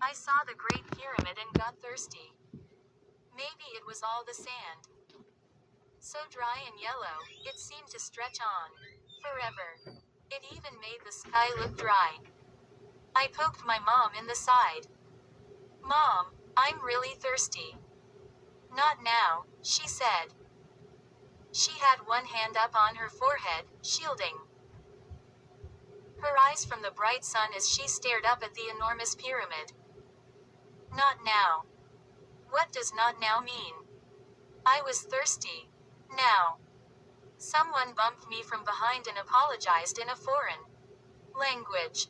I saw the Great Pyramid and got thirsty. Maybe it was all the sand. So dry and yellow, it seemed to stretch on. Forever. It even made the sky look dry. I poked my mom in the side. Mom, I'm really thirsty. Not now, she said. She had one hand up on her forehead, shielding her eyes from the bright sun as she stared up at the enormous pyramid. Not now. What does not now mean? I was thirsty. Now. Someone bumped me from behind and apologized in a foreign language.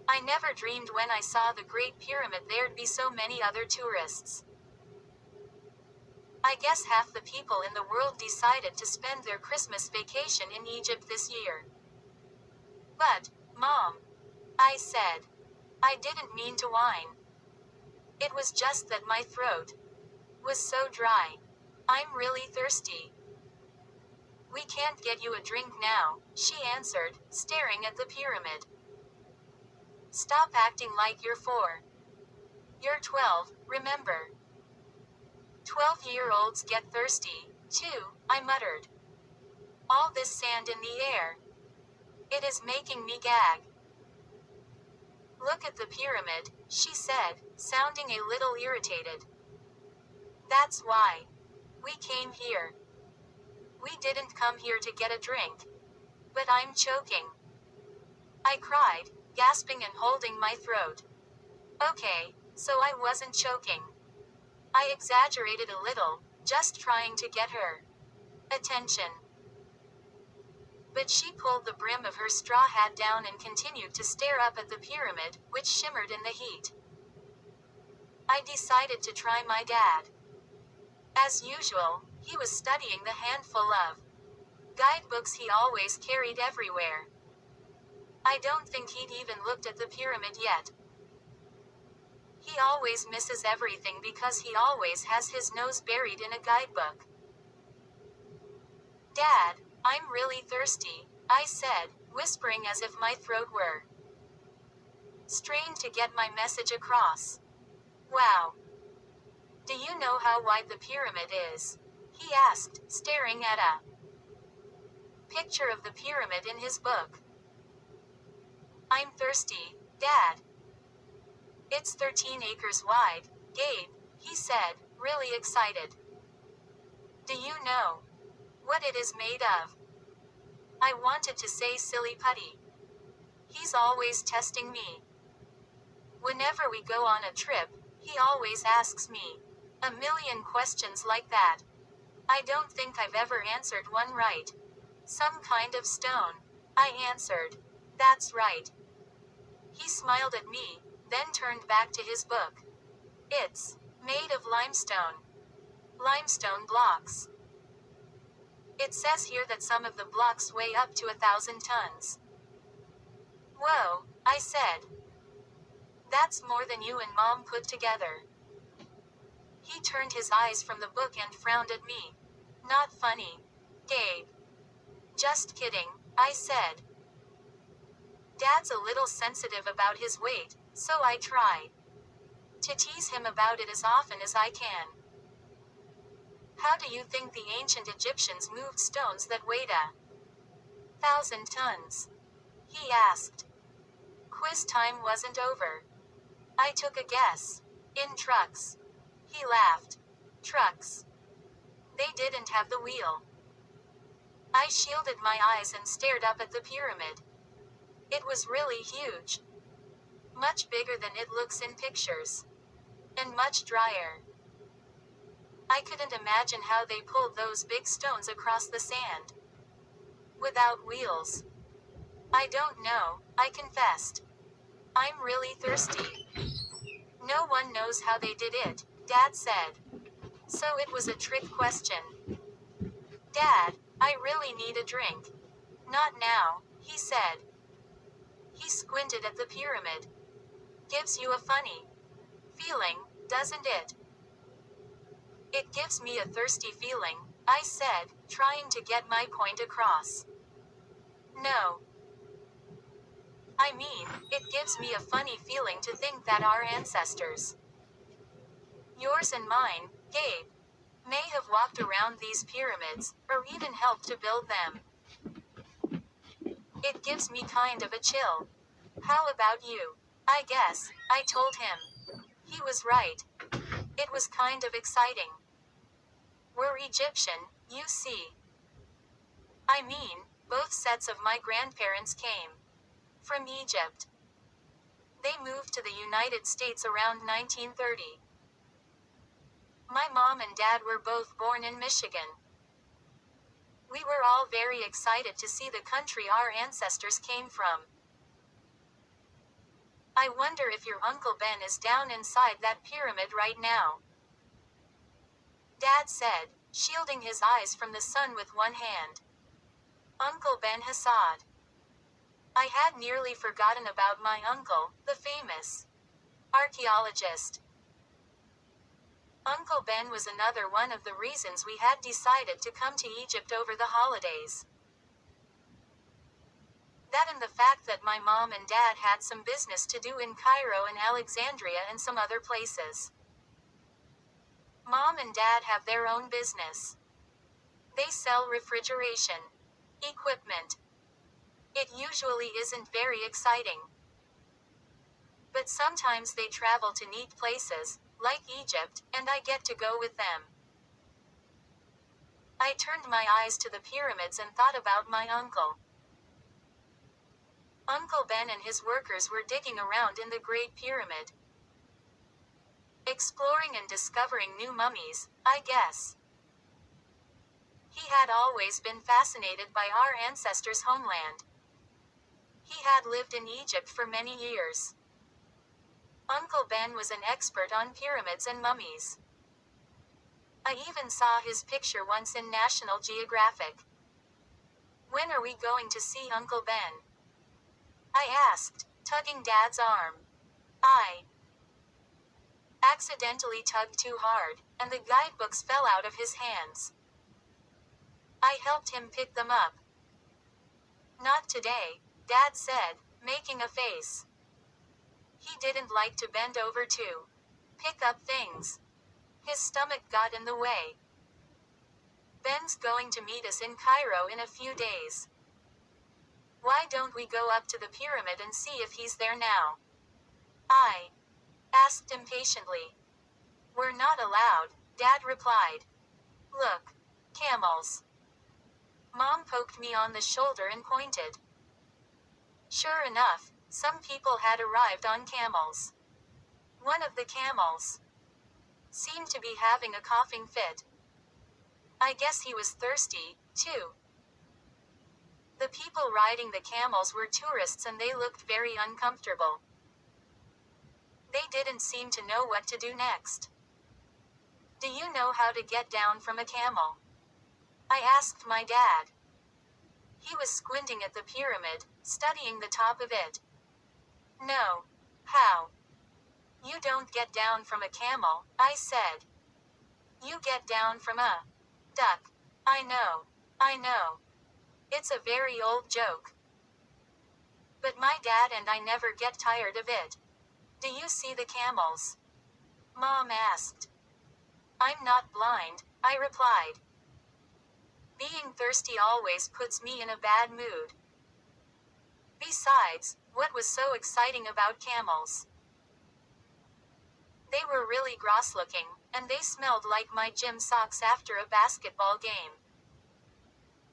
I never dreamed when I saw the Great Pyramid there'd be so many other tourists. I guess half the people in the world decided to spend their Christmas vacation in Egypt this year. But, Mom, I said, I didn't mean to whine. It was just that my throat was so dry. I'm really thirsty. We can't get you a drink now, she answered, staring at the pyramid. Stop acting like you're 4. You're 12, remember? 12-year-olds get thirsty, too, I muttered. All this sand in the air. It is making me gag. Look at the pyramid, she said, sounding a little irritated. That's why. We came here. We didn't come here to get a drink. But I'm choking. I cried, gasping and holding my throat. Okay, so I wasn't choking. I exaggerated a little, just trying to get her attention. But she pulled the brim of her straw hat down and continued to stare up at the pyramid, which shimmered in the heat. I decided to try my dad. As usual, he was studying the handful of guidebooks he always carried everywhere. I don't think he'd even looked at the pyramid yet. He always misses everything because he always has his nose buried in a guidebook. Dad, I'm really thirsty, I said, whispering as if my throat were strained to get my message across. Wow. Do you know how wide the pyramid is? He asked, staring at a picture of the pyramid in his book. I'm thirsty, Dad. It's 13 acres wide, Gabe, he said, really excited. Do you know what it is made of? I wanted to say silly putty. He's always testing me. Whenever we go on a trip, he always asks me a million questions like that. I don't think I've ever answered one right. Some kind of stone, I answered. That's right. He smiled at me, then turned back to his book. It's made of limestone. Limestone blocks. It says here that some of the blocks weigh up to 1,000 tons. Whoa, I said. That's more than you and Mom put together. He turned his eyes from the book and frowned at me. Not funny, Gabe. Just kidding, I said. Dad's a little sensitive about his weight, so I try to tease him about it as often as I can. How do you think the ancient Egyptians moved stones that weighed 1,000 tons? He asked. Quiz time wasn't over. I took a guess. In trucks. He laughed. Trucks. They didn't have the wheel. I shielded my eyes and stared up at the pyramid. It was really huge. Much bigger than it looks in pictures. And much drier. I couldn't imagine how they pulled those big stones across the sand. Without wheels. I don't know, I confessed. I'm really thirsty. No one knows how they did it, Dad said. So it was a trick question. Dad, I really need a drink. Not now, he said. He squinted at the pyramid. Gives you a funny feeling, doesn't it? It gives me a thirsty feeling, I said, trying to get my point across. No. I mean, it gives me a funny feeling to think that our ancestors, yours and mine, Gabe, may have walked around these pyramids, or even helped to build them. It gives me kind of a chill. How about you? I guess, I told him. He was right. It was kind of exciting. We're Egyptian, you see. I mean, both sets of my grandparents came from Egypt. They moved to the United States around 1930. My mom and dad were both born in Michigan. We were all very excited to see the country our ancestors came from. I wonder if your Uncle Ben is down inside that pyramid right now. Dad said, shielding his eyes from the sun with one hand. Uncle Ben Hassad. I had nearly forgotten about my uncle, the famous archaeologist. Uncle Ben was another one of the reasons we had decided to come to Egypt over the holidays. That and the fact that my mom and dad had some business to do in Cairo and Alexandria and some other places. Mom and dad have their own business. They sell refrigeration equipment. It usually isn't very exciting. But sometimes they travel to neat places, like Egypt, and I get to go with them. I turned my eyes to the pyramids and thought about my uncle. Uncle Ben and his workers were digging around in the Great Pyramid. Exploring and discovering new mummies, I guess. He had always been fascinated by our ancestors' homeland. He had lived in Egypt for many years. Uncle Ben was an expert on pyramids and mummies. I even saw his picture once in National Geographic. When are we going to see Uncle Ben? I asked, tugging Dad's arm. I accidentally tugged too hard, and the guidebooks fell out of his hands. I helped him pick them up. Not today, Dad said, making a face. He didn't like to bend over to pick up things. His stomach got in the way. Ben's going to meet us in Cairo in a few days. Why don't we go up to the pyramid and see if he's there now? I asked impatiently. We're not allowed, Dad replied. Look. Camels. Mom poked me on the shoulder and pointed. Sure enough, some people had arrived on camels. One of the camels seemed to be having a coughing fit. I guess he was thirsty, too. The people riding the camels were tourists and they looked very uncomfortable. They didn't seem to know what to do next. Do you know how to get down from a camel? I asked my dad. He was squinting at the pyramid, studying the top of it. No. How? You don't get down from a camel, I said. You get down from a duck. I know. It's a very old joke. But my dad and I never get tired of it. Do you see the camels? Mom asked. I'm not blind, I replied. Being thirsty always puts me in a bad mood. Besides, what was so exciting about camels? They were really gross looking, and they smelled like my gym socks after a basketball game.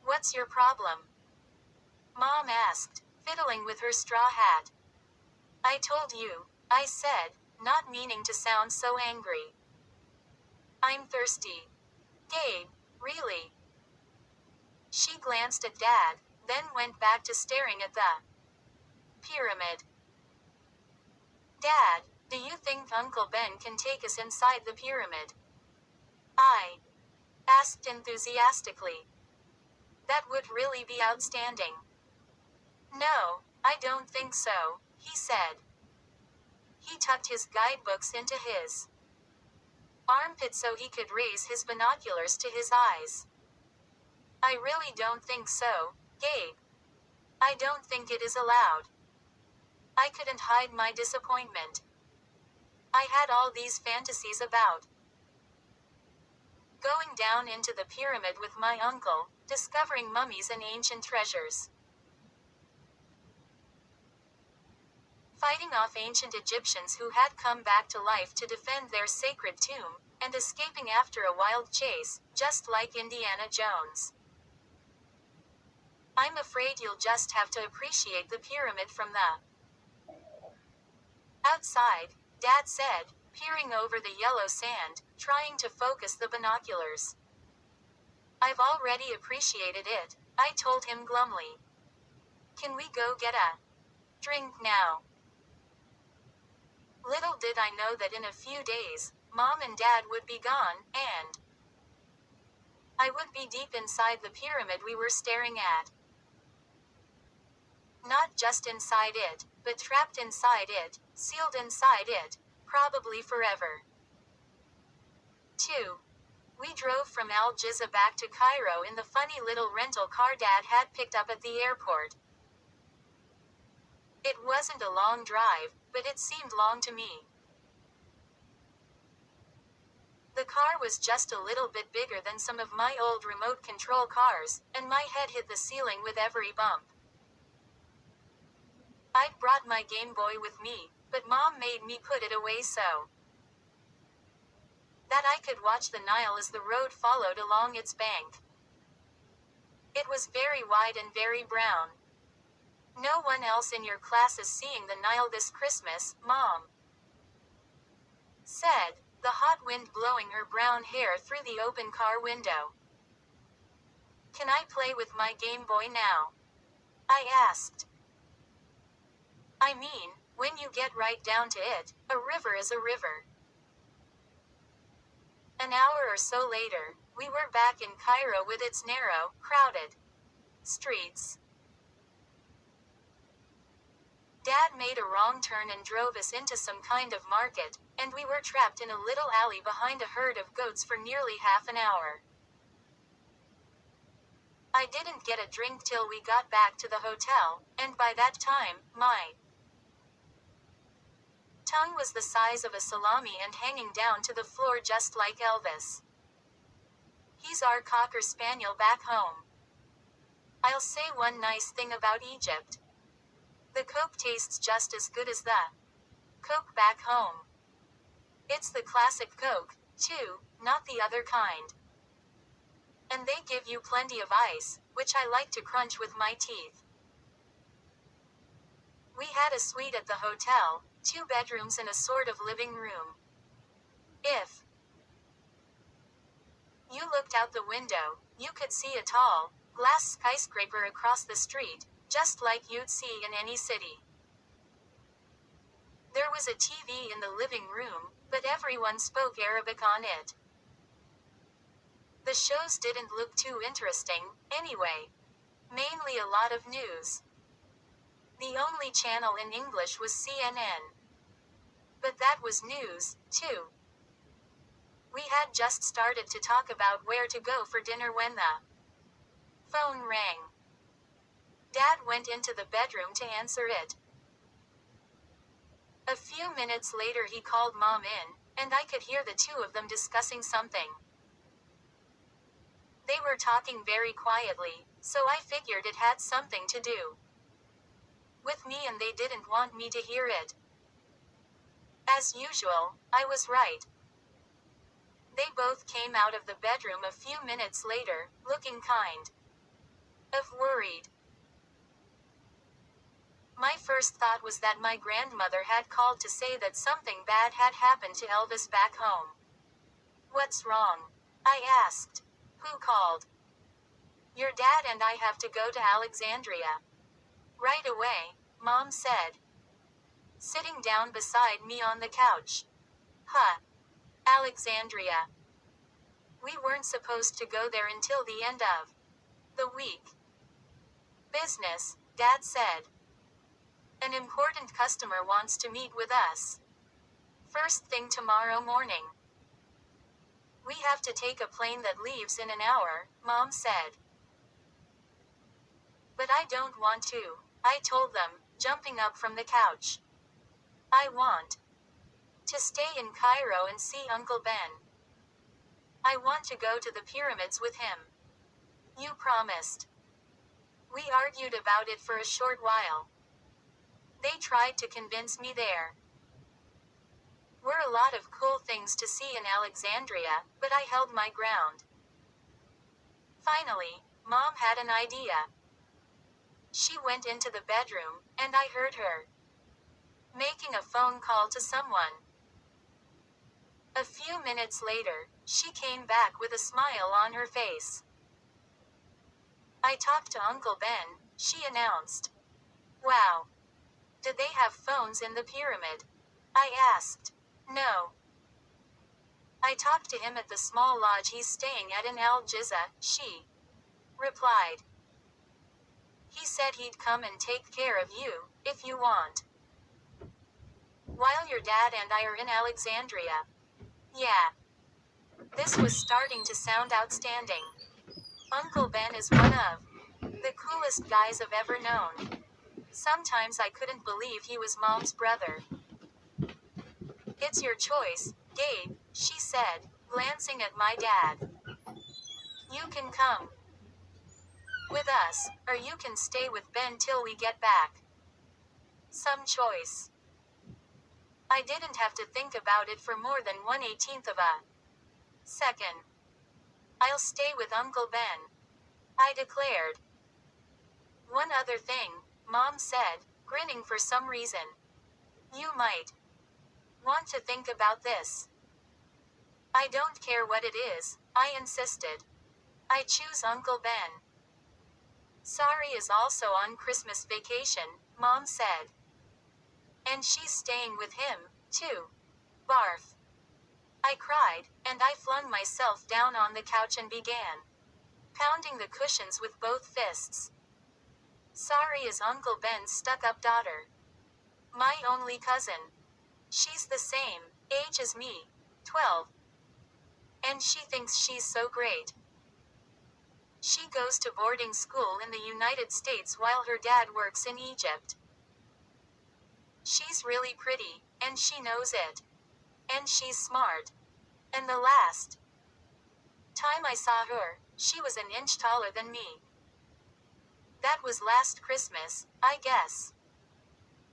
What's your problem? Mom asked, fiddling with her straw hat. I told you, I said, not meaning to sound so angry. I'm thirsty. Gabe, really? She glanced at Dad, then went back to staring at the pyramid. Dad, do you think Uncle Ben can take us inside the pyramid? I asked enthusiastically. That would really be outstanding. No, I don't think so, he said. He tucked his guidebooks into his armpit so he could raise his binoculars to his eyes. I really don't think so, Gabe. I don't think it is allowed. I couldn't hide my disappointment. I had all these fantasies about going down into the pyramid with my uncle, discovering mummies and ancient treasures, fighting off ancient Egyptians who had come back to life to defend their sacred tomb, and escaping after a wild chase, just like Indiana Jones. I'm afraid you'll just have to appreciate the pyramid from the outside, Dad said, peering over the yellow sand, trying to focus the binoculars. I've already appreciated it, I told him glumly. Can we go get a drink now? Little did I know that in a few days, Mom and Dad would be gone, and I would be deep inside the pyramid we were staring at. Not just inside it, but trapped inside it, sealed inside it, probably forever. 2. We drove from Al Giza back to Cairo in the funny little rental car Dad had picked up at the airport. It wasn't a long drive, but it seemed long to me. The car was just a little bit bigger than some of my old remote control cars, and my head hit the ceiling with every bump. I'd brought my Game Boy with me, but Mom made me put it away so that I could watch the Nile as the road followed along its bank. It was very wide and very brown. No one else in your class is seeing the Nile this Christmas, Mom said, the hot wind blowing her brown hair through the open car window. Can I play with my Game Boy now? I asked. I mean, when you get right down to it, a river is a river. An hour or so later, we were back in Cairo with its narrow, crowded streets. Dad made a wrong turn and drove us into some kind of market, and we were trapped in a little alley behind a herd of goats for nearly half an hour. I didn't get a drink till we got back to the hotel, and by that time, my tongue was the size of a salami and hanging down to the floor just like Elvis. He's our Cocker Spaniel back home. I'll say one nice thing about Egypt. The Coke tastes just as good as the Coke back home. It's the classic Coke, too, not the other kind. And they give you plenty of ice, which I like to crunch with my teeth. We had a suite at the hotel, 2 bedrooms and a sort of living room. If you looked out the window, you could see a tall, glass skyscraper across the street, just like you'd see in any city. There was a TV in the living room, but everyone spoke Arabic on it. The shows didn't look too interesting, anyway. Mainly a lot of news. The only channel in English was CNN. But that was news, too. We had just started to talk about where to go for dinner when the phone rang. Dad went into the bedroom to answer it. A few minutes later he called Mom in, and I could hear the two of them discussing something. They were talking very quietly, so I figured it had something to do with me and they didn't want me to hear it. As usual, I was right. They both came out of the bedroom a few minutes later, looking kind of worried. My first thought was that my grandmother had called to say that something bad had happened to Elvis back home. What's wrong? I asked. Who called? Your dad and I have to go to Alexandria. Right away, Mom said, sitting down beside me on the couch. Huh. Alexandria. We weren't supposed to go there until the end of the week. Business, Dad said. An important customer wants to meet with us. First thing tomorrow morning. We have to take a plane that leaves in an hour, Mom said. But I don't want to, I told them, jumping up from the couch. I want to stay in Cairo and see Uncle Ben. I want to go to the pyramids with him. You promised. We argued about it for a short while. They tried to convince me there were a lot of cool things to see in Alexandria, but I held my ground. Finally, Mom had an idea. She went into the bedroom, and I heard her making a phone call to someone. A few minutes later, she came back with a smile on her face. I talked to Uncle Ben, she announced. Wow. Did they have phones in the pyramid? I asked. No. I talked to him at the small lodge he's staying at in Al Jizza, she replied. He said he'd come and take care of you, if you want. While your dad and I are in Alexandria. Yeah. This was starting to sound outstanding. Uncle Ben is one of the coolest guys I've ever known. Sometimes I couldn't believe he was Mom's brother. It's your choice, Gabe, she said, glancing at my dad. You can come with us, or you can stay with Ben till we get back. Some choice. I didn't have to think about it for more than 1/18 of a second. I'll stay with Uncle Ben, I declared. One other thing, Mom said, grinning for some reason. You might want to think about this. I don't care what it is, I insisted. I choose Uncle Ben. Sari is also on Christmas vacation, Mom said. And she's staying with him, too. Barf. I cried, and I flung myself down on the couch and began pounding the cushions with both fists. Sari is Uncle Ben's stuck-up daughter. My only cousin. She's the same age as me, 12. And she thinks she's so great. She goes to boarding school in the United States while her dad works in Egypt. She's really pretty, and she knows it. And she's smart. And the last time I saw her, she was an inch taller than me. That was last Christmas, I guess.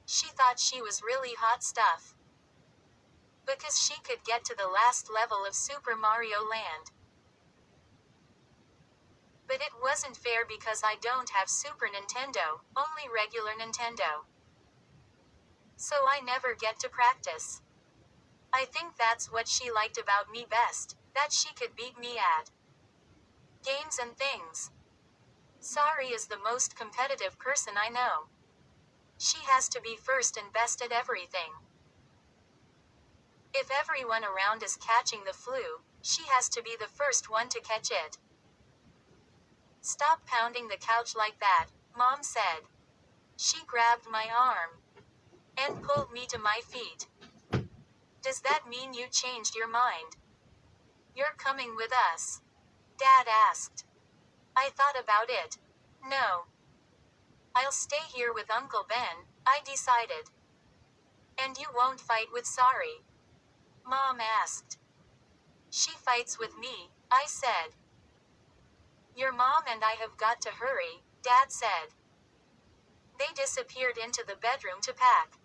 She thought she was really hot stuff. Because she could get to the last level of Super Mario Land. But it wasn't fair because I don't have Super Nintendo, only regular Nintendo. So I never get to practice. I think that's what she liked about me best, that she could beat me at games and things. Sari is the most competitive person I know. She has to be first and best at everything. If everyone around is catching the flu, she has to be the first one to catch it. Stop pounding the couch like that, Mom said. She grabbed my arm and pulled me to my feet. Does that mean you changed your mind? You're coming with us? Dad asked. I thought about it. No. I'll stay here with Uncle Ben, I decided. And you won't fight with Sari? Mom asked. She fights with me, I said. Your mom and I have got to hurry, Dad said. They disappeared into the bedroom to pack.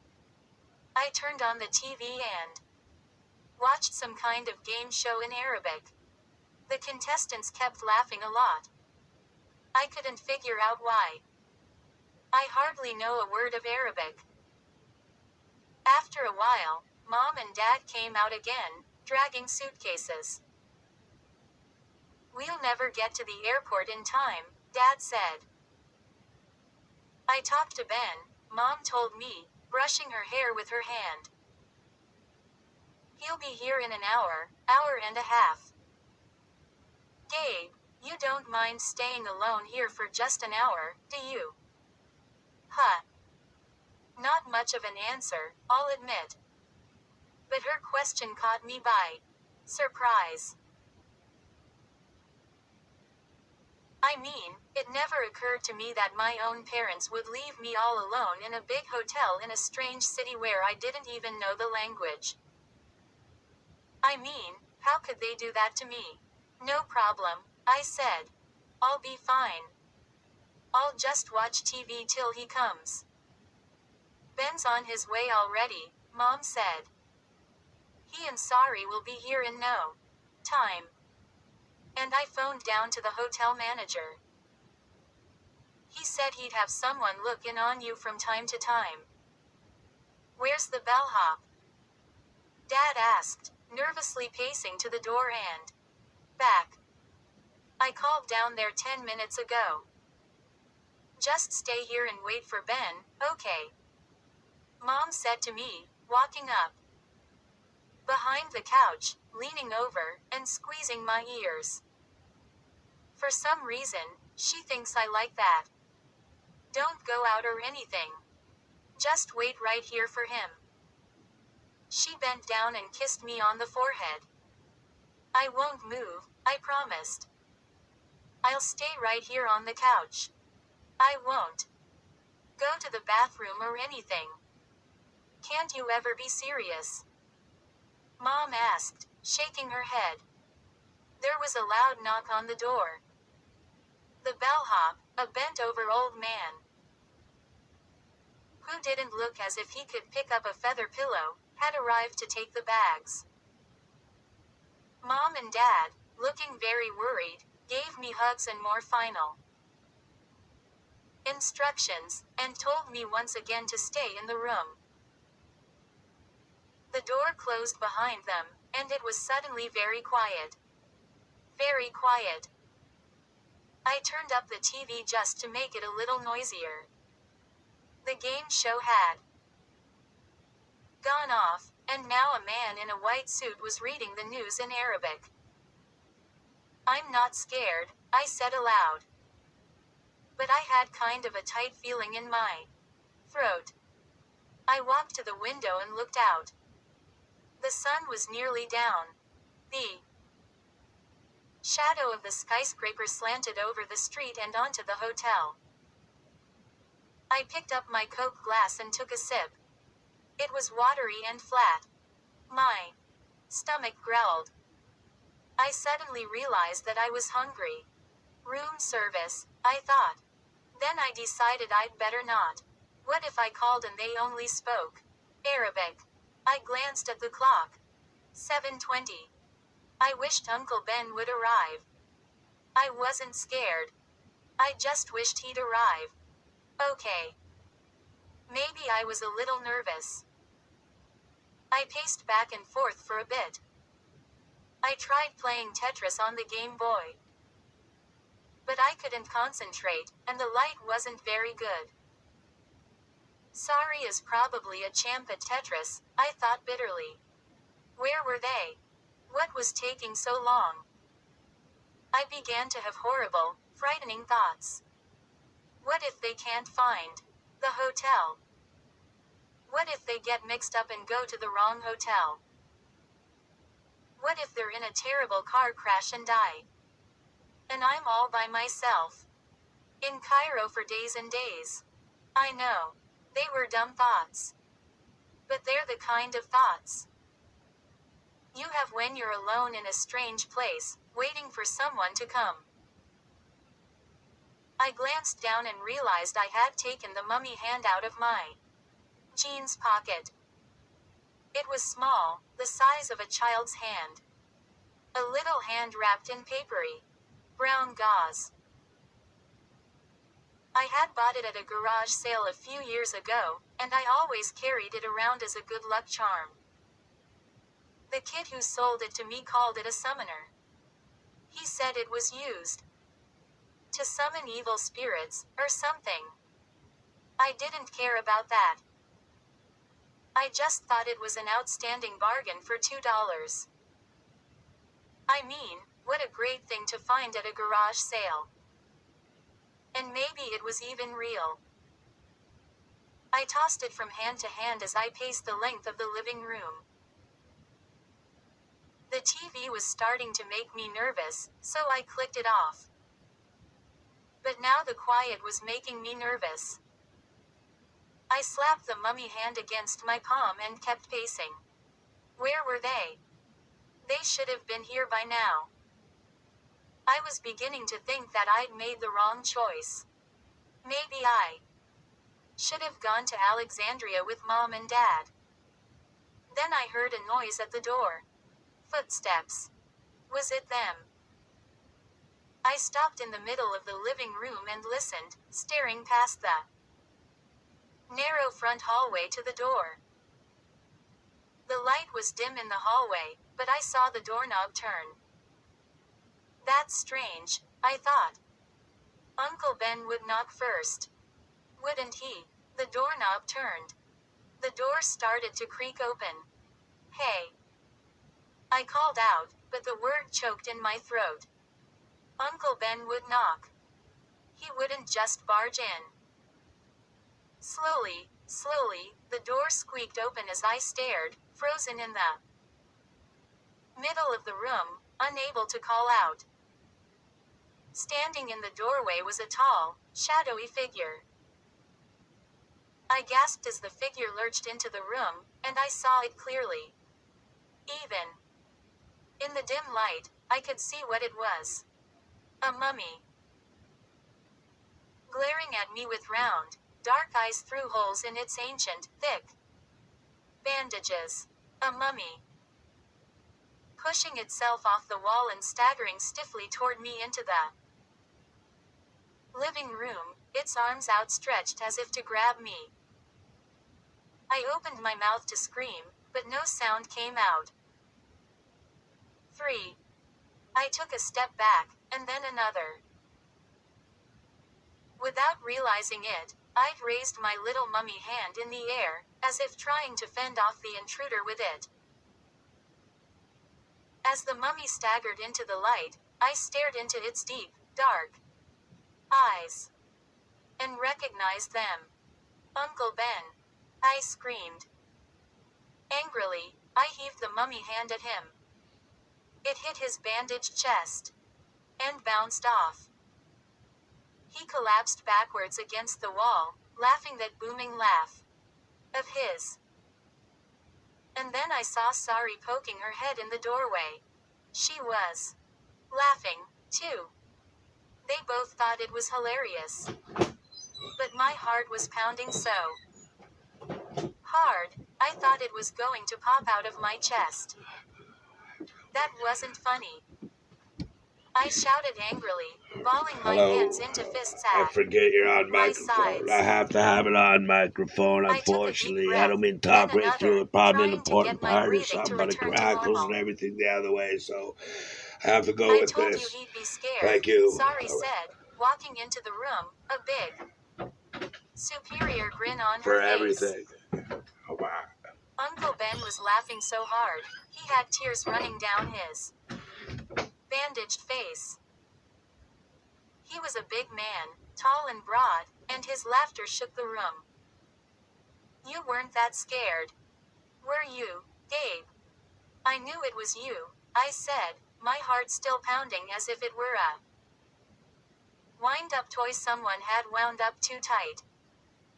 I turned on the TV and watched some kind of game show in Arabic. The contestants kept laughing a lot. I couldn't figure out why. I hardly know a word of Arabic. After a while, Mom and Dad came out again, dragging suitcases. We'll never get to the airport in time, Dad said. I talked to Ben, Mom told me, brushing her hair with her hand. He'll be here in an hour and a half. Gabe, you don't mind staying alone here for just an hour, do you? Huh. Not much of an answer, I'll admit. But her question caught me by surprise. I mean, it never occurred to me that my own parents would leave me all alone in a big hotel in a strange city where I didn't even know the language. I mean, how could they do that to me? No problem, I said. I'll be fine. I'll just watch TV till he comes. Ben's on his way already, Mom said. He and Sari will be here in no time. And I phoned down to the hotel manager. He said he'd have someone look in on you from time to time. Where's the bellhop? Dad asked, nervously pacing to the door and back. I called down there 10 minutes ago. Just stay here and wait for Ben, okay? Mom said to me, walking up behind the couch, leaning over, and squeezing my ears. For some reason, she thinks I like that. Don't go out or anything. Just wait right here for him. She bent down and kissed me on the forehead. I won't move, I promised. I'll stay right here on the couch. I won't go to the bathroom or anything. Can't you ever be serious? Mom asked, shaking her head. There was a loud knock on the door. The bellhop, a bent-over old man, who didn't look as if he could pick up a feather pillow, had arrived to take the bags. Mom and Dad, looking very worried, gave me hugs and more final instructions, and told me once again to stay in the room. The door closed behind them, and it was suddenly very quiet. Very quiet. I turned up the TV just to make it a little noisier. The game show had gone off, and now a man in a white suit was reading the news in Arabic. I'm not scared, I said aloud. But I had kind of a tight feeling in my throat. I walked to the window and looked out. The sun was nearly down. The shadow of the skyscraper slanted over the street and onto the hotel. I picked up my Coke glass and took a sip. It was watery and flat. My stomach growled. I suddenly realized that I was hungry. Room service, I thought. Then I decided I'd better not. What if I called and they only spoke Arabic? I glanced at the clock. 7:20. I wished Uncle Ben would arrive. I wasn't scared. I just wished he'd arrive. Okay. Maybe I was a little nervous. I paced back and forth for a bit. I tried playing Tetris on the Game Boy. But I couldn't concentrate, and the light wasn't very good. Sari is probably a champ at Tetris, I thought bitterly. Where were they? What was taking so long? I began to have horrible, frightening thoughts. What if they can't find the hotel? What if they get mixed up and go to the wrong hotel? What if they're in a terrible car crash and die? And I'm all by myself. In Cairo for days and days. I know. They were dumb thoughts. But they're the kind of thoughts you have when you're alone in a strange place, waiting for someone to come. I glanced down and realized I had taken the mummy hand out of my jeans pocket. It was small, the size of a child's hand. A little hand wrapped in papery brown gauze. I had bought it at a garage sale a few years ago, and I always carried it around as a good luck charm. The kid who sold it to me called it a summoner. He said it was used to summon evil spirits, or something. I didn't care about that. I just thought it was an outstanding bargain for $2. I mean, what a great thing to find at a garage sale. And maybe it was even real. I tossed it from hand to hand as I paced the length of the living room. The TV was starting to make me nervous, so I clicked it off. But now the quiet was making me nervous. I slapped the mummy hand against my palm and kept pacing. Where were they? They should have been here by now. I was beginning to think that I'd made the wrong choice. Maybe I should have gone to Alexandria with Mom and Dad. Then I heard a noise at the door. Footsteps. Was it them? I stopped in the middle of the living room and listened, staring past the narrow front hallway to the door. The light was dim in the hallway, but I saw the doorknob turn. That's strange, I thought. Uncle Ben would knock first. Wouldn't he? The doorknob turned. The door started to creak open. Hey. I called out, but the word choked in my throat. Uncle Ben would knock. He wouldn't just barge in. Slowly, the door squeaked open as I stared, frozen in the middle of the room, unable to call out. Standing in the doorway was a tall, shadowy figure. I gasped as the figure lurched into the room, and I saw it clearly. Even in the dim light, I could see what it was. A mummy. Glaring at me with round, dark eyes through holes in its ancient, thick bandages. A mummy. Pushing itself off the wall and staggering stiffly toward me into the living room, its arms outstretched as if to grab me. I opened my mouth to scream, but no sound came out. 3. I took a step back, and then another. Without realizing it, I'd raised my little mummy hand in the air, as if trying to fend off the intruder with it. As the mummy staggered into the light, I stared into its deep, dark eyes and recognized them. Uncle Ben. I screamed. Angrily, I heaved the mummy hand at him. It hit his bandaged chest and bounced off. He collapsed backwards against the wall, laughing that booming laugh of his. And then I saw Sari poking her head in the doorway. She was laughing, too. They both thought it was hilarious. But my heart was pounding so hard, I thought it was going to pop out of my chest. That wasn't funny. I shouted angrily, balling my hands into fists I at forget you're on my microphone. sides. I have to have it on microphone, I took a deep unfortunately. breath, I don't mean to then talk right through another, it. Probably an trying to important get my part or breathing something, to but it return to crackles normal. and everything the other way, so I have to go I with told you this. he'd be scared, Thank you. Sari said, walking into the room, a big, superior grin on For her face. everything. Oh, wow. Uncle Ben was laughing so hard, he had tears running down his bandaged face. He was a big man, tall and broad, and his laughter shook the room. You weren't that scared. Were you, Gabe? I knew it was you, I said, my heart still pounding as if it were a wind-up toy someone had wound up too tight.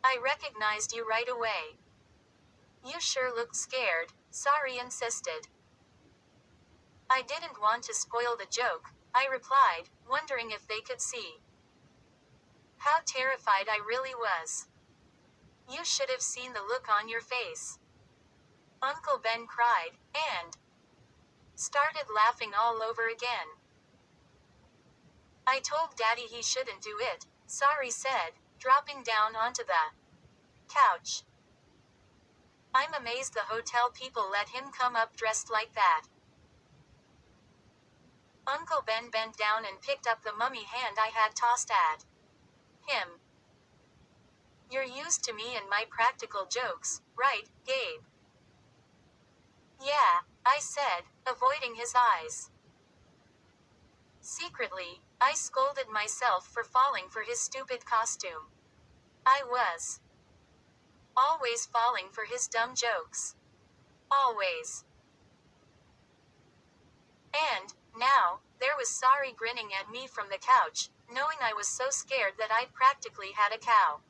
I recognized you right away. You sure looked scared, Sari insisted. I didn't want to spoil the joke, I replied, wondering if they could see how terrified I really was. You should have seen the look on your face. Uncle Ben cried, and started laughing all over again. I told Daddy he shouldn't do it, Sari said, dropping down onto the couch. I'm amazed the hotel people let him come up dressed like that. Uncle Ben bent down and picked up the mummy hand I had tossed at him. You're used to me and my practical jokes, right, Gabe? Yeah, I said, avoiding his eyes. Secretly, I scolded myself for falling for his stupid costume. I was always falling for his dumb jokes. Always. And, now, There was Sari grinning at me from the couch, knowing I was so scared that I'd practically had a cow.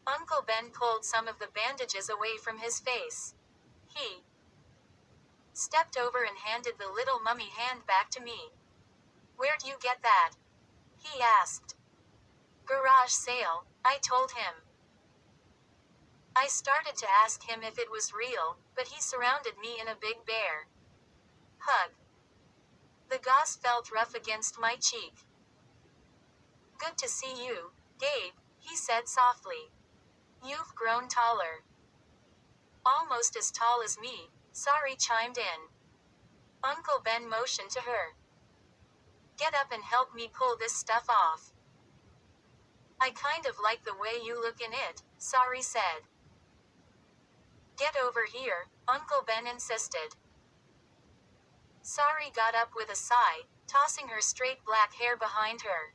Uncle Ben pulled some of the bandages away from his face. He stepped over and handed the little mummy hand back to me. "Where'd you get that?" he asked. "Garage sale," I told him. I started to ask him if it was real, but he surrounded me in a big bear hug. The gauze felt rough against my cheek. "Good to see you, Gabe," he said softly. "You've grown taller." "Almost as tall as me," Sari chimed in. Uncle Ben motioned to her. "Get up and help me pull this stuff off." "I kind of like the way you look in it," Sari said. "Get over here," Uncle Ben insisted. Sari got up with a sigh, tossing her straight black hair behind her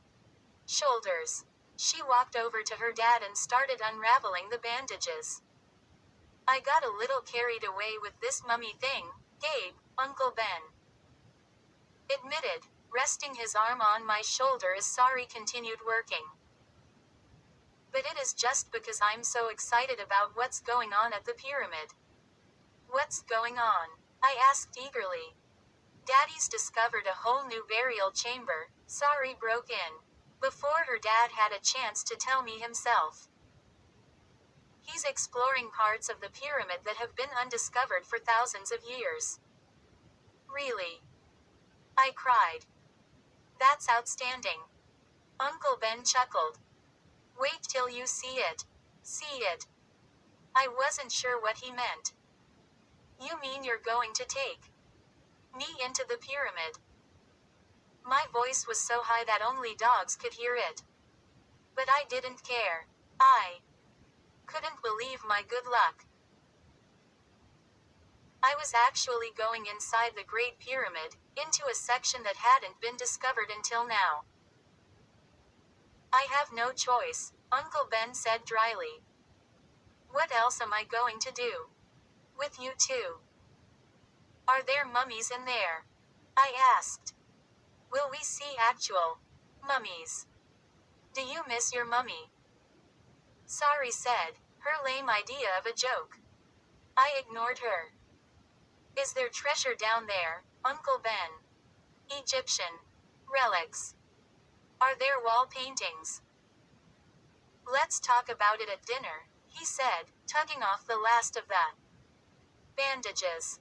shoulders. She walked over to her dad and started unraveling the bandages. "I got a little carried away with this mummy thing, Gabe," Uncle Ben admitted, resting his arm on my shoulder as Sari continued working. "But it is just because I'm so excited about what's going on at the pyramid." "What's going on?" I asked eagerly. "Daddy's discovered a whole new burial chamber," Sari broke in, before her dad had a chance to tell me himself. "He's exploring parts of the pyramid that have been undiscovered for thousands of years." "Really?" I cried. "That's outstanding." Uncle Ben chuckled. "Wait till you see it." "See it?" I wasn't sure what he meant. "You mean you're going to take me into the pyramid?" My voice was so high that only dogs could hear it. But I didn't care. I couldn't believe my good luck. I was actually going inside the Great Pyramid, into a section that hadn't been discovered until now. "I have no choice," Uncle Ben said dryly. "What else am I going to do with you two?" "Are there mummies in there?" I asked. "Will we see actual mummies? Do you miss your mummy?" Sari said, her lame idea of a joke. I ignored her. "Is there treasure down there, Uncle Ben? Egyptian relics? Are there wall paintings?" "Let's talk about it at dinner," he said, tugging off the last of the bandages.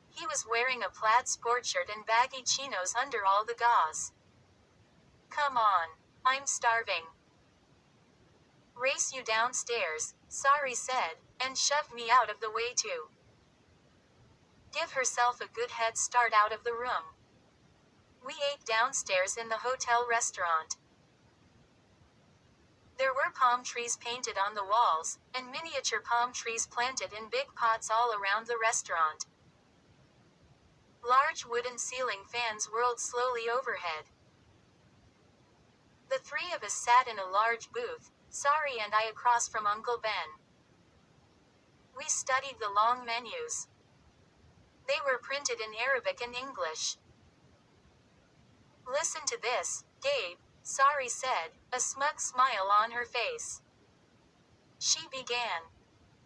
He was wearing a plaid sport shirt and baggy chinos under all the gauze. "Come on. I'm starving." "Race you downstairs," Sari said, and shoved me out of the way to give herself a good head start out of the room. We ate downstairs in the hotel restaurant. There were palm trees painted on the walls, and miniature palm trees planted in big pots all around the restaurant. Large wooden ceiling fans whirled slowly overhead. The three of us sat in a large booth, Sari and I across from Uncle Ben. We studied the long menus. They were printed in Arabic and English. "Listen to this, Gabe," Sari said, a smug smile on her face. She began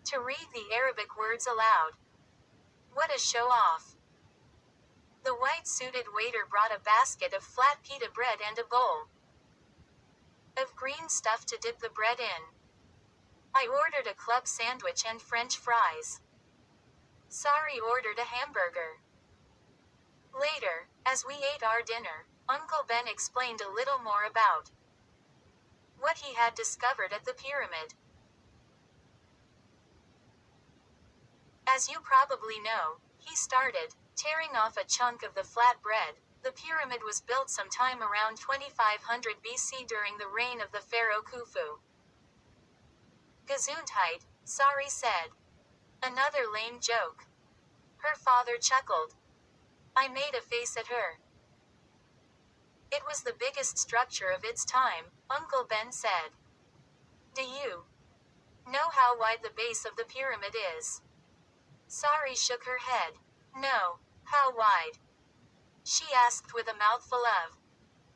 to read the Arabic words aloud. What a show-off. The white-suited waiter brought a basket of flat pita bread and a bowl of green stuff to dip the bread in. I ordered a club sandwich and French fries. Sari ordered a hamburger. Later, as we ate our dinner, Uncle Ben explained a little more about what he had discovered at the pyramid. "As you probably know," he started, tearing off a chunk of the flat bread, "the pyramid was built sometime around 2500 BC during the reign of the pharaoh Khufu." "Gesundheit," Sari said. Another lame joke. Her father chuckled. I made a face at her. "It was the biggest structure of its time," Uncle Ben said. "Do you know how wide the base of the pyramid is?" Sari shook her head. "No. How wide?" she asked with a mouthful of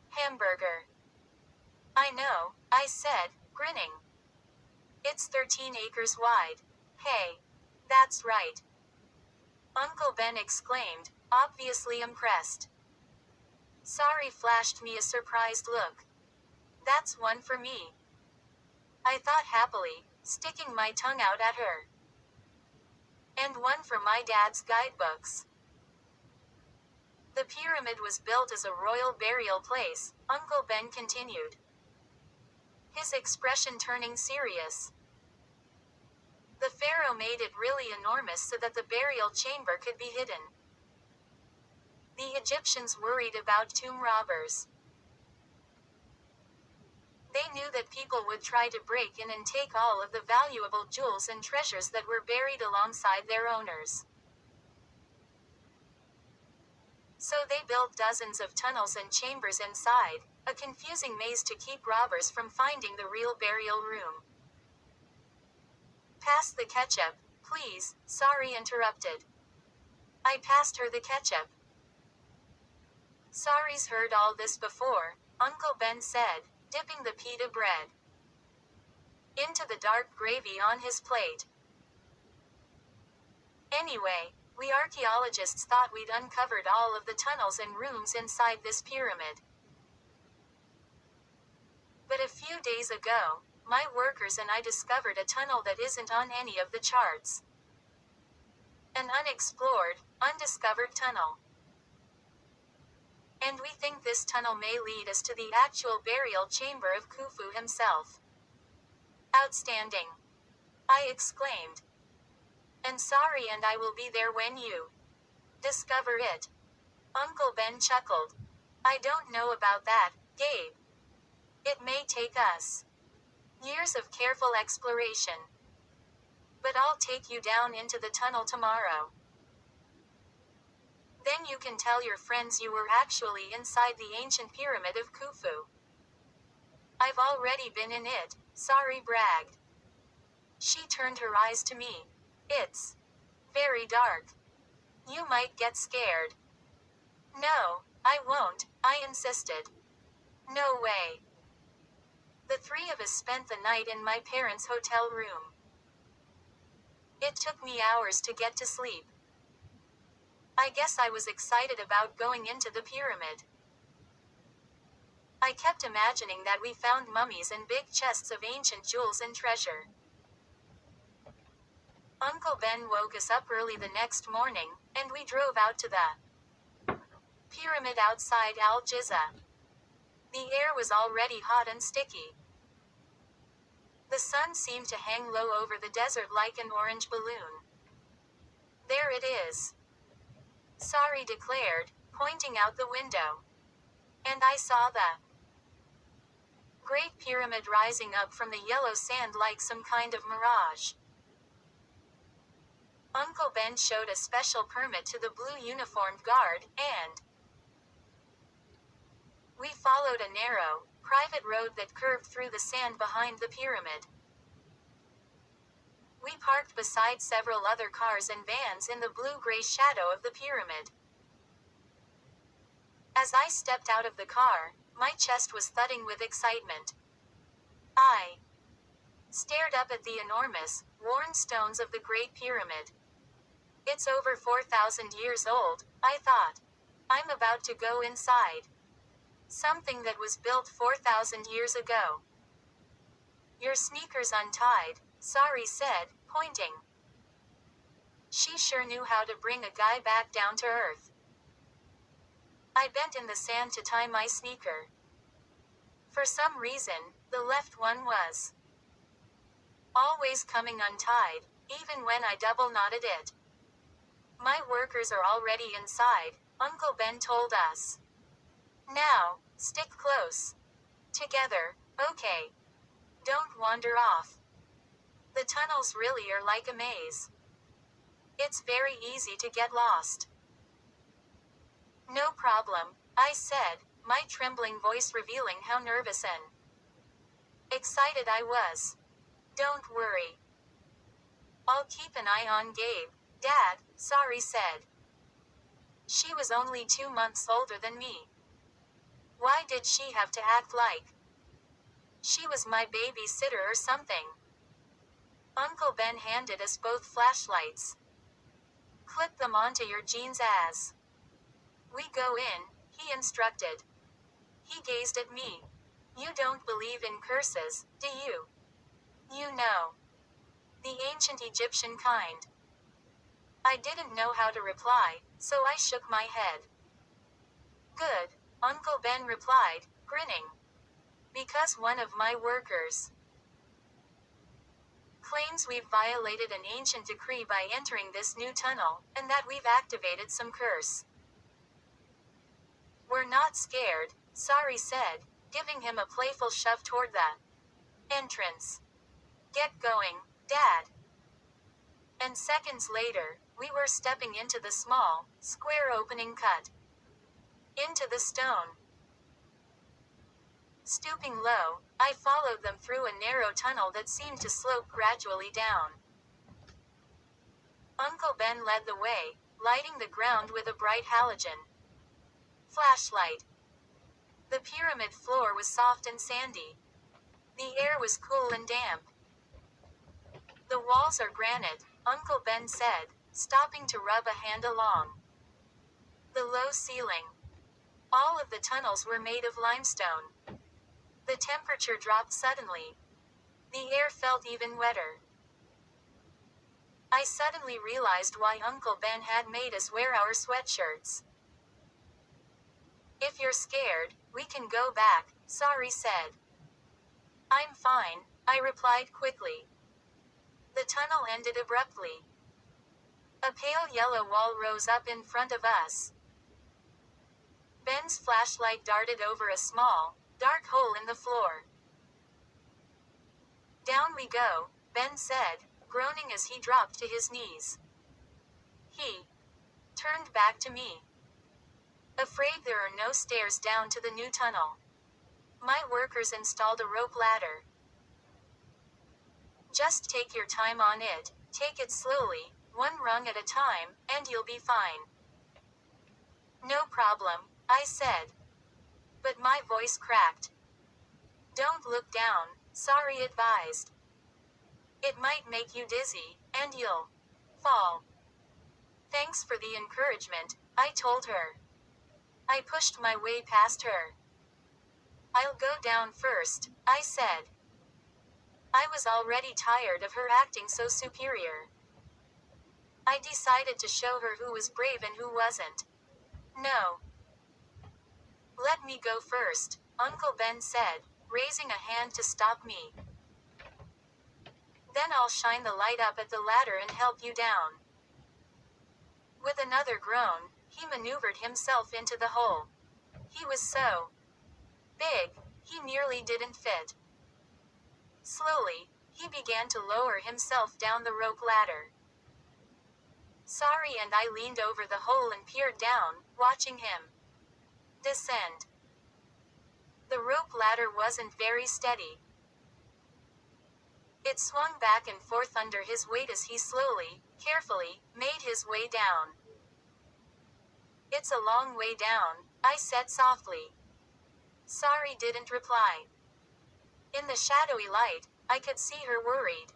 hamburger. I know, I said, grinning. It's 13 acres wide. Hey. That's right. Uncle Ben exclaimed, obviously impressed. Sorry flashed me a surprised look. That's one for me, I thought happily, sticking my tongue out at her. And one for my dad's guidebooks. The pyramid was built as a royal burial place, Uncle Ben continued, his expression turning serious. The pharaoh made it really enormous so that the burial chamber could be hidden. The Egyptians worried about tomb robbers. They knew that people would try to break in and take all of the valuable jewels and treasures that were buried alongside their owners. So they built dozens of tunnels and chambers inside, a confusing maze to keep robbers from finding the real burial room. Pass the ketchup, please, Sorry interrupted. I passed her the ketchup. Sorry's heard all this before, Uncle Ben said, dipping the pita bread into the dark gravy on his plate. Anyway, we archaeologists thought we'd uncovered all of the tunnels and rooms inside this pyramid. But a few days ago, my workers and I discovered a tunnel that isn't on any of the charts. An unexplored, undiscovered tunnel. And we think this tunnel may lead us to the actual burial chamber of Khufu himself. Outstanding, I exclaimed. And Sorry and I will be there when you discover it. Uncle Ben chuckled. I don't know about that, Gabe. It may take us years of careful exploration. But I'll take you down into the tunnel tomorrow. Then you can tell your friends you were actually inside the ancient pyramid of Khufu. I've already been in it, Sorry bragged. She turned her eyes to me. It's very dark. You might get scared. No, I won't, I insisted. No way. The three of us spent the night in my parents' hotel room. It took me hours to get to sleep. I guess I was excited about going into the pyramid. I kept imagining that we found mummies and big chests of ancient jewels and treasure. Uncle Ben woke us up early the next morning, and we drove out to the pyramid outside Al Giza. The air was already hot and sticky. The sun seemed to hang low over the desert like an orange balloon. There it is, Sorry declared, pointing out the window. And I saw the Great Pyramid rising up from the yellow sand like some kind of mirage. Uncle Ben showed a special permit to the blue uniformed guard, and we followed a narrow, private road that curved through the sand behind the pyramid. We parked beside several other cars and vans in the blue-gray shadow of the pyramid. As I stepped out of the car, my chest was thudding with excitement. I stared up at the enormous, worn stones of the Great Pyramid. It's over 4,000 years old, I thought. I'm about to go inside something that was built 4,000 years ago. Your sneakers untied, Sorry said, pointing. She sure knew how to bring a guy back down to earth. I bent in the sand to tie my sneaker. For some reason, the left one was always coming untied, even when I double knotted it. My workers are already inside, Uncle Ben told us. Now, stick close together, okay? Don't wander off. The tunnels really are like a maze. It's very easy to get lost. No problem, I said, my trembling voice revealing how nervous and excited I was. Don't worry. I'll keep an eye on Gabe, Dad, Sorry said. She was only 2 months older than me. Why did she have to act like she was my babysitter or something? Uncle Ben handed us both flashlights. Clip them onto your jeans as we go in, he instructed. He gazed at me. You don't believe in curses, do you? You know. The ancient Egyptian kind. I didn't know how to reply, so I shook my head. Good, Uncle Ben replied, grinning. Because one of my workers claims we've violated an ancient decree by entering this new tunnel, and that we've activated some curse. We're not scared, Sari said, giving him a playful shove toward the entrance. Get going, Dad. And seconds later, we were stepping into the small, square opening cut into the stone. Stooping low, I followed them through a narrow tunnel that seemed to slope gradually down. Uncle Ben led the way, lighting the ground with a bright halogen flashlight. The pyramid floor was soft and sandy. The air was cool and damp. The walls are granite, Uncle Ben said, stopping to rub a hand along the low ceiling. All of the tunnels were made of limestone. The temperature dropped suddenly. The air felt even wetter. I suddenly realized why Uncle Ben had made us wear our sweatshirts. If you're scared, we can go back, Sari said. I'm fine, I replied quickly. The tunnel ended abruptly. A pale yellow wall rose up in front of us. Ben's flashlight darted over a small, dark hole in the floor. Down we go, Ben said, groaning as he dropped to his knees. He turned back to me. Afraid there are no stairs down to the new tunnel. My workers installed a rope ladder. Just take your time on it, take it slowly, one rung at a time, and you'll be fine. No problem, I said. But my voice cracked. Don't look down, Sari advised. It might make you dizzy, and you'll fall. Thanks for the encouragement, I told her. I pushed my way past her. I'll go down first, I said. I was already tired of her acting so superior. I decided to show her who was brave and who wasn't. No. Let me go first, Uncle Ben said, raising a hand to stop me. Then I'll shine the light up at the ladder and help you down. With another groan, he maneuvered himself into the hole. He was so big, he nearly didn't fit. Slowly, he began to lower himself down the rope ladder. Sari and I leaned over the hole and peered down, watching him descend. The rope ladder wasn't very steady. It swung back and forth under his weight as he slowly, carefully, made his way down. It's a long way down, I said softly. Sari didn't reply. In the shadowy light, I could see her worried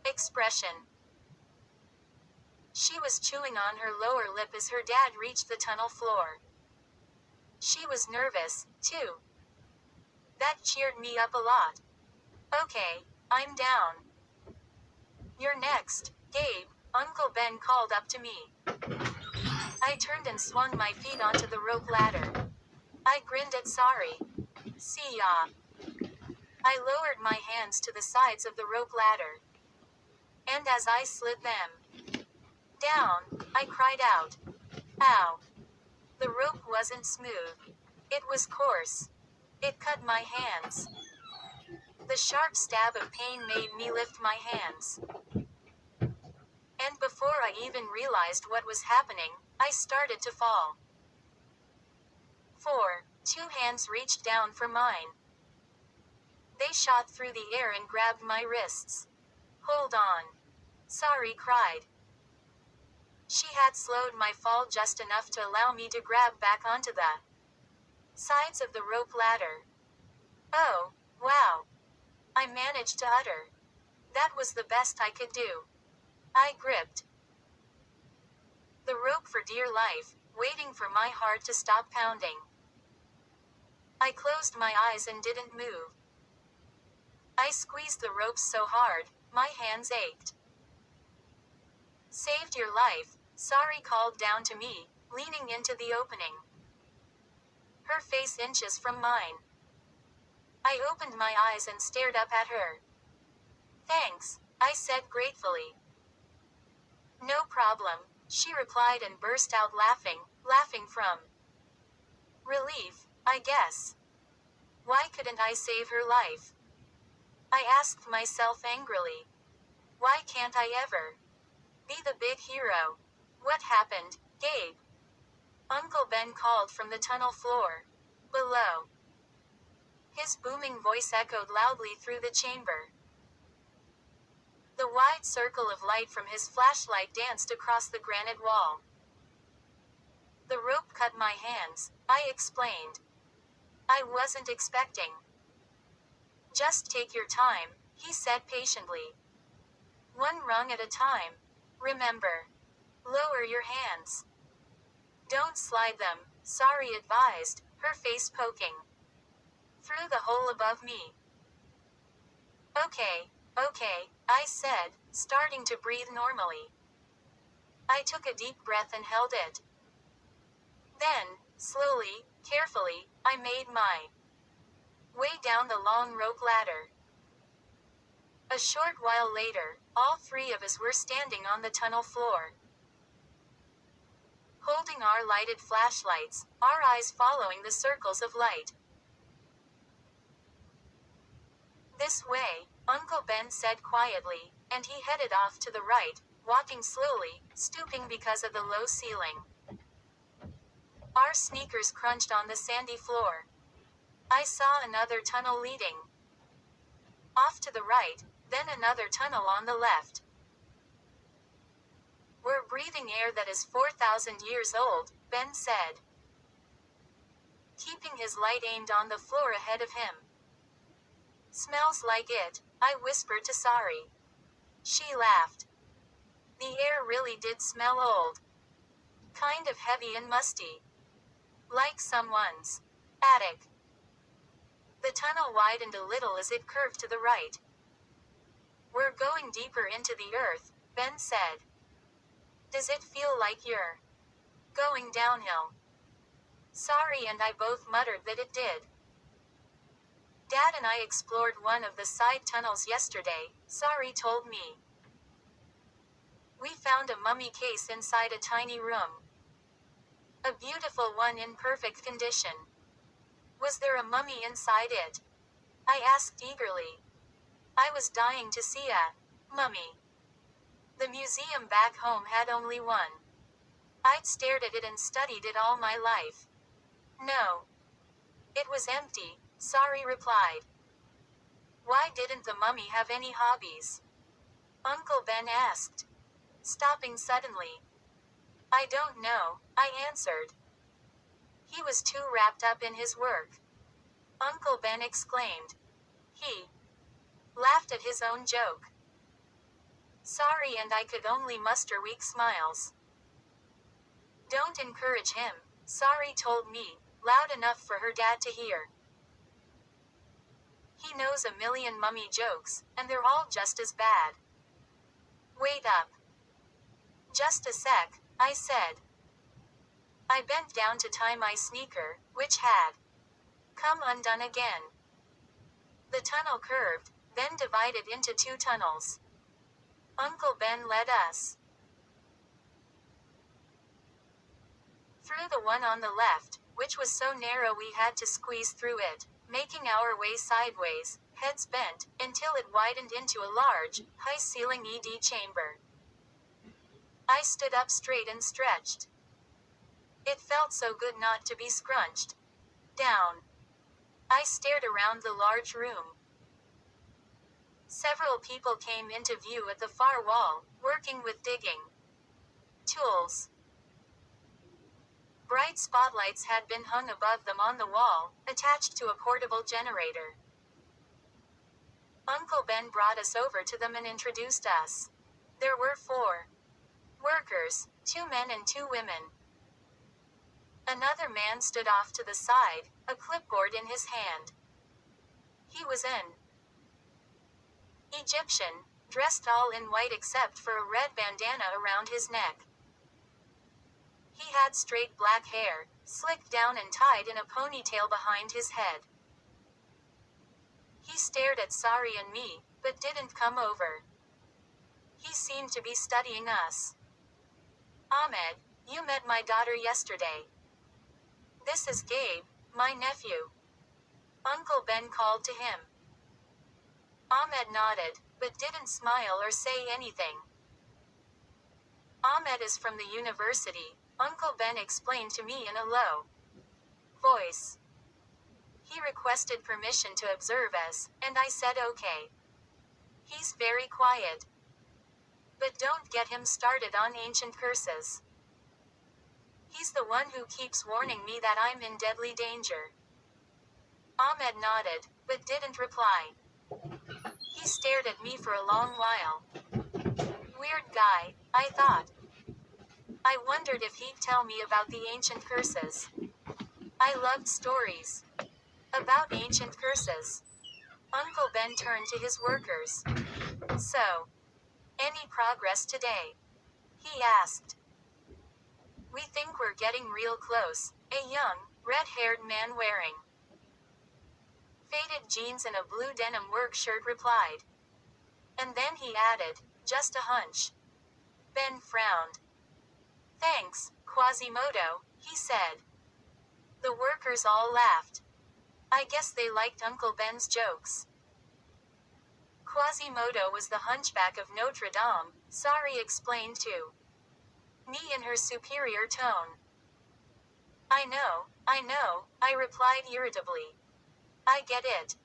expression. She was chewing on her lower lip as her dad reached the tunnel floor. She was nervous, too. That cheered me up a lot. Okay, I'm down. You're next, Gabe, Uncle Ben called up to me. I turned and swung my feet onto the rope ladder. I grinned at Sari. See ya. I lowered my hands to the sides of the rope ladder. And as I slid them down, I cried out. Ow. The rope wasn't smooth. It was coarse. It cut my hands. The sharp stab of pain made me lift my hands. And before I even realized what was happening, I started to fall. 2 hands reached down for mine. They shot through the air and grabbed my wrists. Hold on. Sari cried. She had slowed my fall just enough to allow me to grab back onto the sides of the rope ladder. Oh, wow. I managed to utter. That was the best I could do. I gripped the rope for dear life, waiting for my heart to stop pounding. I closed my eyes and didn't move. I squeezed the ropes so hard, my hands ached. Saved your life, Sari called down to me, leaning into the opening. Her face inches from mine. I opened my eyes and stared up at her. Thanks, I said gratefully. No problem, she replied and burst out laughing from relief, I guess. Why couldn't I save her life? I asked myself angrily. Why can't I ever be the big hero? What happened, Gabe? Uncle Ben called from the tunnel floor below. His booming voice echoed loudly through the chamber. The wide circle of light from his flashlight danced across the granite wall. The rope cut my hands, I explained. I wasn't expecting. Just take your time, he said patiently. One rung at a time. Remember. Lower your hands. Don't slide them, Sari advised, her face poking through the hole above me. Okay, I said, starting to breathe normally. I took a deep breath and held it. Then, slowly, carefully, I made my way down the long rope ladder. A short while later, all three of us were standing on the tunnel floor, holding our lighted flashlights, our eyes following the circles of light. This way, Uncle Ben said quietly, and he headed off to the right, walking slowly, stooping because of the low ceiling. Our sneakers crunched on the sandy floor. I saw another tunnel leading off to the right, then another tunnel on the left. We're breathing air that is 4,000 years old, Ben said, keeping his light aimed on the floor ahead of him. Smells like it, I whispered to Sari. She laughed. The air really did smell old. Kind of heavy and musty. Like someone's attic. The tunnel widened a little as it curved to the right. We're going deeper into the earth, Ben said. Does it feel like you're going downhill? Sari and I both muttered that it did. Dad and I explored one of the side tunnels yesterday, Sari told me. We found a mummy case inside a tiny room. A beautiful one in perfect condition. Was there a mummy inside it? I asked eagerly. I was dying to see a mummy. The museum back home had only one. I'd stared at it and studied it all my life. No. It was empty, Sari replied. Why didn't the mummy have any hobbies? Uncle Ben asked, stopping suddenly. I don't know, I answered. He was too wrapped up in his work. Uncle Ben exclaimed. He laughed at his own joke. Sari and I could only muster weak smiles. Don't encourage him, Sari told me, loud enough for her dad to hear. He knows a million mummy jokes, and they're all just as bad. Wait up. Just a sec, I said. I bent down to tie my sneaker, which had come undone again. The tunnel curved, then divided into two tunnels. Uncle Ben led us through the one on the left, which was so narrow we had to squeeze through it, making our way sideways, heads bent, until it widened into a large, high-ceiling ED chamber. I stood up straight and stretched. It felt so good not to be scrunched down. I stared around the large room. Several people came into view at the far wall, working with digging. Tools. Bright spotlights had been hung above them on the wall, attached to a portable generator. Uncle Ben brought us over to them and introduced us. There were 4 workers, 2 men and 2 women. Another man stood off to the side, a clipboard in his hand. He was an Egyptian, dressed all in white except for a red bandana around his neck. He had straight black hair, slicked down and tied in a ponytail behind his head. He stared at Sari and me, but didn't come over. He seemed to be studying us. Ahmed, you met my daughter yesterday. This is Gabe, my nephew. Uncle Ben called to him. Ahmed nodded, but didn't smile or say anything. Ahmed is from the university, Uncle Ben explained to me in a low voice. He requested permission to observe us, and I said okay. He's very quiet. But don't get him started on ancient curses. He's the one who keeps warning me that I'm in deadly danger. Ahmed nodded, but didn't reply. He stared at me for a long while. Weird guy, I thought. I wondered if he'd tell me about the ancient curses. I loved stories about ancient curses. Uncle Ben turned to his workers. So, any progress today? He asked. We think we're getting real close, a young, red-haired man wearing faded jeans and a blue denim work shirt replied. And then he added, just a hunch. Ben frowned. Thanks, Quasimodo, he said. The workers all laughed. I guess they liked Uncle Ben's jokes. Quasimodo was the hunchback of Notre Dame, Sari explained to me in her superior tone. I know, I replied irritably. I get it.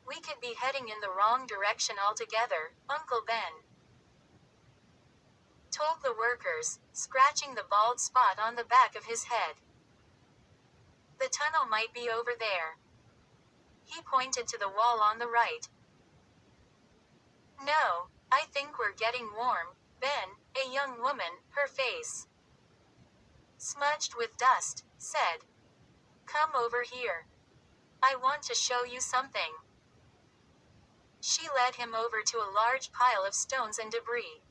We could be heading in the wrong direction altogether, Uncle Ben told the workers, scratching the bald spot on the back of his head. The tunnel might be over there. He pointed to the wall on the right. No, I think we're getting warm, Ben, a young woman, her face smudged with dust, said. Come over here. I want to show you something. She led him over to a large pile of stones and debris.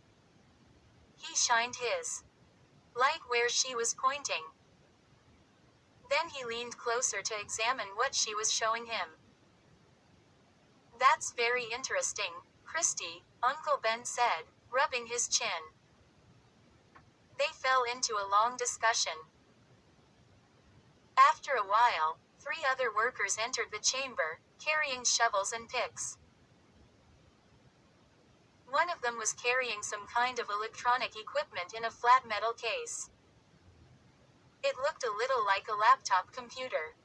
He shined his light where she was pointing. Then he leaned closer to examine what she was showing him. That's very interesting, Christy, Uncle Ben said, rubbing his chin. They fell into a long discussion. After a while, 3 other workers entered the chamber, carrying shovels and picks. One of them was carrying some kind of electronic equipment in a flat metal case. It looked a little like a laptop computer.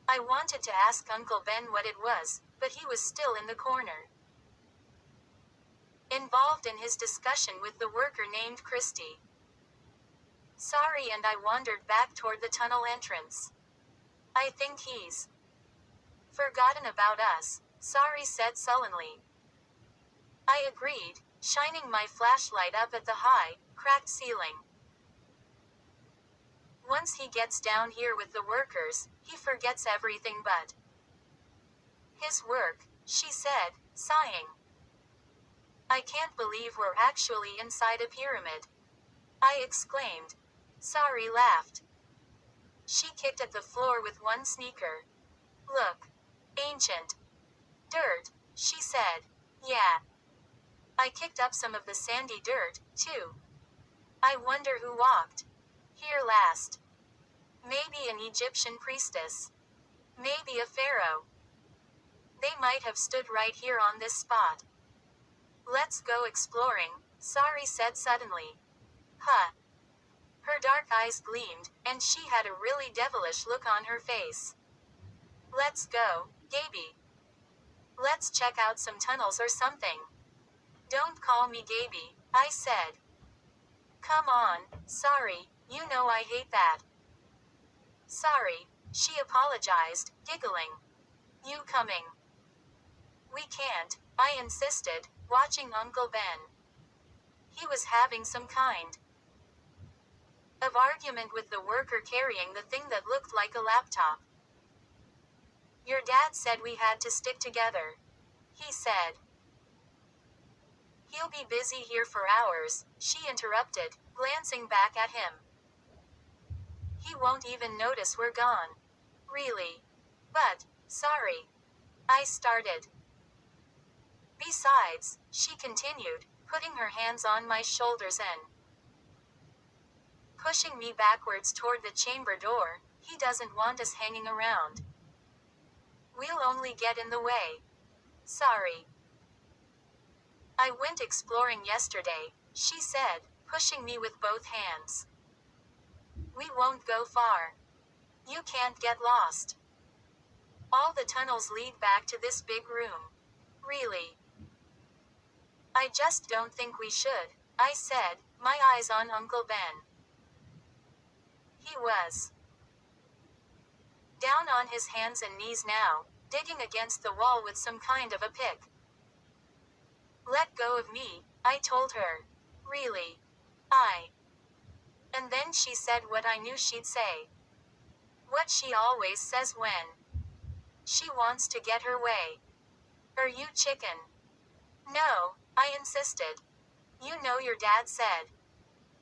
I wanted to ask Uncle Ben what it was, but he was still in the corner, involved in his discussion with the worker named Christy. Sari and I wandered back toward the tunnel entrance. I think he's forgotten about us, Sari said sullenly. I agreed, shining my flashlight up at the high, cracked ceiling. Once he gets down here with the workers, he forgets everything but his work, she said, sighing. I can't believe we're actually inside a pyramid, I exclaimed. Sari laughed. She kicked at the floor with one sneaker. Look. Ancient dirt, she said. Yeah. I kicked up some of the sandy dirt, too. I wonder who walked here last. Maybe an Egyptian priestess. Maybe a pharaoh. They might have stood right here on this spot. Let's go exploring, Sari said suddenly. Huh. Her dark eyes gleamed, and she had a really devilish look on her face. Let's go, Gaby. Let's check out some tunnels or something. Don't call me Gaby, I said. Come on, sorry, you know I hate that. Sorry, she apologized, giggling. You coming? We can't, I insisted, watching Uncle Ben. He was having some kind of argument with the worker carrying the thing that looked like a laptop. Your dad said we had to stick together. He said. He'll be busy here for hours, she interrupted, glancing back at him. He won't even notice we're gone. Really? But, sorry. I started. Besides, she continued, putting her hands on my shoulders and pushing me backwards toward the chamber door, he doesn't want us hanging around. We'll only get in the way. Sorry. I went exploring yesterday, she said, pushing me with both hands. We won't go far. You can't get lost. All the tunnels lead back to this big room. Really. I just don't think we should, I said, my eyes on Uncle Ben. He was down on his hands and knees now, digging against the wall with some kind of a pick. Let go of me, I told her. Really. And then she said what I knew she'd say. What she always says when she wants to get her way. Are you chicken? No, I insisted. You know your dad said.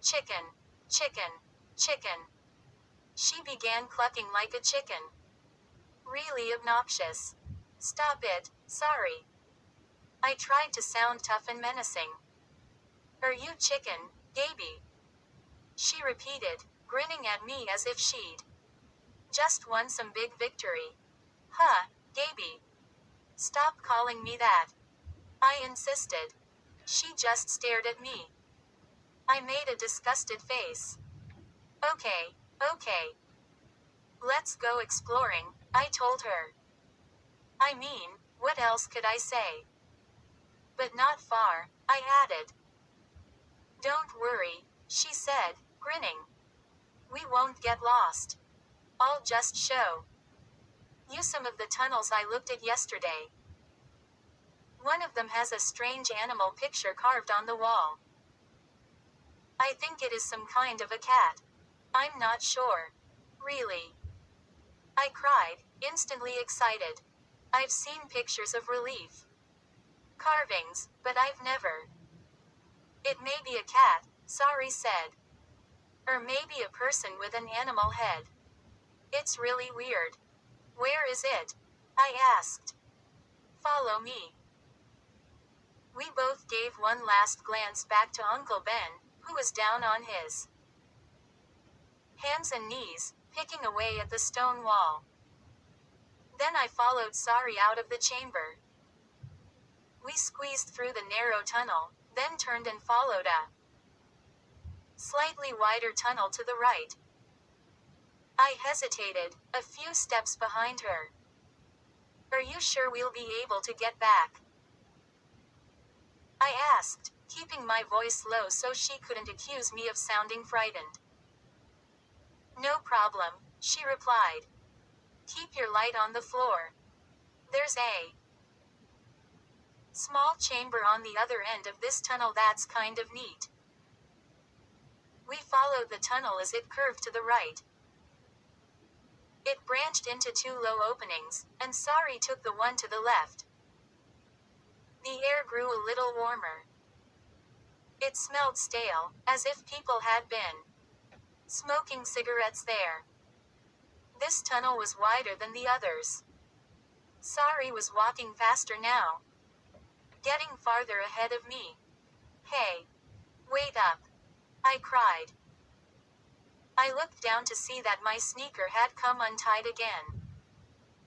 Chicken, chicken, chicken. She began clucking like a chicken. Really obnoxious. Stop it, sorry. I tried to sound tough and menacing. Are you chicken, Gaby? She repeated, grinning at me as if she'd just won some big victory. Huh, Gaby. Stop calling me that. I insisted. She just stared at me. I made a disgusted face. Okay, okay. Let's go exploring, I told her. I mean, what else could I say? But not far, I added. Don't worry, she said, grinning. We won't get lost. I'll just show you some of the tunnels I looked at yesterday. One of them has a strange animal picture carved on the wall. I think it is some kind of a cat. I'm not sure. Really. I cried, instantly excited. I've seen pictures of relief carvings, but I've never. It may be a cat, Sari said. Or maybe a person with an animal head. It's really weird. Where is it? I asked. Follow me. We both gave one last glance back to Uncle Ben, who was down on his hands and knees, picking away at the stone wall. Then I followed Sari out of the chamber. We squeezed through the narrow tunnel, then turned and followed a slightly wider tunnel to the right. I hesitated, a few steps behind her. Are you sure we'll be able to get back? I asked, keeping my voice low so she couldn't accuse me of sounding frightened. No problem, she replied. Keep your light on the floor. There's a small chamber on the other end of this tunnel that's kind of neat. We followed the tunnel as it curved to the right. It branched into two low openings, and Sari took the one to the left. The air grew a little warmer. It smelled stale, as if people had been smoking cigarettes there. This tunnel was wider than the others. Sari was walking faster now, getting farther ahead of me. Hey! Wait up! I cried. I looked down to see that my sneaker had come untied again.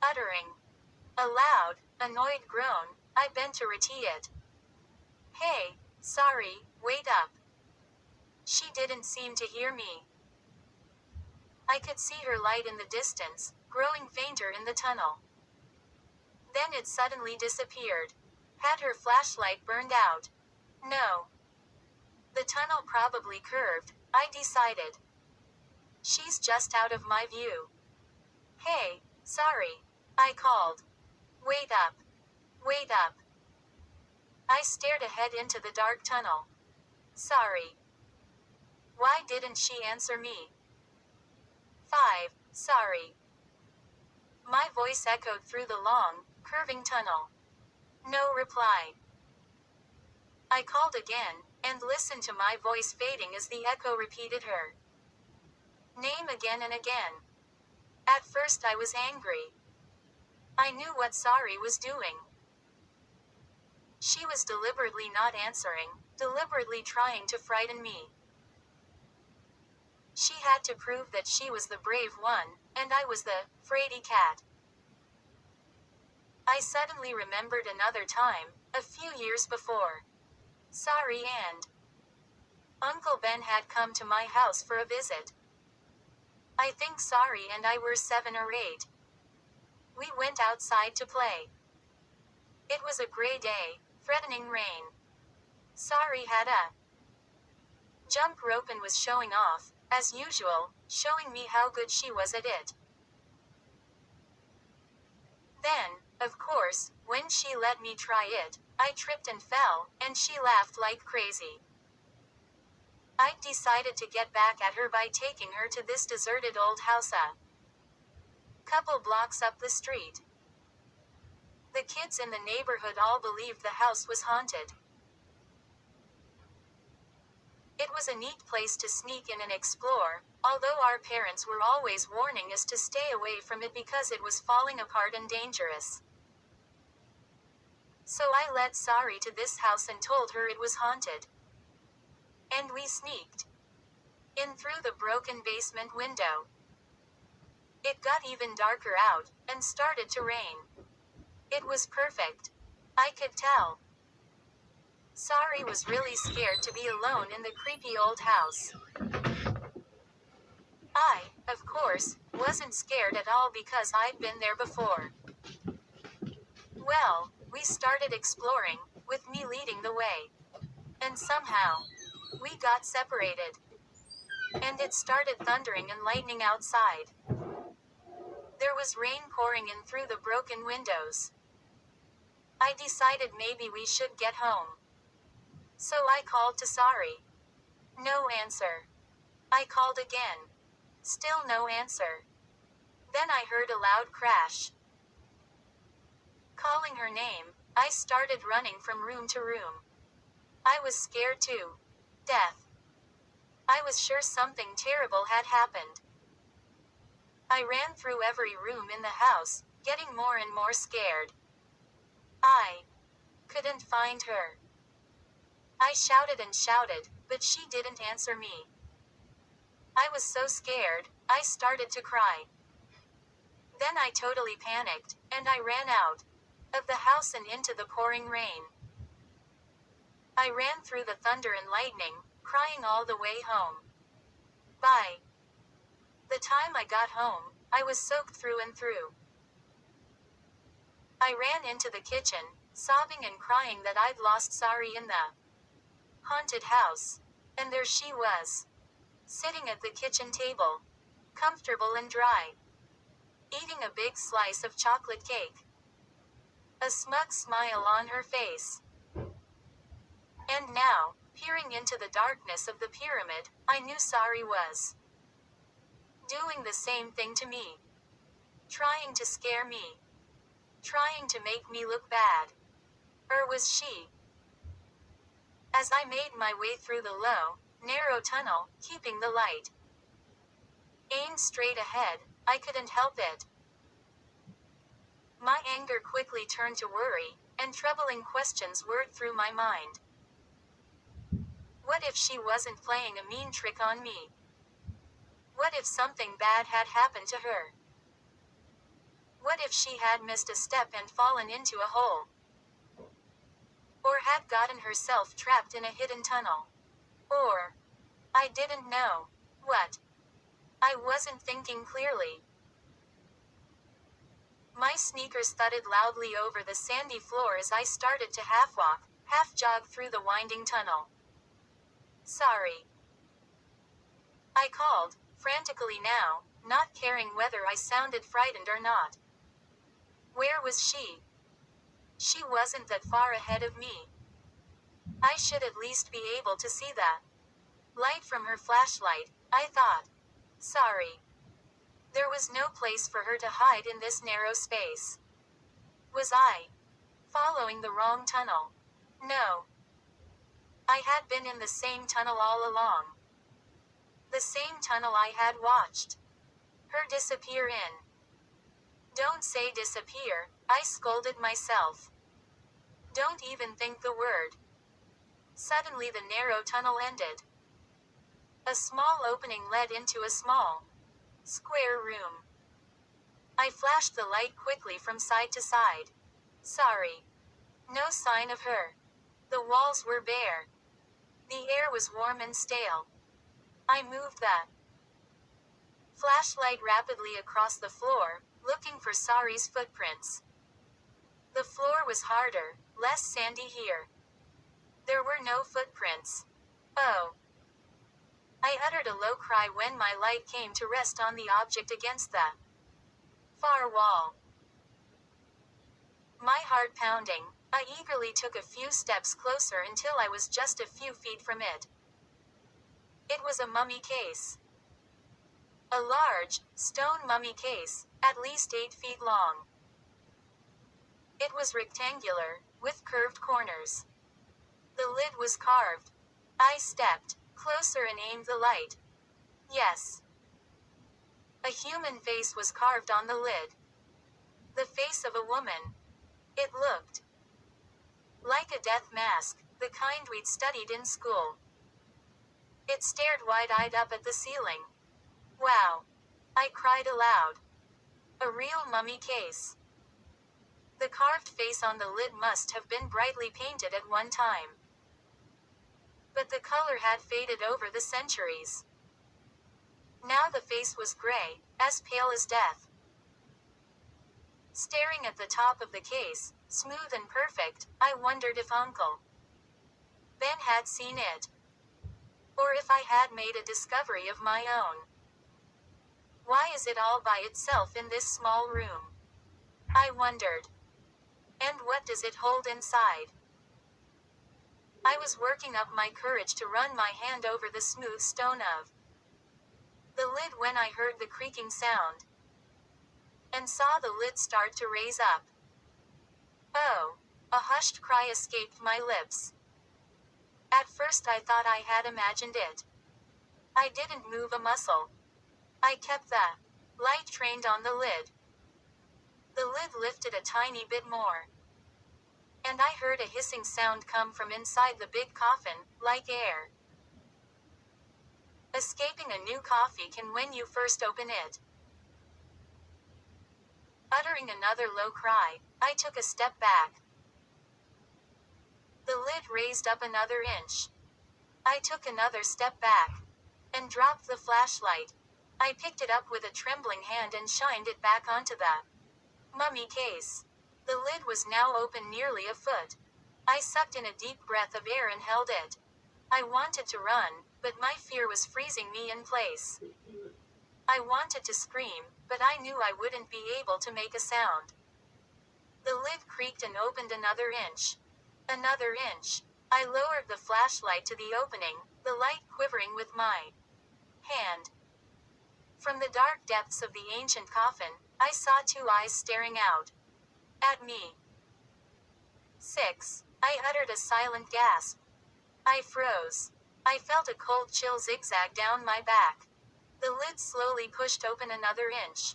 Uttering a loud, annoyed groan, I bent to retie it. Hey, Sari, wait up. She didn't seem to hear me. I could see her light in the distance, growing fainter in the tunnel. Then it suddenly disappeared. Had her flashlight burned out? No. The tunnel probably curved, I decided. She's just out of my view. Hey, sorry. I called. Wait up. Wait up. I stared ahead into the dark tunnel. Sorry. Why didn't she answer me? 5. Sorry. My voice echoed through the long, curving tunnel. No reply. I called again, and listened to my voice fading as the echo repeated her name again and again. At first I was angry. I knew what Sari was doing. She was deliberately not answering, deliberately trying to frighten me. She had to prove that she was the brave one, and I was the fraidy cat. I suddenly remembered another time, a few years before. Sari and Uncle Ben had come to my house for a visit. I think Sari and I were 7 or 8. We went outside to play. It was a gray day, threatening rain. Sari had a jump rope and was showing off, as usual, showing me how good she was at it. Then, of course, when she let me try it, I tripped and fell, and she laughed like crazy. I decided to get back at her by taking her to this deserted old house a couple blocks up the street. The kids in the neighborhood all believed the house was haunted. It was a neat place to sneak in and explore, although our parents were always warning us to stay away from it because it was falling apart and dangerous. So I led Sari to this house and told her it was haunted. And we sneaked in through the broken basement window. It got even darker out, and started to rain. It was perfect. I could tell. Sari was really scared to be alone in the creepy old house. I, of course, wasn't scared at all because I'd been there before. Well, we started exploring, with me leading the way. And somehow, we got separated. And it started thundering and lightning outside. There was rain pouring in through the broken windows. I decided maybe we should get home. So I called to Sari. No answer. I called again. Still no answer. Then I heard a loud crash. Calling her name, I started running from room to room. I was scared too. Death. I was sure something terrible had happened. I ran through every room in the house, getting more and more scared. I couldn't find her. I shouted and shouted, but she didn't answer me. I was so scared, I started to cry. Then I totally panicked, and I ran out of the house and into the pouring rain. I ran through the thunder and lightning, crying all the way home. By the time I got home, I was soaked through and through. I ran into the kitchen, sobbing and crying that I'd lost Sari in the haunted house. And there she was, sitting at the kitchen table, comfortable and dry, eating a big slice of chocolate cake, a smug smile on her face. And now, peering into the darkness of the pyramid, I knew Sari was doing the same thing to me. Trying to scare me. Trying to make me look bad. Or was she? As I made my way through the low, narrow tunnel, keeping the light aimed straight ahead, I couldn't help it. My anger quickly turned to worry, and troubling questions whirred through my mind. What if she wasn't playing a mean trick on me? What if something bad had happened to her? What if she had missed a step and fallen into a hole? Or had gotten herself trapped in a hidden tunnel? Or, I didn't know. What? I wasn't thinking clearly. My sneakers thudded loudly over the sandy floor as I started to half walk, half jog through the winding tunnel. Sorry. I called, frantically now, not caring whether I sounded frightened or not. Where was she? She wasn't that far ahead of me. I should at least be able to see that light from her flashlight, I thought. Sorry. There was no place for her to hide in this narrow space. Was I following the wrong tunnel? No. I had been in the same tunnel all along. The same tunnel I had watched her disappear in. Don't say disappear, I scolded myself. Don't even think the word. Suddenly the narrow tunnel ended. A small opening led into a small, square room. I flashed the light quickly from side to side. Sorry. No sign of her. The walls were bare. The air was warm and stale. I moved that flashlight rapidly across the floor, looking for Sari's footprints. The floor was harder, less sandy here. There were no footprints. Oh. I uttered a low cry when my light came to rest on the object against that far wall. My heart pounding, I eagerly took a few steps closer until I was just a few feet from it. It was a mummy case. A large, stone mummy case, at least 8 feet long. It was rectangular, with curved corners. The lid was carved. I stepped closer and aimed the light. Yes. A human face was carved on the lid. The face of a woman. It looked like a death mask, the kind we'd studied in school. It stared wide-eyed up at the ceiling. Wow. I cried aloud. A real mummy case. The carved face on the lid must have been brightly painted at one time. But the color had faded over the centuries. Now the face was gray, as pale as death. Staring at the top of the case, smooth and perfect, I wondered if Uncle Ben had seen it. Or if I had made a discovery of my own. Why is it all by itself in this small room? I wondered. And what does it hold inside? I was working up my courage to run my hand over the smooth stone of the lid when I heard the creaking sound. And saw the lid start to raise up. Oh! A hushed cry escaped my lips. At first I thought I had imagined it. I didn't move a muscle. I kept that light trained on the lid. The lid lifted a tiny bit more. And I heard a hissing sound come from inside the big coffin, like air escaping a new coffee can when you first open it. Uttering another low cry, I took a step back. The lid raised up another inch. I took another step back. And dropped the flashlight. I picked it up with a trembling hand and shined it back onto that mummy case. The lid was now open nearly a foot. I sucked in a deep breath of air and held it. I wanted to run, but my fear was freezing me in place. I wanted to scream, but I knew I wouldn't be able to make a sound. The lid creaked and opened another inch. Another inch. I lowered the flashlight to the opening, the light quivering with my hand. From the dark depths of the ancient coffin, I saw 2 eyes staring out at me. 6. I uttered a silent gasp. I froze. I felt a cold chill zigzag down my back. The lid slowly pushed open another inch.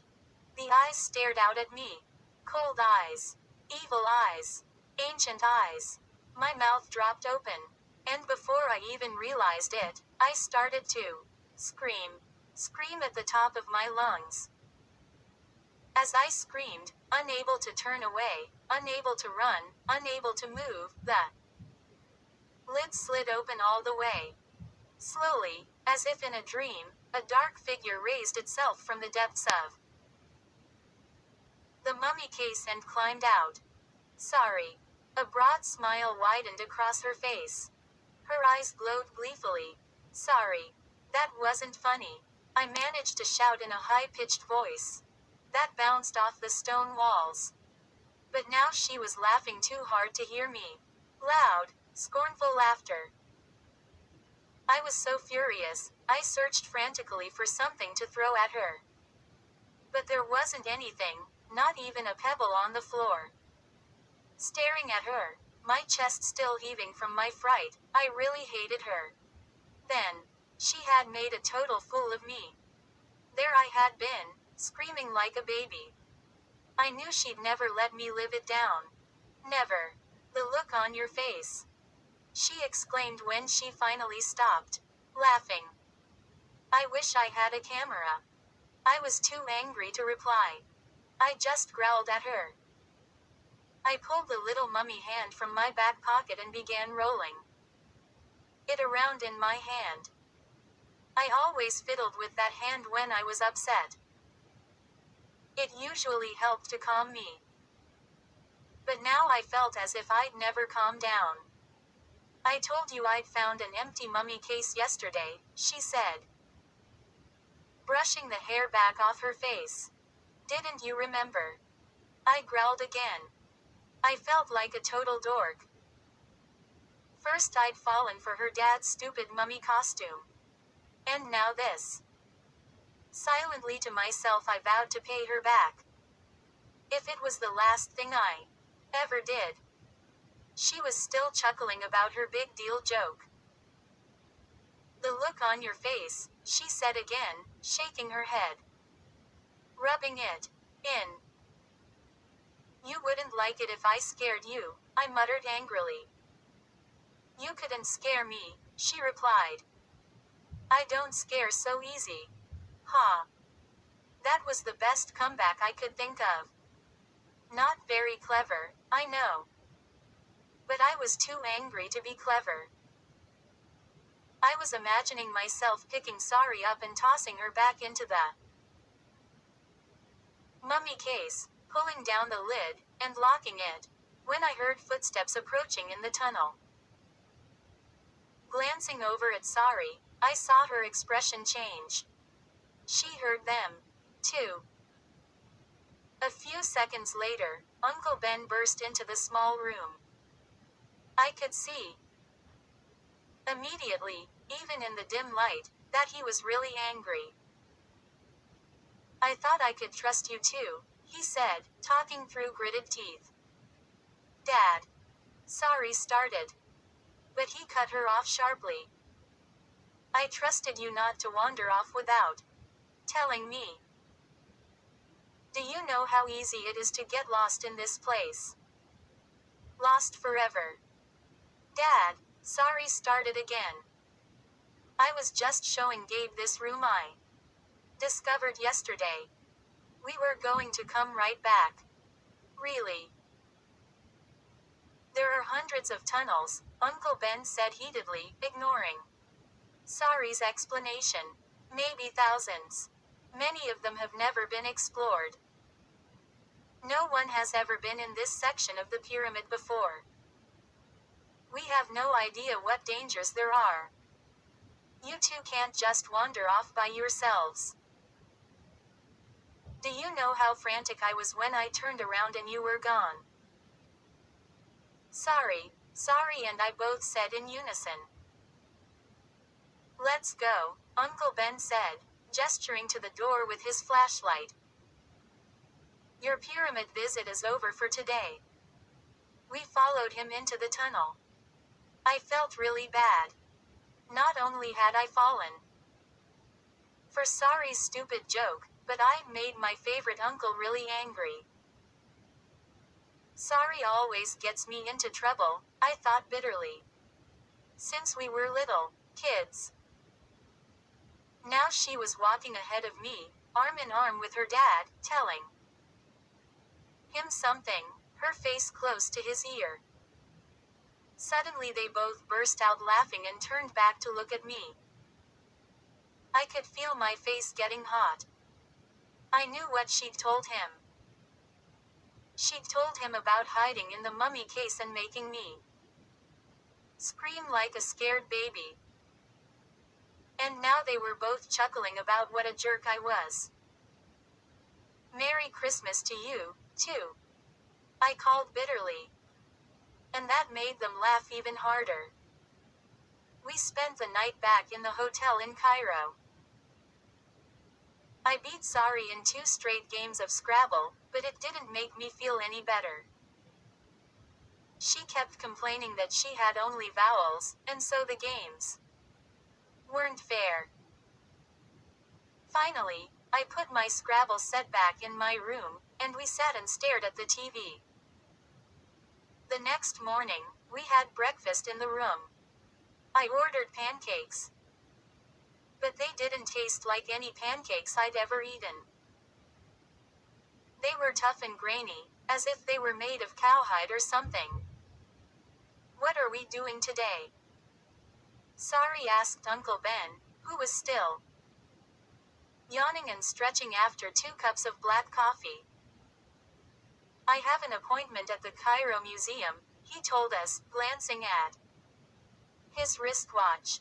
The eyes stared out at me. Cold eyes. Evil eyes. Ancient eyes. My mouth dropped open. And before I even realized it, I started to scream. Scream at the top of my lungs. As I screamed, unable to turn away, unable to run, unable to move, the lid slid open all the way. Slowly, as if in a dream, a dark figure raised itself from the depths of the mummy case and climbed out. Sorry. A broad smile widened across her face. Her eyes glowed gleefully. Sorry. That wasn't funny. I managed to shout in a high-pitched voice. That bounced off the stone walls. But now she was laughing too hard to hear me. Loud, scornful laughter. I was so furious, I searched frantically for something to throw at her. But there wasn't anything, not even a pebble on the floor. Staring at her, my chest still heaving from my fright, I really hated her. Then, she had made a total fool of me. There I had been, screaming like a baby. I knew she'd never let me live it down. Never. The look on your face, she exclaimed when she finally stopped laughing. I wish I had a camera. I was too angry to reply. I just growled at her. I pulled the little mummy hand from my back pocket and began rolling it around in my hand. I always fiddled with that hand when I was upset. It usually helped to calm me. But now I felt as if I'd never calm down. I told you I'd found an empty mummy case yesterday, she said, brushing the hair back off her face. Didn't you remember? I growled again. I felt like a total dork. First I'd fallen for her dad's stupid mummy costume. And now this. Silently to myself I vowed to pay her back. If it was the last thing I ever did. She was still chuckling about her big deal joke. The look on your face, she said again, shaking her head. Rubbing it in. You wouldn't like it if I scared you, I muttered angrily. You couldn't scare me, she replied. I don't scare so easy. Ha. That was the best comeback I could think of. Not very clever, I know. But I was too angry to be clever. I was imagining myself picking Sari up and tossing her back into the mummy case, pulling down the lid, and locking it, when I heard footsteps approaching in the tunnel. Glancing over at Sari, I saw her expression change. She heard them, too. A few seconds later, Uncle Ben burst into the small room. I could see, immediately, even in the dim light, that he was really angry. I thought I could trust you too, he said, talking through gritted teeth. Dad. Sari started. But he cut her off sharply. I trusted you not to wander off without telling me. Do you know how easy it is to get lost in this place? Lost forever. Dad, Sari started again. I was just showing Gabe this room I discovered yesterday. We were going to come right back. Really? There are hundreds of tunnels, Uncle Ben said heatedly, ignoring Sari's explanation. Maybe thousands. Many of them have never been explored. No one has ever been in this section of the pyramid before. We have no idea what dangers there are. You two can't just wander off by yourselves. Do you know how frantic I was when I turned around and you were gone? Sari and I both said in unison. Let's go, Uncle Ben said, gesturing to the door with his flashlight. Your pyramid visit is over for today. We followed him into the tunnel. I felt really bad. Not only had I fallen for Sari's stupid joke, but I'd made my favorite uncle really angry. Sari always gets me into trouble, I thought bitterly. Since we were little kids. Now she was walking ahead of me, arm in arm with her dad, telling him something, her face close to his ear. Suddenly they both burst out laughing and turned back to look at me. I could feel my face getting hot. I knew what she'd told him. She'd told him about hiding in the mummy case and making me scream like a scared baby. And now they were both chuckling about what a jerk I was. Merry Christmas to you, too, I called bitterly. And that made them laugh even harder. We spent the night back in the hotel in Cairo. I beat Sari in 2 straight games of Scrabble, but it didn't make me feel any better. She kept complaining that she had only vowels, and so the games weren't fair. Finally, I put my Scrabble set back in my room, and we sat and stared at the TV. The next morning, we had breakfast in the room. I ordered pancakes. But they didn't taste like any pancakes I'd ever eaten. They were tough and grainy, as if they were made of cowhide or something. What are we doing today? Sari asked Uncle Ben, who was still yawning and stretching after 2 cups of black coffee. I have an appointment at the Cairo Museum, he told us, glancing at his wristwatch.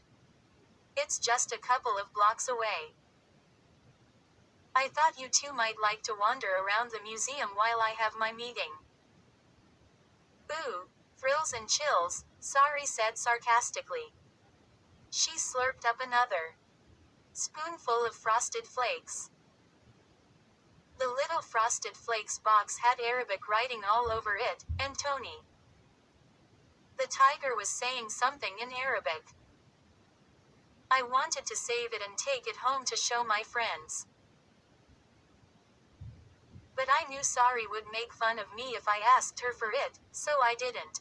It's just a couple of blocks away. I thought you two might like to wander around the museum while I have my meeting. Ooh, thrills and chills, Sari said sarcastically. She slurped up another spoonful of Frosted Flakes. The little Frosted Flakes box had Arabic writing all over it, and Tony the tiger was saying something in Arabic. I wanted to save it and take it home to show my friends. But I knew Sari would make fun of me if I asked her for it, so I didn't.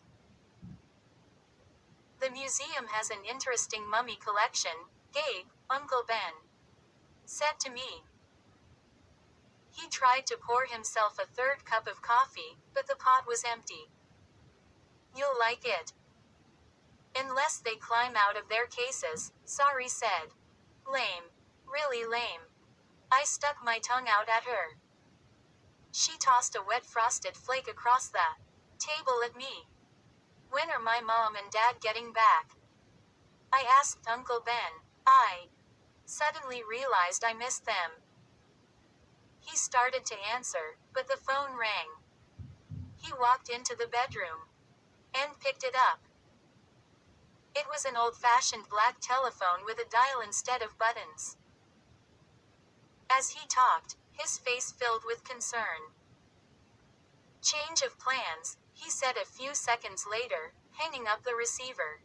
The museum has an interesting mummy collection, Gabe, Uncle Ben said to me. He tried to pour himself a 3rd cup of coffee, but the pot was empty. You'll like it. Unless they climb out of their cases, Sari said. Lame. Really lame. I stuck my tongue out at her. She tossed a wet frosted flake across the table at me. When are my mom and dad getting back? I asked Uncle Ben. I suddenly realized I missed them. He started to answer, but the phone rang. He walked into the bedroom and picked it up. It was an old-fashioned black telephone with a dial instead of buttons. As he talked, his face filled with concern. Change of plans, he said a few seconds later, hanging up the receiver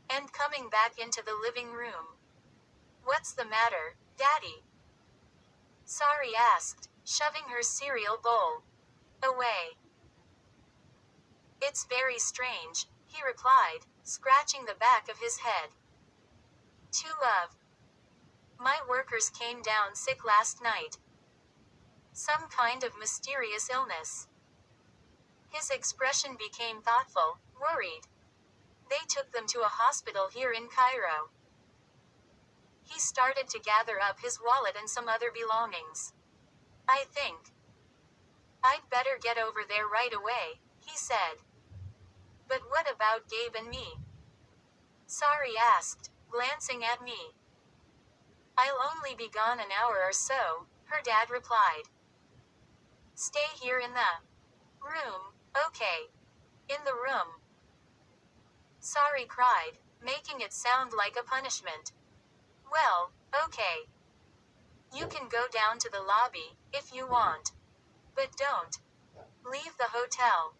and coming back into the living room. What's the matter, Daddy? Sari asked, shoving her cereal bowl away. It's very strange, he replied, scratching the back of his head. 2 of my workers came down sick last night. Some kind of mysterious illness. His expression became thoughtful, worried. They took them to a hospital here in Cairo. He started to gather up his wallet and some other belongings. I think I'd better get over there right away, he said. But what about Gabe and me? Sari asked, glancing at me. I'll only be gone an hour or so, her dad replied. Stay here in the room, okay. In the room. Sari cried, making it sound like a punishment. Well, okay. You can go down to the lobby, if you want. But don't leave the hotel.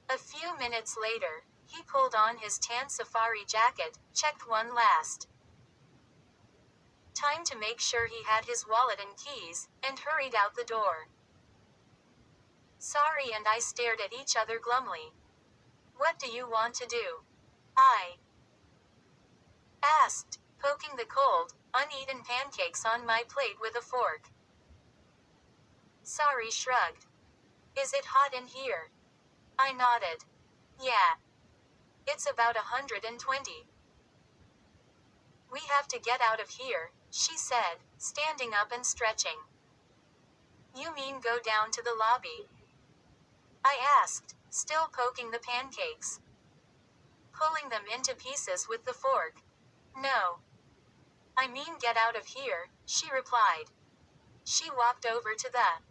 A few minutes later, he pulled on his tan safari jacket, checked one last time to make sure he had his wallet and keys, and hurried out the door. Sari and I stared at each other glumly. What do you want to do? I asked, poking the cold, uneaten pancakes on my plate with a fork. Sari shrugged. Is it hot in here? I nodded. Yeah. It's about 120. We have to get out of here, she said, standing up and stretching. You mean go down to the lobby? I asked, still poking the pancakes. pulling them into pieces with the fork. No. I mean get out of here, she replied. She walked over to the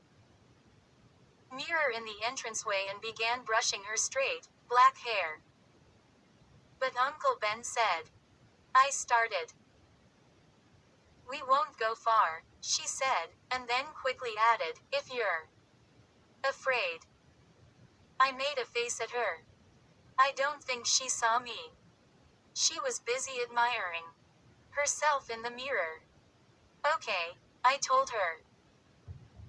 mirror in the entranceway and began brushing her straight, black hair. But Uncle Ben said. I started. We won't go far, she said, and then quickly added, if you're afraid. I made a face at her. I don't think she saw me. She was busy admiring herself in the mirror. Okay, I told her.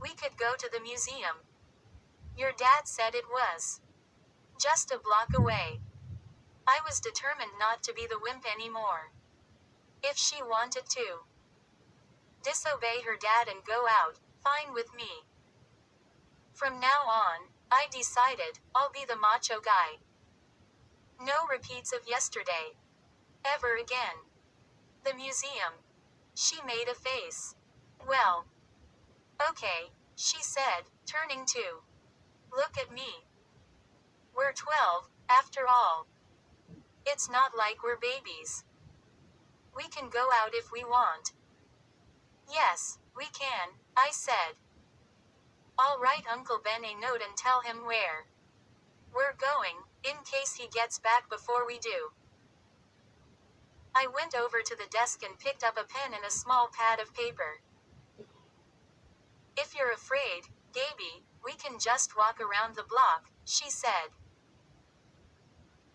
We could go to the museum. Your dad said it was just a block away. I was determined not to be the wimp anymore. If she wanted to disobey her dad and go out, fine with me. From now on, I decided, I'll be the macho guy. No repeats of yesterday. Ever again. The museum. She made a face. Well. Okay, she said, turning to look at me. We're 12, after all. It's not like we're babies. We can go out if we want. Yes, we can, I said. I'll write Uncle Ben a note and tell him where we're going, in case he gets back before we do. I went over to the desk and picked up a pen and a small pad of paper. If you're afraid, Gaby, we can just walk around the block, she said.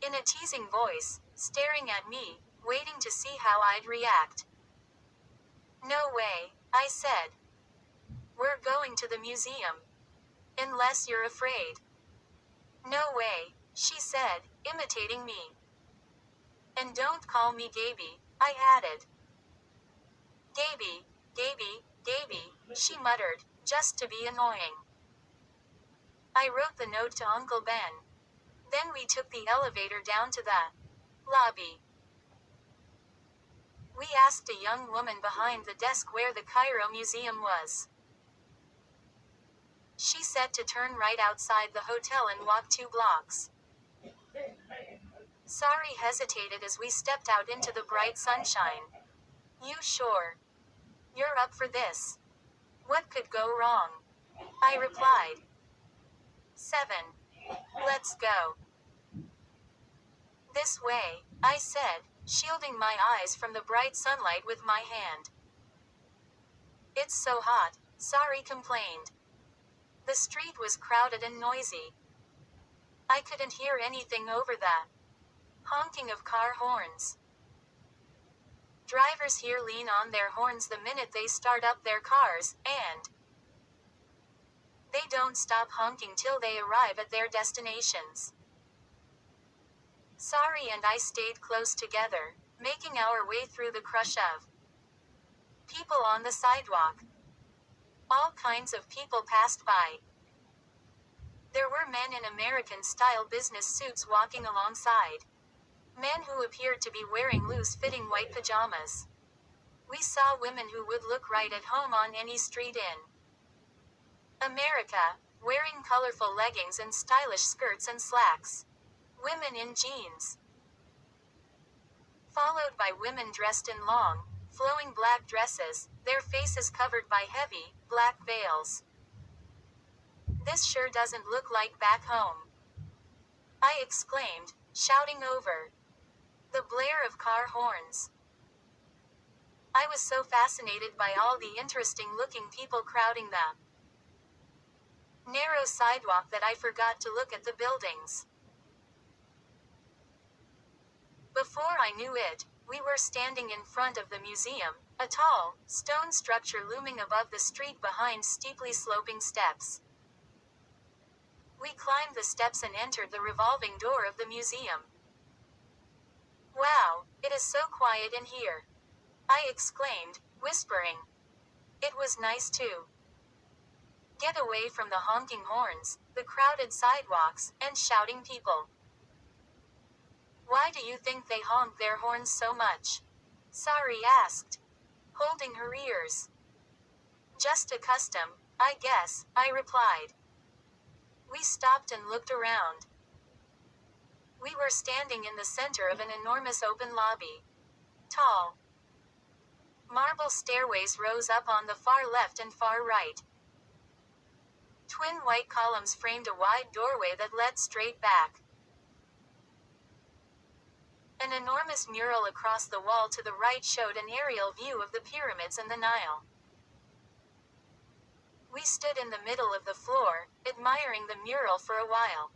In a teasing voice, staring at me, waiting to see how I'd react. No way, I said. We're going to the museum. Unless you're afraid. No way, she said, imitating me. And don't call me Gaby, I added. Gaby, Gaby, Gaby, she muttered, just to be annoying. I wrote the note to Uncle Ben. Then we took the elevator down to the lobby. We asked a young woman behind the desk where the Cairo Museum was. She said to turn right outside the hotel and walk 2 blocks. Sari hesitated as we stepped out into the bright sunshine. You sure? You're up for this? What could go wrong? I replied. 7. Let's go. This way, I said, shielding my eyes from the bright sunlight with my hand. It's so hot, Sari complained. The street was crowded and noisy. I couldn't hear anything over the honking of car horns. Drivers here lean on their horns the minute they start up their cars, and they don't stop honking till they arrive at their destinations. Sari and I stayed close together, making our way through the crush of people on the sidewalk. All kinds of people passed by. There were men in American-style business suits walking alongside. Men who appeared to be wearing loose-fitting white pajamas. We saw women who would look right at home on any street in America, wearing colorful leggings and stylish skirts and slacks. Women in jeans. Followed by women dressed in long, flowing black dresses, their faces covered by heavy, black veils. This sure doesn't look like back home, I exclaimed, shouting over the blare of car horns. I was so fascinated by all the interesting-looking people crowding the narrow sidewalk that I forgot to look at the buildings. Before I knew it, we were standing in front of the museum, a tall, stone structure looming above the street behind steeply sloping steps. We climbed the steps and entered the revolving door of the museum. Wow, it is so quiet in here, I exclaimed, whispering. It was nice to get away from the honking horns, the crowded sidewalks, and shouting people. Why do you think they honk their horns so much? Sari asked, holding her ears. Just a custom, I guess, I replied. We stopped and looked around. We were standing in the center of an enormous open lobby. Tall marble stairways rose up on the far left and far right. Twin white columns framed a wide doorway that led straight back. An enormous mural across the wall to the right showed an aerial view of the pyramids and the Nile. We stood in the middle of the floor, admiring the mural for a while.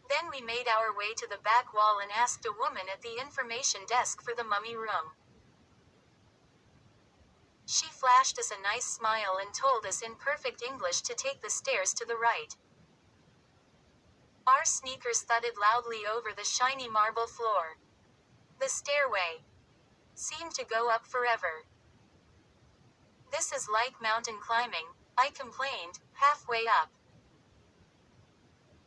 Then we made our way to the back wall and asked a woman at the information desk for the mummy room. She flashed us a nice smile and told us in perfect English to take the stairs to the right. Our sneakers thudded loudly over the shiny marble floor. The stairway seemed to go up forever. "This is like mountain climbing," I complained, halfway up.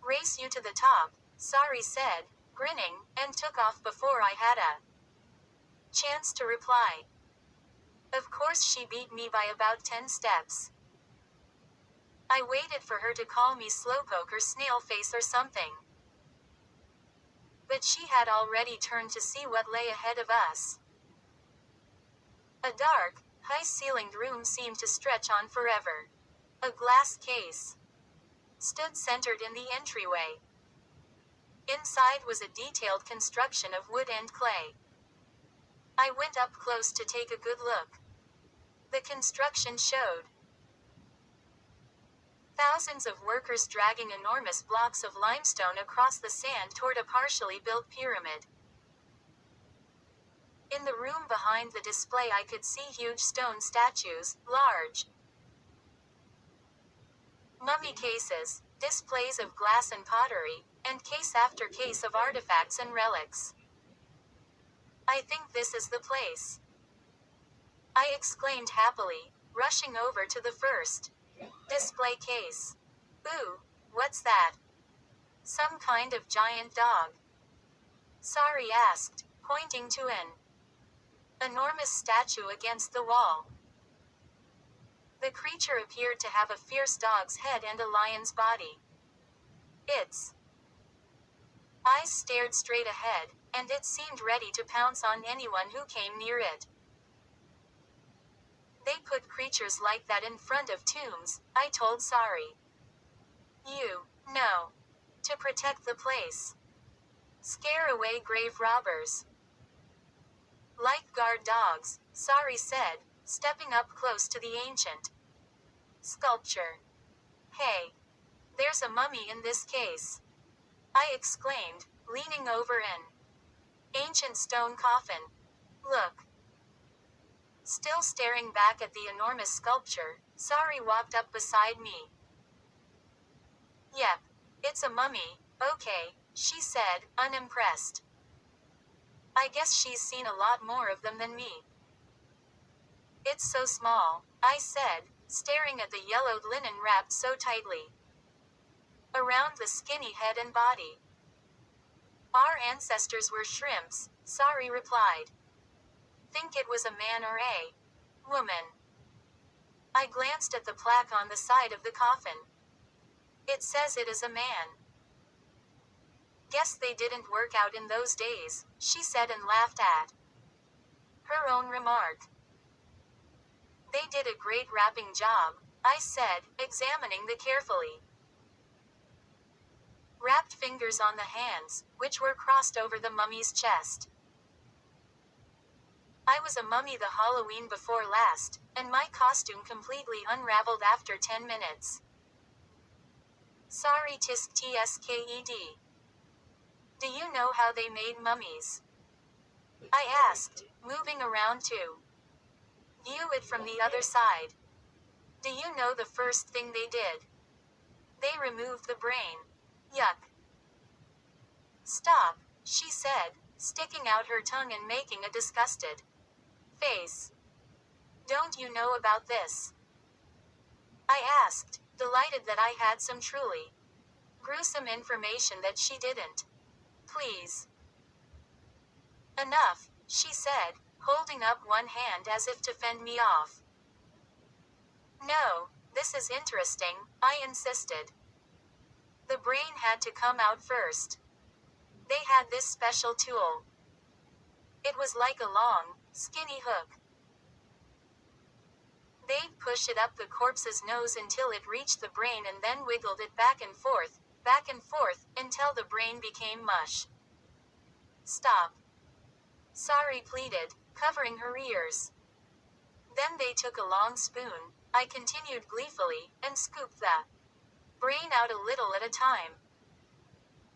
"Race you to the top," Sari said, grinning, and took off before I had a chance to reply. Of course she beat me by about 10 steps. I waited for her to call me slowpoke or snail face or something. But she had already turned to see what lay ahead of us. A dark, high-ceilinged room seemed to stretch on forever. A glass case stood centered in the entryway. Inside was a detailed construction of wood and clay. I went up close to take a good look. The construction showed thousands of workers dragging enormous blocks of limestone across the sand toward a partially built pyramid. In the room behind the display I could see huge stone statues, large mummy cases, displays of glass and pottery, and case after case of artifacts and relics. "I think this is the place," I exclaimed happily, rushing over to the first display case. "Ooh, what's that? Some kind of giant dog?" Sari asked, pointing to an enormous statue against the wall. The creature appeared to have a fierce dog's head and a lion's body. Its eyes stared straight ahead, and it seemed ready to pounce on anyone who came near it. "They put creatures like that in front of tombs," I told Sari. "You know, to protect the place. Scare away grave robbers. Like guard dogs," Sari said, stepping up close to the ancient sculpture. "Hey, there's a mummy in this case," I exclaimed, leaning over an ancient stone coffin. "Look." Still staring back at the enormous sculpture, Sari walked up beside me. "Yep, it's a mummy, okay," she said, unimpressed. I guess she's seen a lot more of them than me. "It's so small," I said, staring at the yellowed linen wrapped so tightly around the skinny head and body. "Our ancestors were shrimps," Sari replied. "Think it was a man or a woman." I glanced at the plaque on the side of the coffin. "It says it is a man." "Guess they didn't work out in those days," she said and laughed at her own remark. "They did a great wrapping job," I said, examining the carefully wrapped fingers on the hands, which were crossed over the mummy's chest. I was a mummy the Halloween before last, and my costume completely unraveled after 10 minutes. Sari tisk tsked. "Do you know how they made mummies?" I asked, moving around to view it from the other side. "Do you know the first thing they did? They removed the brain. Yuck." "Stop," she said, sticking out her tongue and making a disgusted face. "Don't you know about this?" I asked, delighted that I had some truly gruesome information that she didn't. "Please." "Enough," she said, holding up one hand as if to fend me off. "No, this is interesting," I insisted. The brain had to come out first. They had this special tool. It was like a long, skinny hook. They'd push it up the corpse's nose until it reached the brain and then wiggled it back and forth, until the brain became mush. Stop. Sari pleaded, covering her ears. Then they took a long spoon, I continued gleefully, and scooped the brain out a little at a time.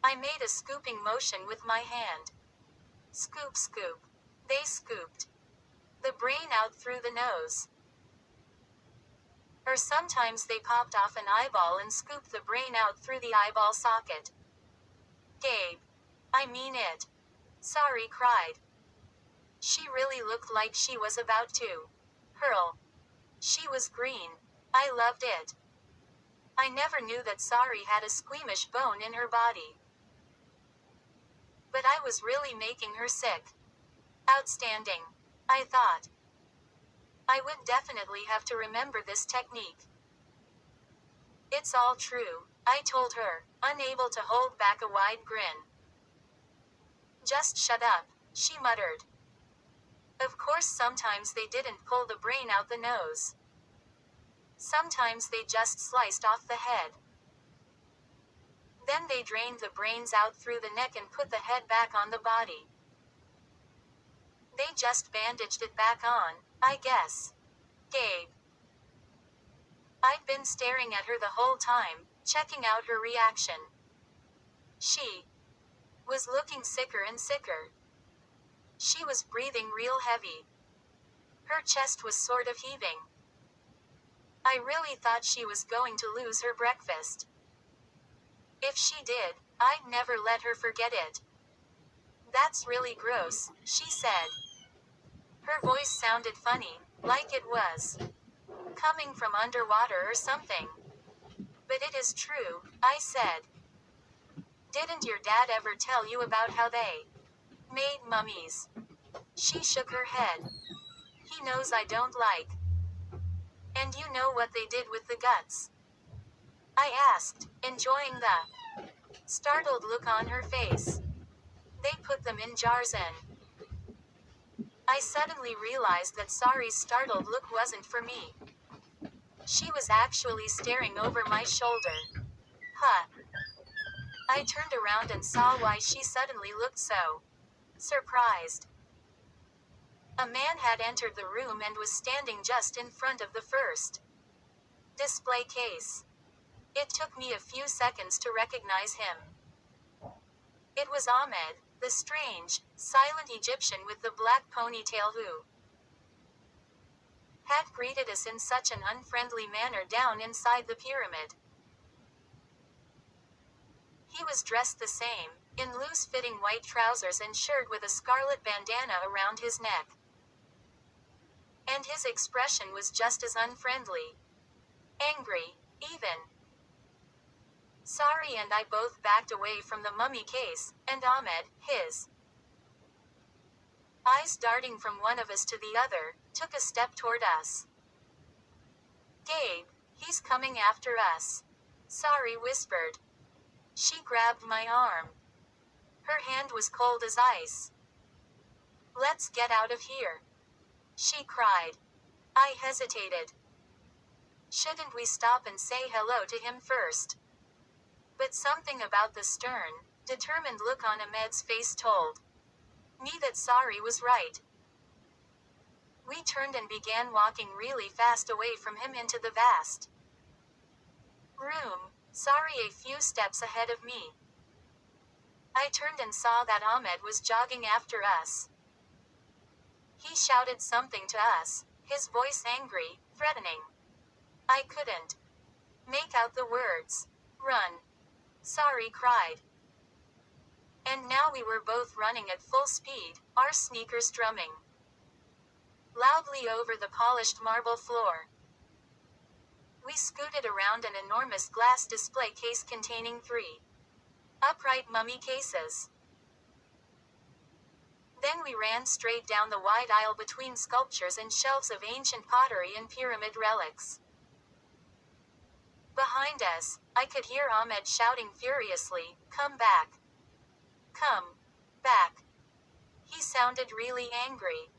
I made a scooping motion with my hand. Scoop, scoop. They scooped the brain out through the nose. Or sometimes they popped off an eyeball and scooped the brain out through the eyeball socket. Gabe. I mean it. Sari cried. She really looked like she was about to hurl. She was green. I loved it. I never knew that Sari had a squeamish bone in her body. But I was really making her sick. Outstanding. I thought. I would definitely have to remember this technique. It's all true, I told her, unable to hold back a wide grin. Just shut up, she muttered. Of course sometimes they didn't pull the brain out the nose. Sometimes they just sliced off the head. Then they drained the brains out through the neck and put the head back on the body. They just bandaged it back on, I guess. Gabe. I'd been staring at her the whole time, checking out her reaction. She was looking sicker and sicker. She was breathing real heavy. Her chest was sort of heaving. I really thought she was going to lose her breakfast. If she did, I'd never let her forget it. That's really gross, she said. Her voice sounded funny, like it was coming from underwater or something. But it is true, I said. Didn't your dad ever tell you about how they made mummies? She shook her head. He knows I don't like. And you know what they did with the guts? I asked, enjoying the startled look on her face. They put them in jars and I suddenly realized that Sari's startled look wasn't for me. She was actually staring over my shoulder. Huh. I turned around and saw why she suddenly looked so surprised. A man had entered the room and was standing just in front of the first display case. It took me a few seconds to recognize him. It was Ahmed, the strange, silent Egyptian with the black ponytail who had greeted us in such an unfriendly manner down inside the pyramid. He was dressed the same, in loose-fitting white trousers and shirt with a scarlet bandana around his neck. And his expression was just as unfriendly. Angry, even. Sari and I both backed away from the mummy case, and Ahmed, his eyes darting from one of us to the other, took a step toward us. Gabe, he's coming after us. Sari whispered. She grabbed my arm. Her hand was cold as ice. Let's get out of here, she cried. I hesitated. Shouldn't we stop and say hello to him first? But something about the stern, determined look on Ahmed's face told me that Sari was right. We turned and began walking really fast away from him into the vast room, Sari a few steps ahead of me. I turned and saw that Ahmed was jogging after us. He shouted something to us, his voice angry, threatening. I couldn't make out the words. Run, Sari cried. And now we were both running at full speed, our sneakers drumming loudly over the polished marble floor. We scooted around an enormous glass display case containing 3 upright mummy cases. Then we ran straight down the wide aisle between sculptures and shelves of ancient pottery and pyramid relics. Behind us, I could hear Ahmed shouting furiously, "Come back! Come back!" He sounded really angry.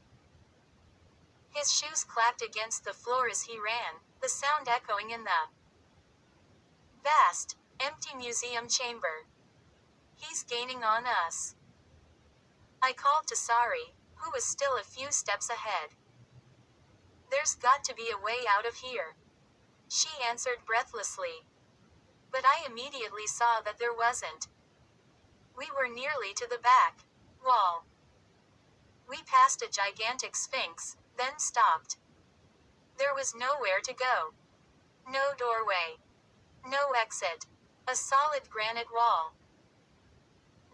His shoes clacked against the floor as he ran, the sound echoing in the vast, empty museum chamber. He's gaining on us. I called to Sari, who was still a few steps ahead. "There's got to be a way out of here," she answered breathlessly. But I immediately saw that there wasn't. We were nearly to the back wall. We passed a gigantic sphinx, then stopped. There was nowhere to go. No doorway. No exit. A solid granite wall.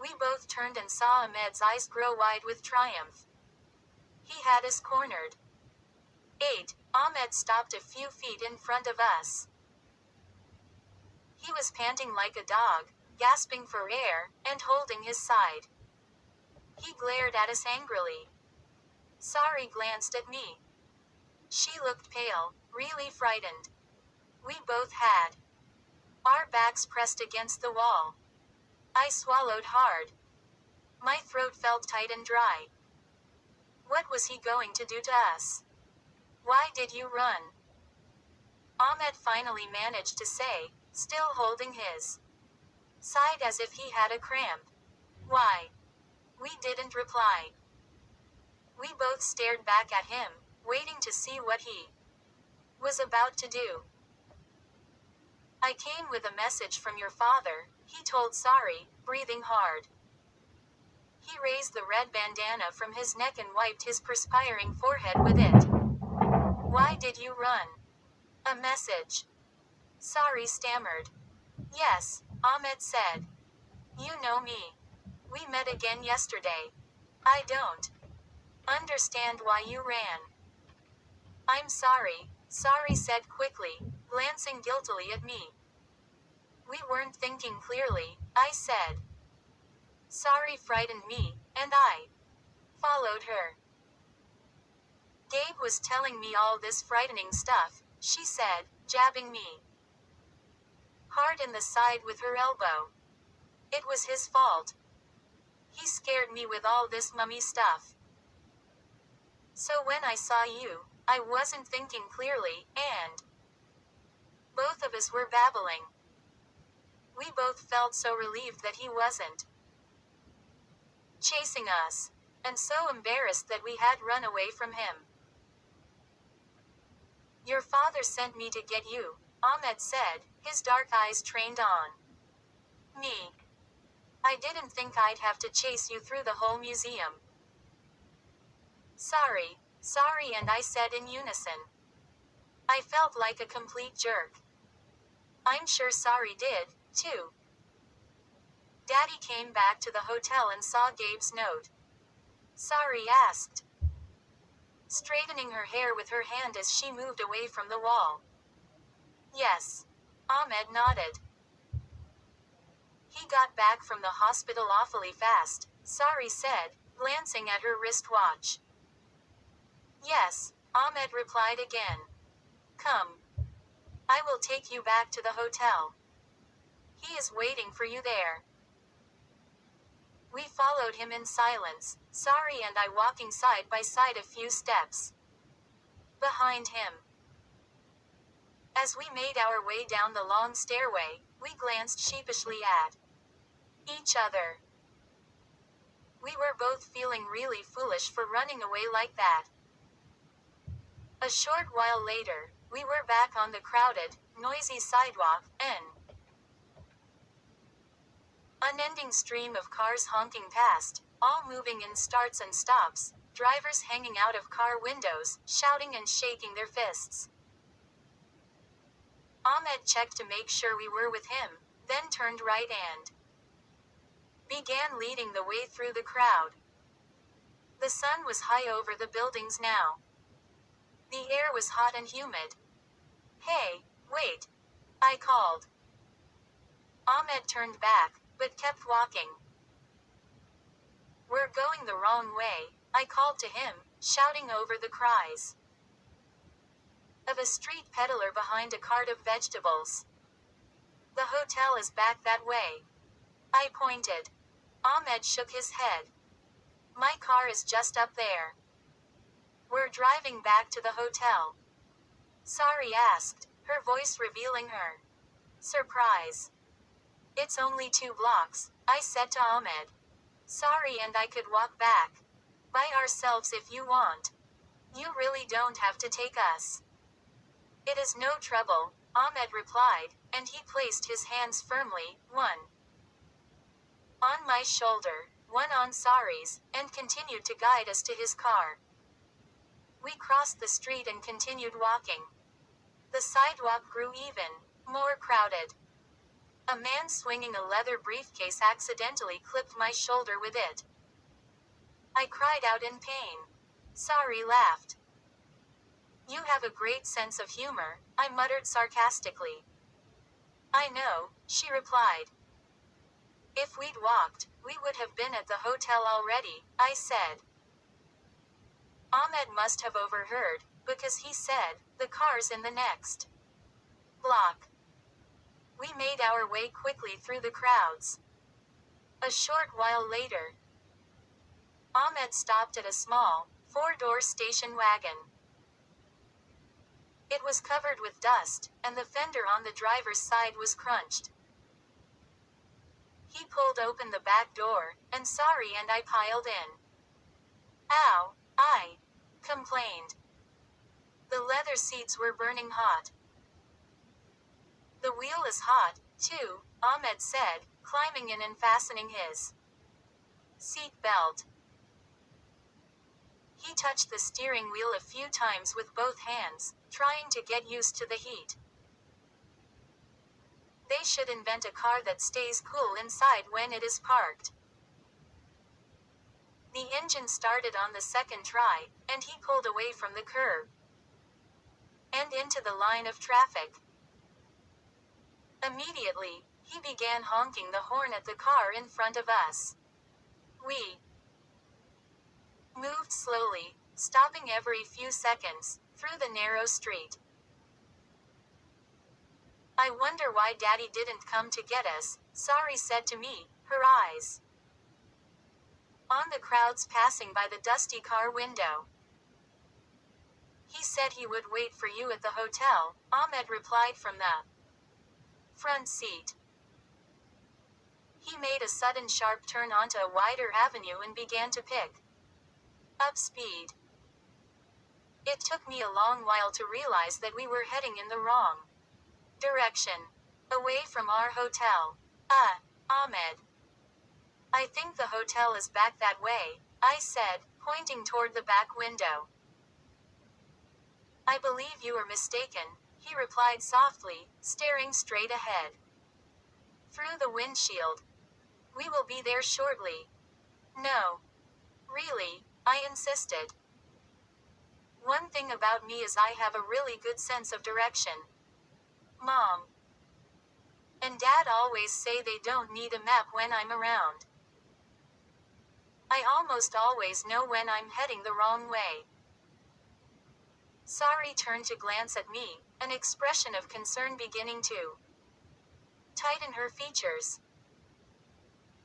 We both turned and saw Ahmed's eyes grow wide with triumph. He had us cornered. 8. Ahmed stopped a few feet in front of us. He was panting like a dog, gasping for air, and holding his side. He glared at us angrily. Sari glanced at me. She looked pale, really frightened. We both had our backs pressed against the wall. I swallowed hard. My throat felt tight and dry. What was he going to do to us? "Why did you run?" Ahmed finally managed to say, still holding his side as if he had a cramp. "Why?" We didn't reply. We both stared back at him, waiting to see what he was about to do. "I came with a message from your father," he told Sari, breathing hard. He raised the red bandana from his neck and wiped his perspiring forehead with it. "Why did you run?" "A message." Sari stammered. "Yes," Ahmed said. "You know me. We met again yesterday. I don't understand why you ran." "I'm sorry," Sari said quickly, glancing guiltily at me. "We weren't thinking clearly," I said. Sari frightened me, and I followed her. "Gabe was telling me all this frightening stuff," she said, jabbing me hard in the side with her elbow. "It was his fault. He scared me with all this mummy stuff. So when I saw you, I wasn't thinking clearly, and both of us were babbling." We both felt so relieved that he wasn't chasing us, and so embarrassed that we had run away from him. "Your father sent me to get you," Ahmed said, his dark eyes trained on me. "I didn't think I'd have to chase you through the whole museum." "Sorry," Sari and I said in unison. I felt like a complete jerk. I'm sure Sari did, too. Daddy came back to the hotel and saw Gabe's note. Sari asked, straightening her hair with her hand as she moved away from the wall. "Yes." Ahmed nodded. "He got back from the hospital awfully fast," Sari said, glancing at her wristwatch. "Yes," Ahmed replied again. "Come. I will take you back to the hotel. He is waiting for you there." We followed him in silence, Sari and I walking side by side a few steps behind him. As we made our way down the long stairway, we glanced sheepishly at each other. We were both feeling really foolish for running away like that. A short while later, we were back on the crowded, noisy sidewalk, an unending stream of cars honking past, all moving in starts and stops, drivers hanging out of car windows, shouting and shaking their fists. Ahmed checked to make sure we were with him, then turned right and began leading the way through the crowd. The sun was high over the buildings now. The air was hot and humid. "Hey, wait," I called. Ahmed turned back, but kept walking. "We're going the wrong way," I called to him, shouting over the cries of a street peddler behind a cart of vegetables. The hotel is back that way. I pointed. Ahmed shook his head. My car is just up there. We're driving back to the hotel. Sari asked, her voice revealing her surprise. It's only 2 blocks, I said to Ahmed. Sari and I could walk back. By ourselves if you want. You really don't have to take us. It is no trouble, Ahmed replied, and he placed his hands firmly, one on my shoulder, one on Sari's, and continued to guide us to his car. We crossed the street and continued walking. The sidewalk grew even more crowded. A man swinging a leather briefcase accidentally clipped my shoulder with it. I cried out in pain. Sari laughed. You have a great sense of humor, I muttered sarcastically. I know, she replied. If we'd walked, we would have been at the hotel already, I said. Ahmed must have overheard, because he said, the car's in the next block. We made our way quickly through the crowds. A short while later, Ahmed stopped at a small, 4-door station wagon. It was covered with dust, and the fender on the driver's side was crunched. He pulled open the back door, and Sari and I piled in. Ow, I complained. The leather seats were burning hot. The wheel is hot, too, Ahmed said, climbing in and fastening his seat belt. He touched the steering wheel a few times with both hands, trying to get used to the heat. They should invent a car that stays cool inside when it is parked. The engine started on the second try, and he pulled away from the curb and into the line of traffic. Immediately, he began honking the horn at the car in front of us. We moved slowly, stopping every few seconds, through the narrow street. I wonder why Daddy didn't come to get us, Sari said to me, her eyes on the crowds passing by the dusty car window. He said he would wait for you at the hotel, Ahmed replied from the front seat. He made a sudden sharp turn onto a wider avenue and began to pick up speed. It took me a long while to realize that we were heading in the wrong direction. Away from our hotel. Ahmed. I think the hotel is back that way, I said, pointing toward the back window. I believe you are mistaken, he replied softly, staring straight ahead. Through the windshield. We will be there shortly. No. Really, I insisted. One thing about me is I have a really good sense of direction. Mom and Dad always say they don't need a map when I'm around. I almost always know when I'm heading the wrong way. Sari turned to glance at me, an expression of concern beginning to tighten her features.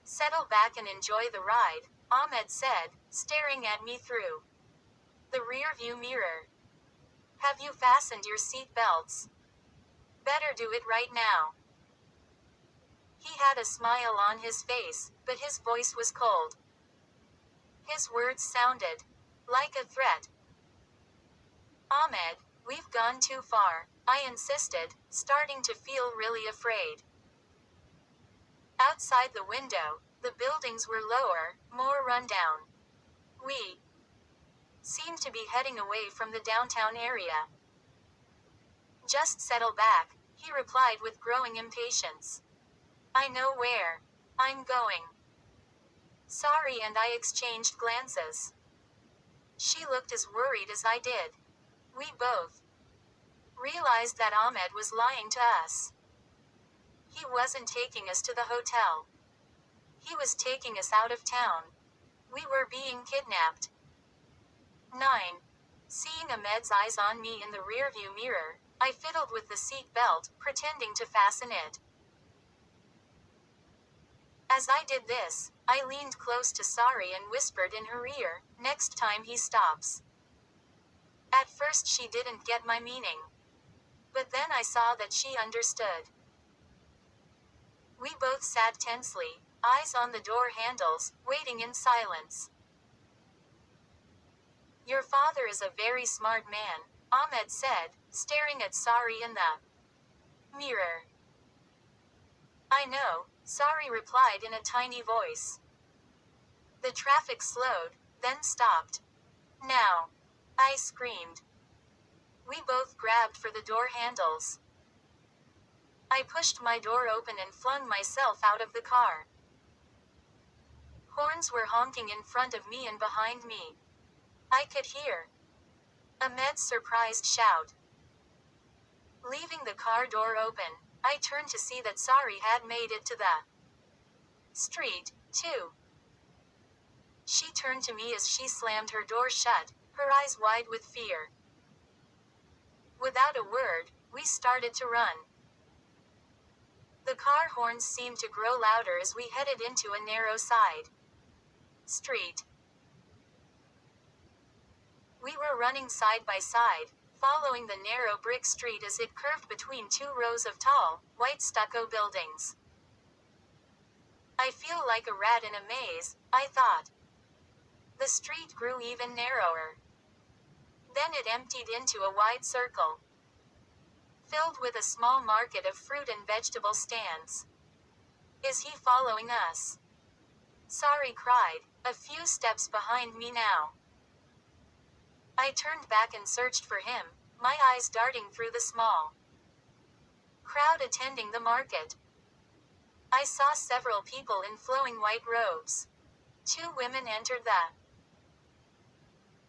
Settle back and enjoy the ride, Ahmed said, staring at me through the rearview mirror. Have you fastened your seat belts? Better do it right now. He had a smile on his face, but his voice was cold. His words sounded like a threat. Ahmed, we've gone too far, I insisted, starting to feel really afraid. Outside the window, the buildings were lower, more rundown. We seemed to be heading away from the downtown area. Just settle back, he replied with growing impatience. I know where I'm going. Sari and I exchanged glances. She looked as worried as I did. We both realized that Ahmed was lying to us. He wasn't taking us to the hotel. He was taking us out of town. We were being kidnapped. 9. Seeing Ahmed's eyes on me in the rearview mirror, I fiddled with the seat belt, pretending to fasten it. As I did this, I leaned close to Sari and whispered in her ear, "Next time he stops." At first she didn't get my meaning. But then I saw that she understood. We both sat tensely, eyes on the door handles, waiting in silence. "Your father is a very smart man," Ahmed said, staring at Sari in the mirror. "I know," Sari replied in a tiny voice. The traffic slowed, then stopped. "Now!" I screamed. We both grabbed for the door handles. I pushed my door open and flung myself out of the car. Horns were honking in front of me and behind me. I could hear Ahmed's surprised shout. Leaving the car door open, I turned to see that Sari had made it to the street, too. She turned to me as she slammed her door shut, her eyes wide with fear. Without a word, we started to run. The car horns seemed to grow louder as we headed into a narrow side street. We were running side by side, following the narrow brick street as it curved between two rows of tall, white stucco buildings. I feel like a rat in a maze, I thought. The street grew even narrower. Then it emptied into a wide circle, filled with a small market of fruit and vegetable stands. "Is he following us?" Sari cried, a few steps behind me now. I turned back and searched for him, my eyes darting through the small crowd attending the market. I saw several people in flowing white robes. Two women entered the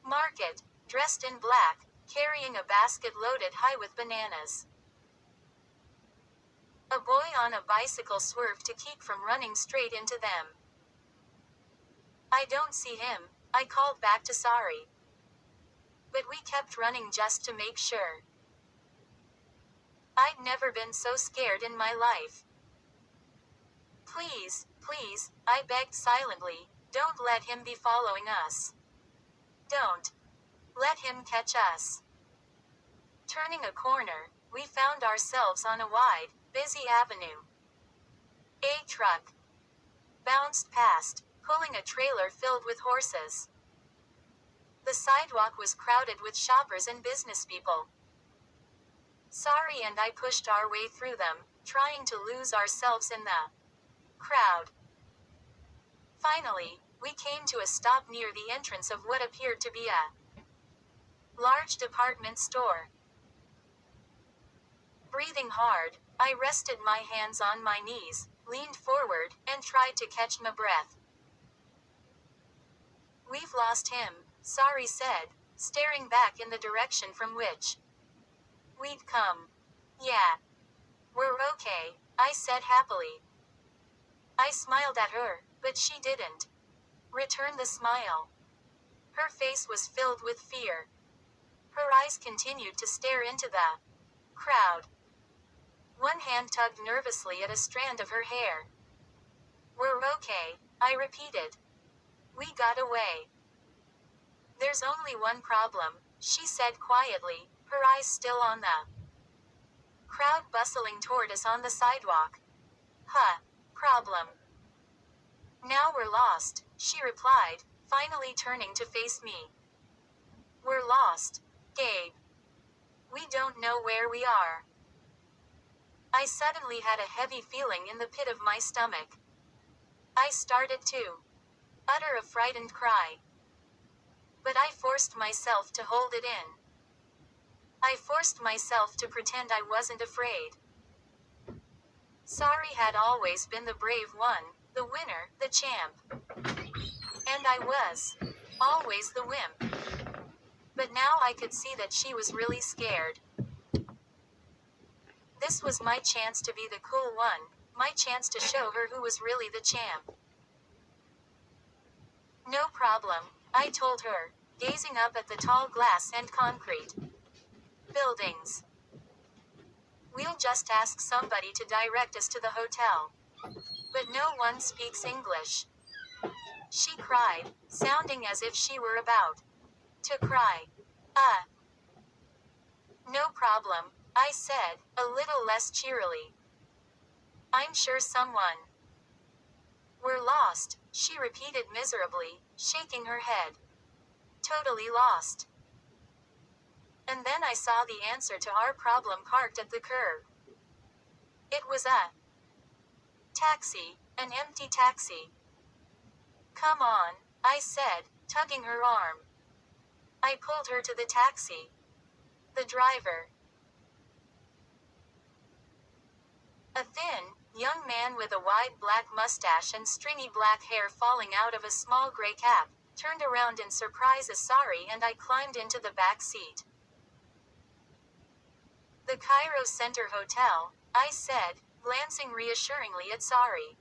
market, dressed in black, carrying a basket loaded high with bananas. A boy on a bicycle swerved to keep from running straight into them. "I don't see him," I called back to Sari. But we kept running just to make sure. I'd never been so scared in my life. "Please, please," I begged silently, "don't let him be following us. Don't let him catch us." Turning a corner, we found ourselves on a wide, busy avenue. A truck bounced past, pulling a trailer filled with horses. The sidewalk was crowded with shoppers and business people. Sari and I pushed our way through them, trying to lose ourselves in the crowd. Finally, we came to a stop near the entrance of what appeared to be a large department store. Breathing hard, I rested my hands on my knees, leaned forward, and tried to catch my breath. "We've lost him," Sari said, staring back in the direction from which we'd come. "Yeah. We're okay," I said happily. I smiled at her, but she didn't return the smile. Her face was filled with fear. Her eyes continued to stare into the crowd. One hand tugged nervously at a strand of her hair. "We're okay," I repeated. "We got away." "There's only one problem," she said quietly, her eyes still on the crowd bustling toward us on the sidewalk. "Huh. Problem. Now we're lost," she replied, finally turning to face me. "We're lost, Gabe. We don't know where we are." I suddenly had a heavy feeling in the pit of my stomach. I started to utter a frightened cry. But I forced myself to hold it in. I forced myself to pretend I wasn't afraid. Sari had always been the brave one, the winner, the champ. And I was always the wimp. But now I could see that she was really scared. This was my chance to be the cool one, my chance to show her who was really the champ. "No problem," I told her, gazing up at the tall glass and concrete buildings. "We'll just ask somebody to direct us to the hotel." but no one speaks English. She cried, sounding as if she were about to cry. No problem, I said, a little less cheerily. I'm sure someone. We're lost, she repeated miserably, shaking her head. Totally lost. And then I saw the answer to our problem parked at the curb. It was a taxi, an empty taxi. Come on, I said, tugging her arm. I pulled her to the taxi. The driver, a thin, young man with a wide black mustache and stringy black hair falling out of a small gray cap, turned around in surprise as Sari and I climbed into the back seat. The Cairo Center Hotel, I said, glancing reassuringly at Sari.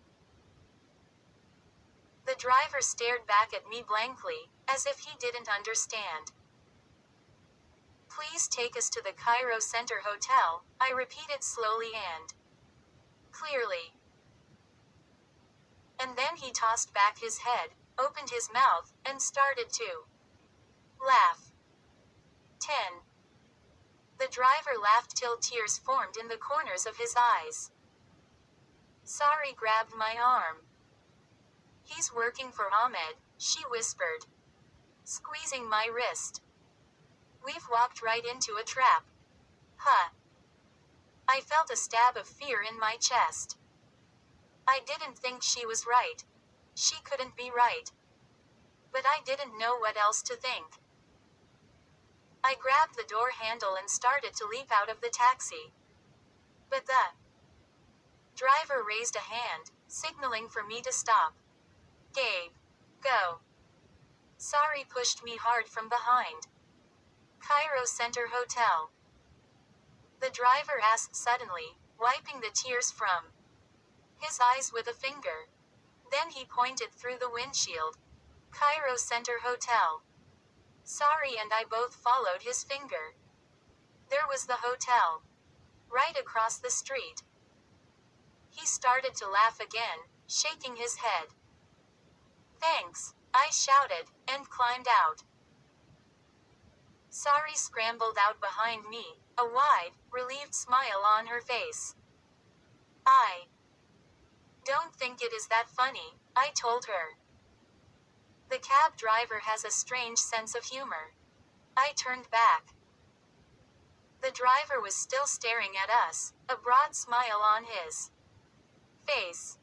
The driver stared back at me blankly, as if he didn't understand. Please take us to the Cairo Center Hotel, I repeated slowly and clearly. And then he tossed back his head, opened his mouth, and started to laugh. 10. The driver laughed till tears formed in the corners of his eyes. Sari grabbed my arm. He's working for Ahmed, she whispered, squeezing my wrist. We've walked right into a trap. Huh. I felt a stab of fear in my chest. I didn't think she was right. She couldn't be right. But I didn't know what else to think. I grabbed the door handle and started to leap out of the taxi. But the driver raised a hand, signaling for me to stop. Gabe. Go. Sari pushed me hard from behind. Cairo Center Hotel. The driver asked suddenly, wiping the tears from his eyes with a finger. Then he pointed through the windshield. Cairo Center Hotel. Sari and I both followed his finger. There was the hotel. Right across the street. He started to laugh again, shaking his head. Thanks, I shouted, and climbed out. Sari scrambled out behind me, a wide, relieved smile on her face. I don't think it is that funny, I told her. The cab driver has a strange sense of humor. I turned back. The driver was still staring at us, a broad smile on his face.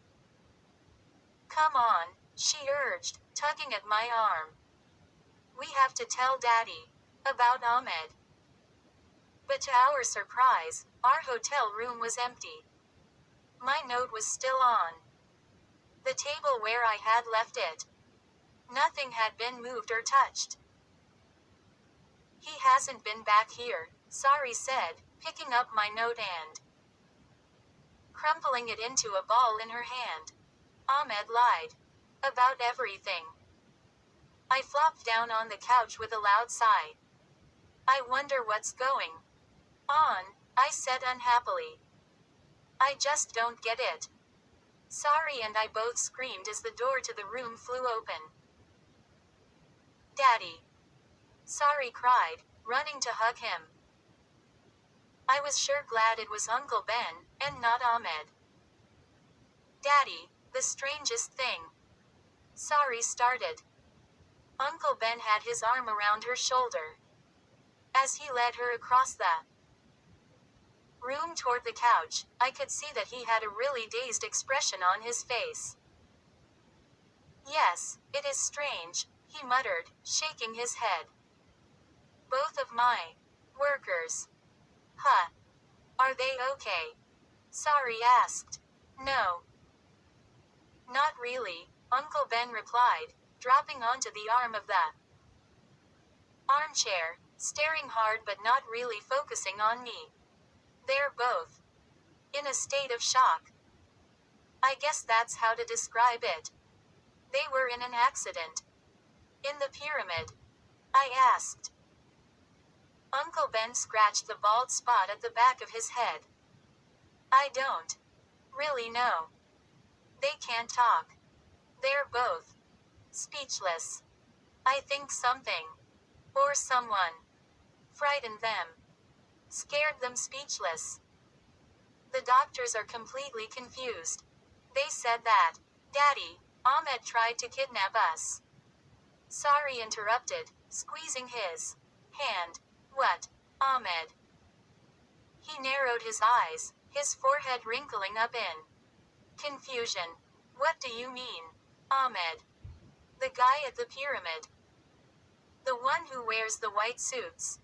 Come on, she urged, tugging at my arm. We have to tell Daddy about Ahmed. But to our surprise, our hotel room was empty. My note was still on the table where I had left it. Nothing had been moved or touched. He hasn't been back here, Sari said, picking up my note and crumpling it into a ball in her hand. Ahmed lied about everything. I flopped down on the couch with a loud sigh. I wonder what's going on, I said unhappily. I just don't get it. Sari and I both screamed as the door to the room flew open. Daddy! Sari cried, running to hug him. I was sure glad it was Uncle Ben, and not Ahmed. Daddy, the strangest thing. Sari started. Uncle Ben had his arm around her shoulder. As he led her across the room toward the couch, I could see that he had a really dazed expression on his face. Yes, it is strange, he muttered, shaking his head. Both of my workers. Huh. Are they okay? Sari asked. No. Not really, Uncle Ben replied, dropping onto the arm of the armchair, staring hard but not really focusing on me. They're both in a state of shock. I guess that's how to describe it. They were in an accident. In the pyramid. I asked. Uncle Ben scratched the bald spot at the back of his head. I don't really know. They can't talk. They're both speechless. I think something or someone frightened them, scared them speechless. The doctors are completely confused. They said that, Daddy, Ahmed tried to kidnap us. Sari interrupted, squeezing his hand. What? Ahmed. He narrowed his eyes, his forehead wrinkling up in confusion. What do you mean? Ahmed. The guy at the pyramid. The one who wears the white suits.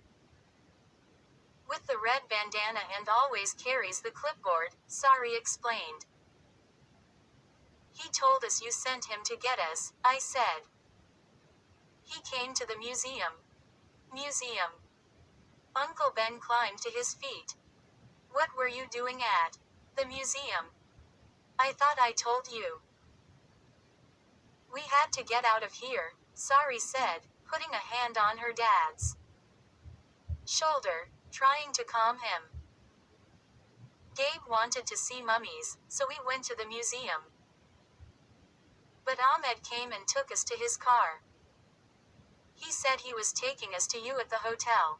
With the red bandana and always carries the clipboard, Sari explained. He told us you sent him to get us, I said. He came to the museum. Museum. Uncle Ben climbed to his feet. What were you doing at the museum? I thought I told you. We had to get out of here, Sari said, putting a hand on her dad's shoulder, trying to calm him. Gabe wanted to see mummies, so we went to the museum. But Ahmed came and took us to his car. He said he was taking us to you at the hotel.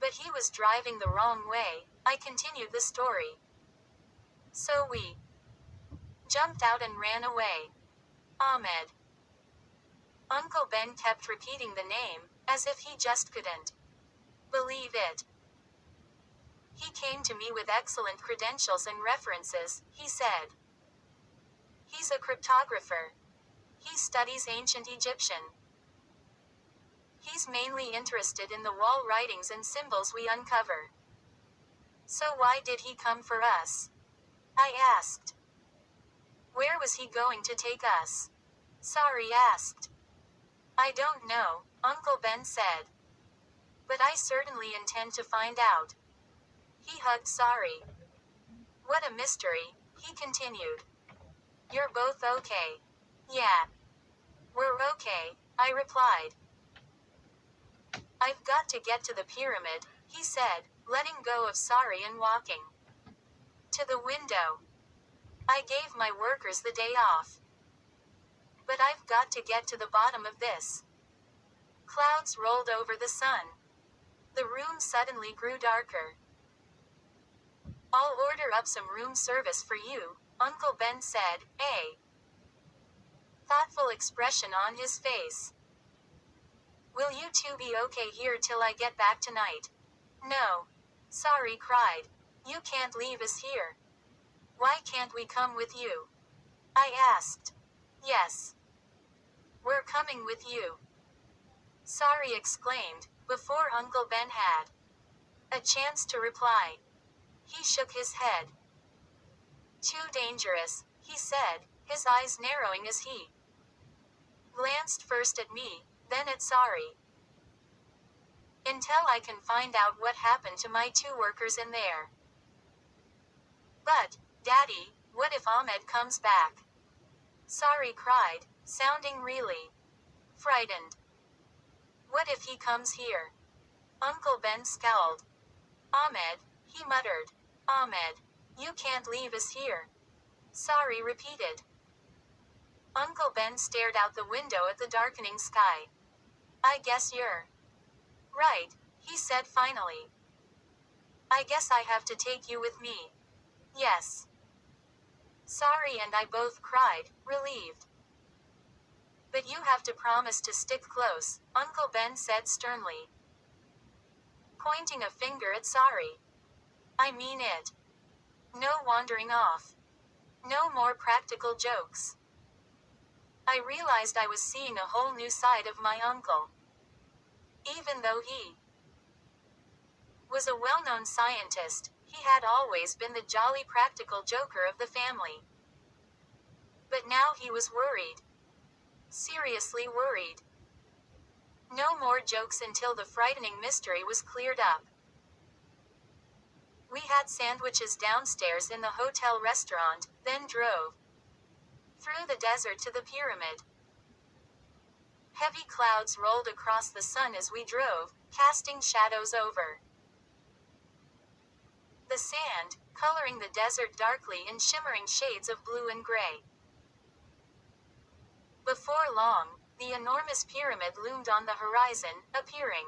But he was driving the wrong way, I continued the story. So we jumped out and ran away. Ahmed. Uncle Ben kept repeating the name, as if he just couldn't believe it. He came to me with excellent credentials and references, he said. He's a cryptographer. He studies ancient Egyptian. He's mainly interested in the wall writings and symbols we uncover. So why did he come for us? I asked. Where was he going to take us? Sari asked. I don't know, Uncle Ben said. But I certainly intend to find out. He hugged Sari. What a mystery, he continued. You're both okay. Yeah. We're okay, I replied. I've got to get to the pyramid, he said, letting go of Sari and walking to the window. I gave my workers the day off. But I've got to get to the bottom of this. Clouds rolled over the sun. The room suddenly grew darker. I'll order up some room service for you, Uncle Ben said, a thoughtful expression on his face. Will you two be okay here till I get back tonight? No. Sari cried. You can't leave us here. Why can't we come with you? I asked. Yes. We're coming with you. Sari exclaimed, before Uncle Ben had a chance to reply. He shook his head. Too dangerous, he said, his eyes narrowing as he glanced first at me, then at Sari. Until I can find out what happened to my two workers in there. But, Daddy, what if Ahmed comes back? Sari cried, sounding really frightened. What if he comes here? Uncle Ben scowled. Ahmed, he muttered. Ahmed, you can't leave us here. Sari repeated. Uncle Ben stared out the window at the darkening sky. I guess you're right, he said finally. I guess I have to take you with me. Yes. Sari and I both cried, relieved. But you have to promise to stick close, Uncle Ben said sternly, pointing a finger at Sari. I mean it. No wandering off. No more practical jokes. I realized I was seeing a whole new side of my uncle. Even though he was a well-known scientist, he had always been the jolly practical joker of the family. But now he was worried. Seriously worried. No more jokes until the frightening mystery was cleared up. We had sandwiches downstairs in the hotel restaurant, then drove through the desert to the pyramid. Heavy clouds rolled across the sun as we drove, casting shadows over the sand, coloring the desert darkly in shimmering shades of blue and gray. Before long, the enormous pyramid loomed on the horizon, appearing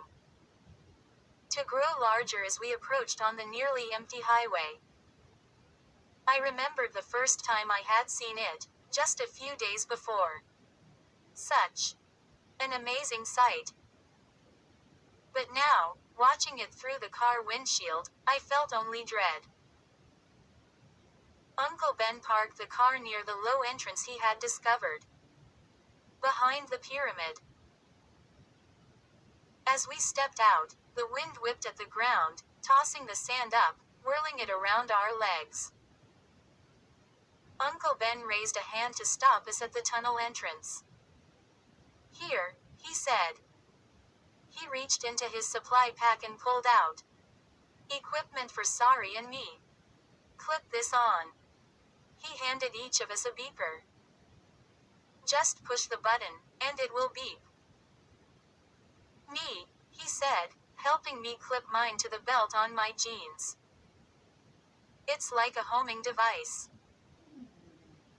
to grow larger as we approached on the nearly empty highway. I remembered the first time I had seen it, just a few days before. Such an amazing sight. But now, watching it through the car windshield, I felt only dread. Uncle Ben parked the car near the low entrance he had discovered behind the pyramid. As we stepped out, the wind whipped at the ground, tossing the sand up, whirling it around our legs. Uncle Ben raised a hand to stop us at the tunnel entrance. "Here," he said. He reached into his supply pack and pulled out equipment for Sari and me. "Clip this on." He handed each of us a beeper. "Just push the button, and it will beep." "Me," he said, helping me clip mine to the belt on my jeans. "It's like a homing device.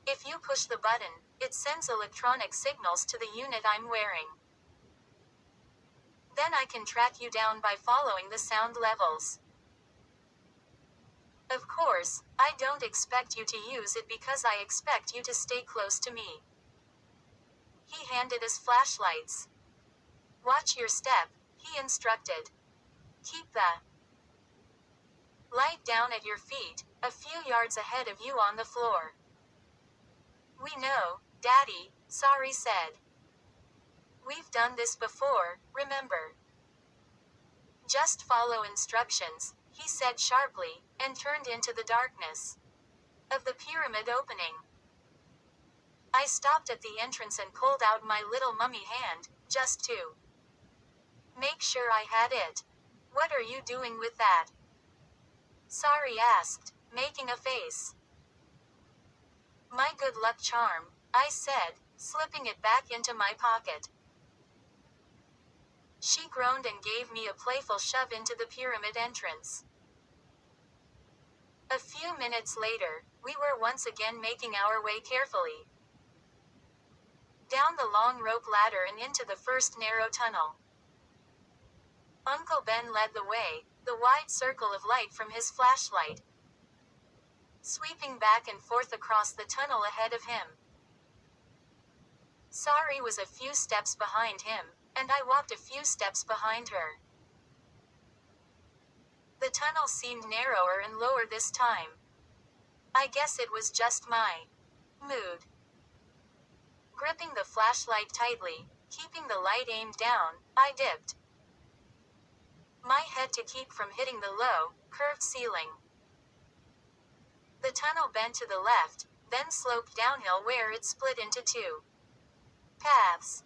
If you push the button, it sends electronic signals to the unit I'm wearing. Then I can track you down by following the sound levels. Of course, I don't expect you to use it because I expect you to stay close to me." He handed us flashlights. "Watch your step," he instructed. "Keep the light down at your feet, a few yards ahead of you on the floor." "We know, Daddy," Sari said. "We've done this before, remember." "Just follow instructions," he said sharply, and turned into the darkness of the pyramid opening. I stopped at the entrance and pulled out my little mummy hand, just to make sure I had it. "What are you doing with that?" Sari asked, making a face. "My good luck charm," I said, slipping it back into my pocket. She groaned and gave me a playful shove into the pyramid entrance. A few minutes later, we were once again making our way carefully down the long rope ladder and into the first narrow tunnel. Uncle Ben led the way, the wide circle of light from his flashlight sweeping back and forth across the tunnel ahead of him. Sari was a few steps behind him, and I walked a few steps behind her. The tunnel seemed narrower and lower this time. I guess it was just my mood. Gripping the flashlight tightly, keeping the light aimed down, I dipped my head to keep from hitting the low, curved ceiling. The tunnel bent to the left, then sloped downhill where it split into two paths.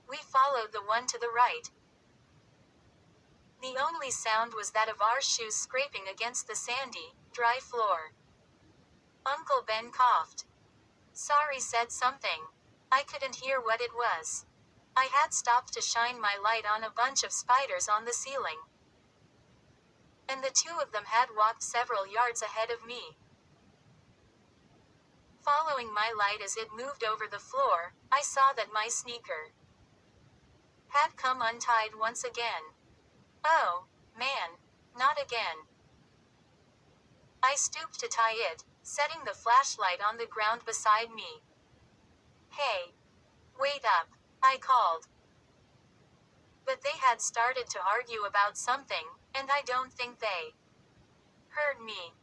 We followed the one to the right. The only sound was that of our shoes scraping against the sandy, dry floor. Uncle Ben coughed. Sari said something. I couldn't hear what it was. I had stopped to shine my light on a bunch of spiders on the ceiling, and the two of them had walked several yards ahead of me. Following my light as it moved over the floor, I saw that my sneaker had come untied once again. Oh, man, not again. I stooped to tie it, setting the flashlight on the ground beside me. "Hey, wait up," I called. But they had started to argue about something, and I don't think they heard me.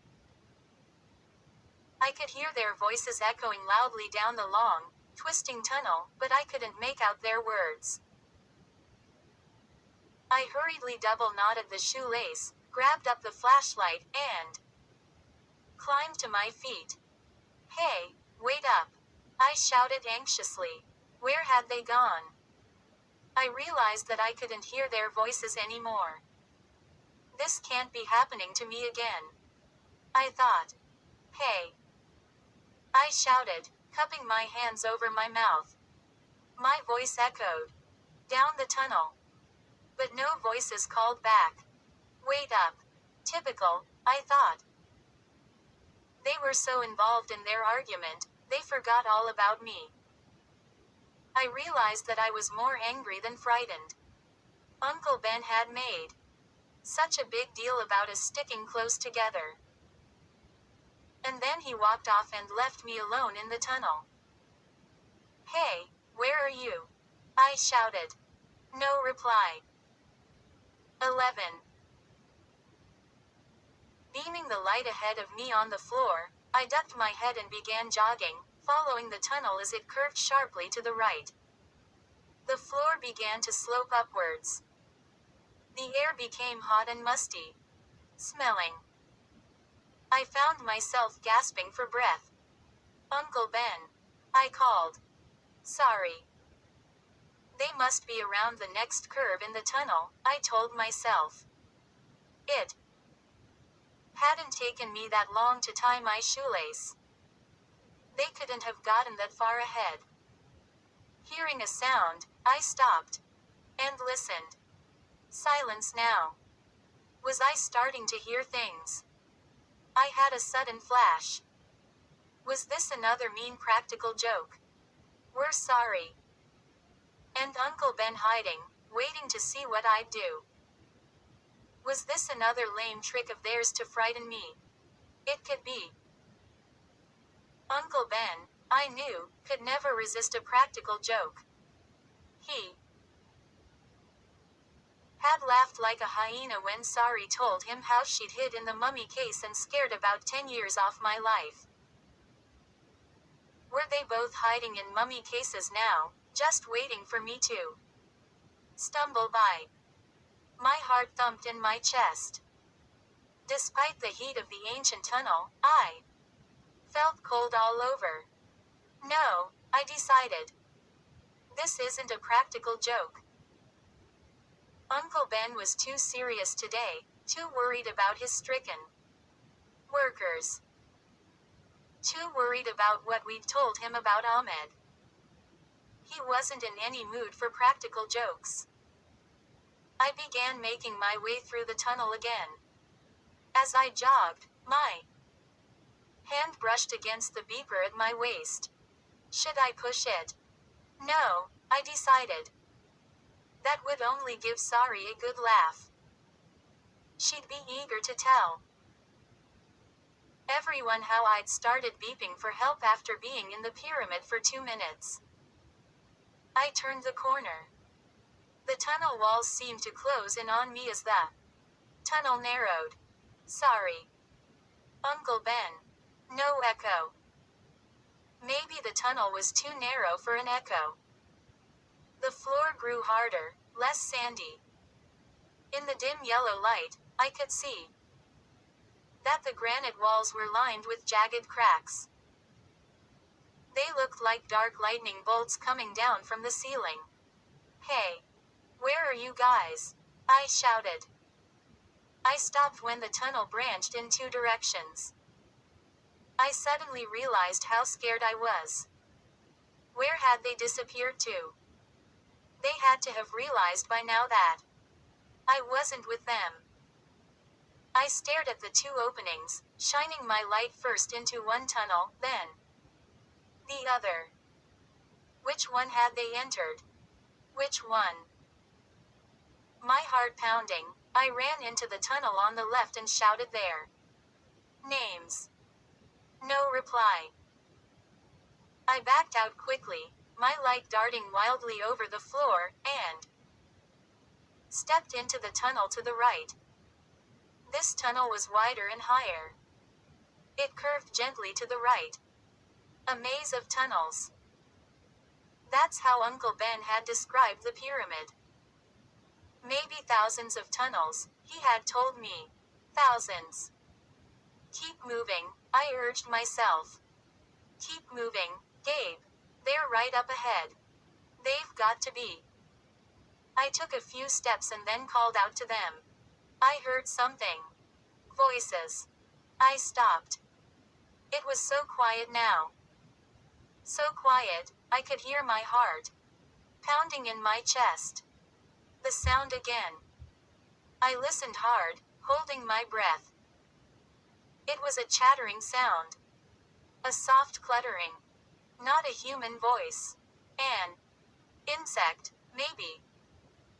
I could hear their voices echoing loudly down the long, twisting tunnel, but I couldn't make out their words. I hurriedly double-knotted the shoelace, grabbed up the flashlight, and climbed to my feet. "Hey, wait up," I shouted anxiously. Where had they gone? I realized that I couldn't hear their voices anymore. This can't be happening to me again, I thought. "Hey," I shouted, cupping my hands over my mouth. My voice echoed down the tunnel, but no voices called back. "Wait up." Typical, I thought. They were so involved in their argument, they forgot all about me. I realized that I was more angry than frightened. Uncle Ben had made such a big deal about us sticking close together. And then he walked off and left me alone in the tunnel. Hey, where are you? I shouted. No reply. 11. Beaming the light ahead of me on the floor, I ducked my head and began jogging, following the tunnel as it curved sharply to the right. The floor began to slope upwards. The air became hot and musty. Smelling. I found myself gasping for breath. Uncle Ben. I called. Sorry. They must be around the next curve in the tunnel, I told myself. It hadn't taken me that long to tie my shoelace. They couldn't have gotten that far ahead. Hearing a sound, I stopped and listened. Silence now. Was I starting to hear things? I had a sudden flash. Was this another mean practical joke? We're sorry. And Uncle Ben hiding, waiting to see what I'd do. Was this another lame trick of theirs to frighten me? It could be. Uncle Ben, I knew, could never resist a practical joke. He had laughed like a hyena when Sari told him how she'd hid in the mummy case and scared about 10 years off my life. Were they both hiding in mummy cases now, just waiting for me to stumble by? My heart thumped in my chest. Despite the heat of the ancient tunnel, I felt cold all over. No, I decided. This isn't a practical joke. Uncle Ben was too serious today, too worried about his stricken workers. Too worried about what we'd told him about Ahmed. He wasn't in any mood for practical jokes. I began making my way through the tunnel again. As I jogged, my hand brushed against the beeper at my waist. Should I push it? No, I decided. That would only give Sari a good laugh. She'd be eager to tell everyone how I'd started beeping for help after being in the pyramid for 2 minutes. I turned the corner. The tunnel walls seemed to close in on me as the tunnel narrowed. Sorry. Uncle Ben. No echo. Maybe the tunnel was too narrow for an echo. The floor grew harder, less sandy. In the dim yellow light, I could see that the granite walls were lined with jagged cracks. They looked like dark lightning bolts coming down from the ceiling. Hey! Where are you guys? I shouted. I stopped when the tunnel branched in 2 directions. I suddenly realized how scared I was. Where had they disappeared to? They had to have realized by now that I wasn't with them. I stared at the 2 openings, shining my light first into one tunnel, then the other. Which one had they entered? Which one? My heart pounding, I ran into the tunnel on the left and shouted their names. No reply. I backed out quickly, my light darting wildly over the floor, and stepped into the tunnel to the right. This tunnel was wider and higher. It curved gently to the right. A maze of tunnels. That's how Uncle Ben had described the pyramid. Maybe thousands of tunnels, he had told me. Thousands. Keep moving, I urged myself. Keep moving, Gabe. They're right up ahead. They've got to be. I took a few steps and then called out to them. I heard something. Voices. I stopped. It was so quiet now. So quiet, I could hear my heart pounding in my chest. The sound again. I listened hard, holding my breath. It was a chattering sound. A soft cluttering. Not a human voice. An insect, maybe.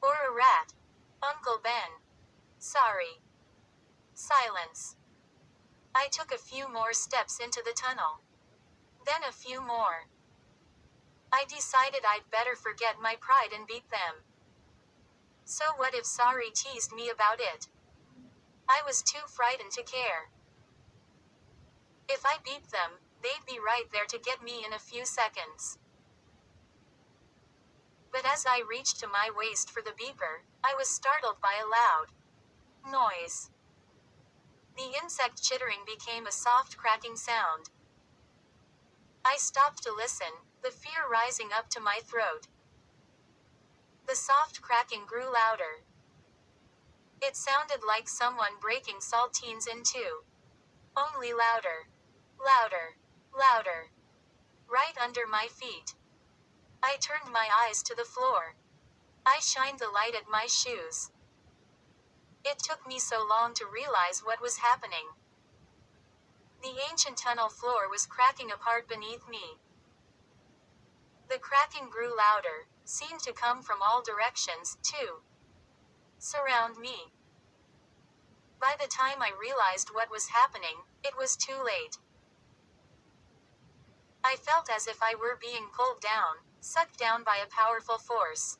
Or a rat. Uncle Ben. Sorry. Silence. I took a few more steps into the tunnel. Then a few more. I decided I'd better forget my pride and beat them. So what if Sorry teased me about it? I was too frightened to care. If I beat them, they'd be right there to get me in a few seconds. But as I reached to my waist for the beeper, I was startled by a loud noise. The insect chittering became a soft cracking sound. I stopped to listen, the fear rising up to my throat. The soft cracking grew louder. It sounded like someone breaking saltines in two. Only louder. Louder. Louder. Right under my feet. I turned my eyes to the floor. I shined the light at my shoes. It took me so long to realize what was happening. The ancient tunnel floor was cracking apart beneath me. The cracking grew louder, seemed to come from all directions, too. Surround me. By the time I realized what was happening, it was too late. I felt as if I were being pulled down, sucked down by a powerful force.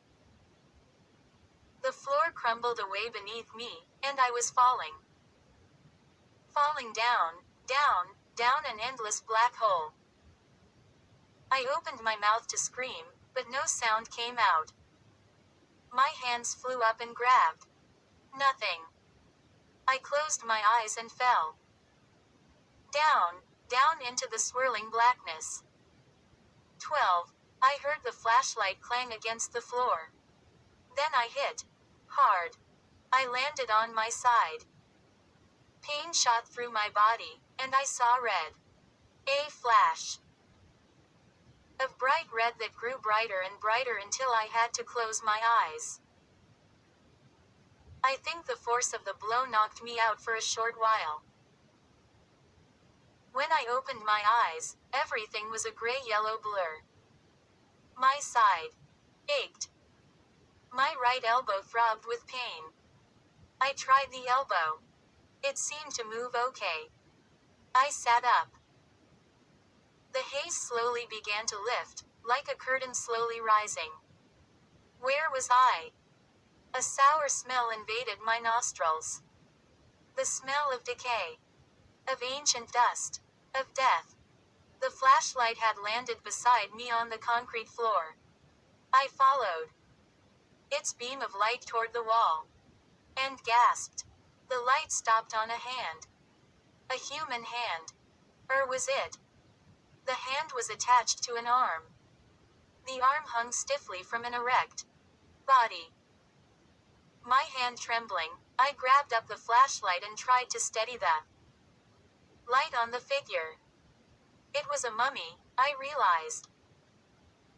The floor crumbled away beneath me, and I was falling. Falling down, down, down an endless black hole. I opened my mouth to scream, but no sound came out. My hands flew up and grabbed. Nothing. I closed my eyes and fell. Down, down into the swirling blackness. 12. I heard the flashlight clang against the floor. Then I hit. Hard. I landed on my side. Pain shot through my body, and I saw red. A flash of bright red that grew brighter and brighter until I had to close my eyes. I think the force of the blow knocked me out for a short while. When I opened my eyes, everything was a gray-yellow blur. My side ached. My right elbow throbbed with pain. I tried the elbow. It seemed to move okay. I sat up. The haze slowly began to lift, like a curtain slowly rising. Where was I? A sour smell invaded my nostrils. The smell of decay. Of ancient dust. Of death. The flashlight had landed beside me on the concrete floor. I followed its beam of light toward the wall. And gasped. The light stopped on a hand. A human hand. Or was it? The hand was attached to an arm. The arm hung stiffly from an erect body. My hand trembling, I grabbed up the flashlight and tried to steady the light on the figure. It was a mummy, I realized.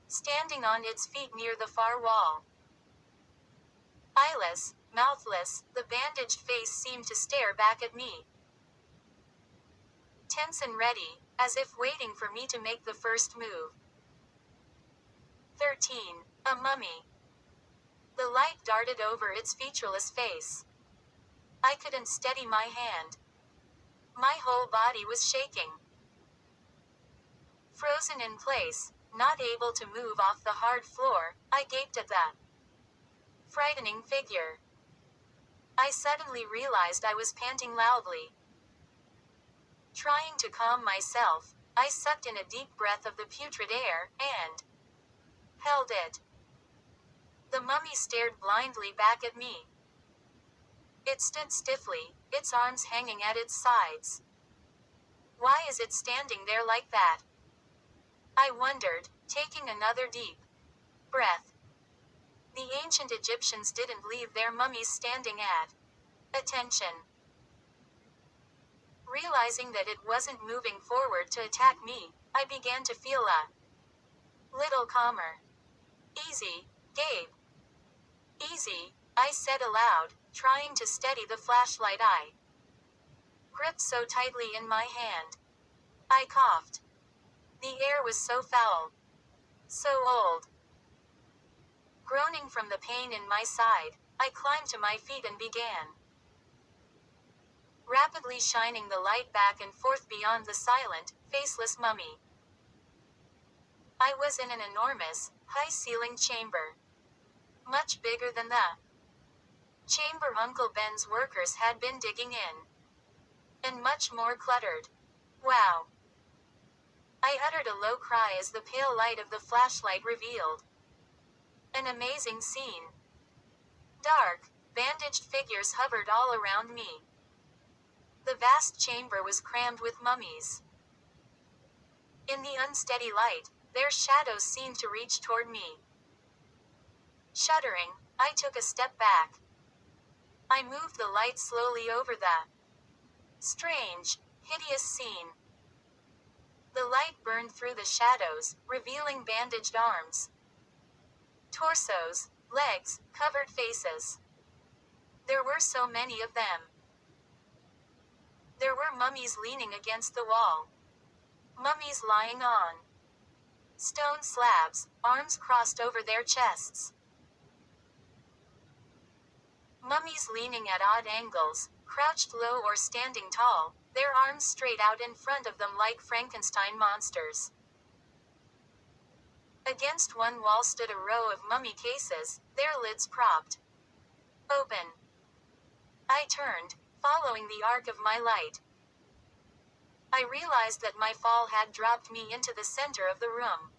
Standing on its feet near the far wall. Eyeless, mouthless, the bandaged face seemed to stare back at me. Tense and ready, as if waiting for me to make the first move. 13. A mummy. The light darted over its featureless face. I couldn't steady my hand. My whole body was shaking. Frozen in place, not able to move off the hard floor, I gaped at that frightening figure. I suddenly realized I was panting loudly. Trying to calm myself, I sucked in a deep breath of the putrid air, and held it. The mummy stared blindly back at me. It stood stiffly, its arms hanging at its sides. Why is it standing there like that? I wondered, taking another deep breath. The ancient Egyptians didn't leave their mummies standing at attention. Realizing that it wasn't moving forward to attack me, I began to feel a little calmer. Easy, Gabe. Easy, I said aloud, trying to steady the flashlight I gripped so tightly in my hand. I coughed. The air was so foul. So old. Groaning from the pain in my side, I climbed to my feet and began rapidly shining the light back and forth beyond the silent, faceless mummy. I was in an enormous, high-ceilinged chamber. Much bigger than the chamber Uncle Ben's workers had been digging in. And much more cluttered. Wow. I uttered a low cry as the pale light of the flashlight revealed an amazing scene. Dark, bandaged figures hovered all around me. The vast chamber was crammed with mummies. In the unsteady light, their shadows seemed to reach toward me. Shuddering, I took a step back. I moved the light slowly over the strange, hideous scene. The light burned through the shadows, revealing bandaged arms, torsos, legs, covered faces. There were so many of them. There were mummies leaning against the wall. Mummies lying on stone slabs, arms crossed over their chests. Mummies leaning at odd angles, crouched low or standing tall, their arms straight out in front of them like Frankenstein monsters. Against one wall stood a row of mummy cases, their lids propped open. I turned, following the arc of my light. I realized that my fall had dropped me into the center of the room.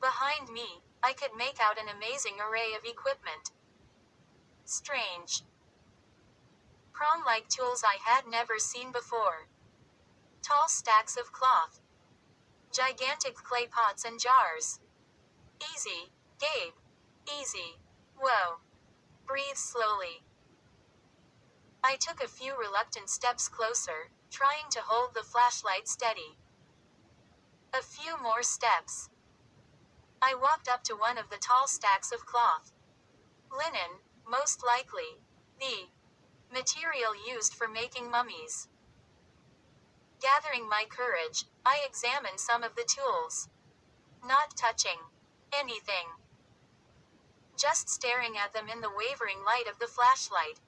Behind me, I could make out an amazing array of equipment. Strange, prong-like tools I had never seen before. Tall stacks of cloth. Gigantic clay pots and jars. Easy, Gabe. Easy. Whoa. Breathe slowly. I took a few reluctant steps closer, trying to hold the flashlight steady. A few more steps. I walked up to one of the tall stacks of cloth. Linen, most likely. The material used for making mummies. Gathering my courage, I examined some of the tools. Not touching anything. Just staring at them in the wavering light of the flashlight.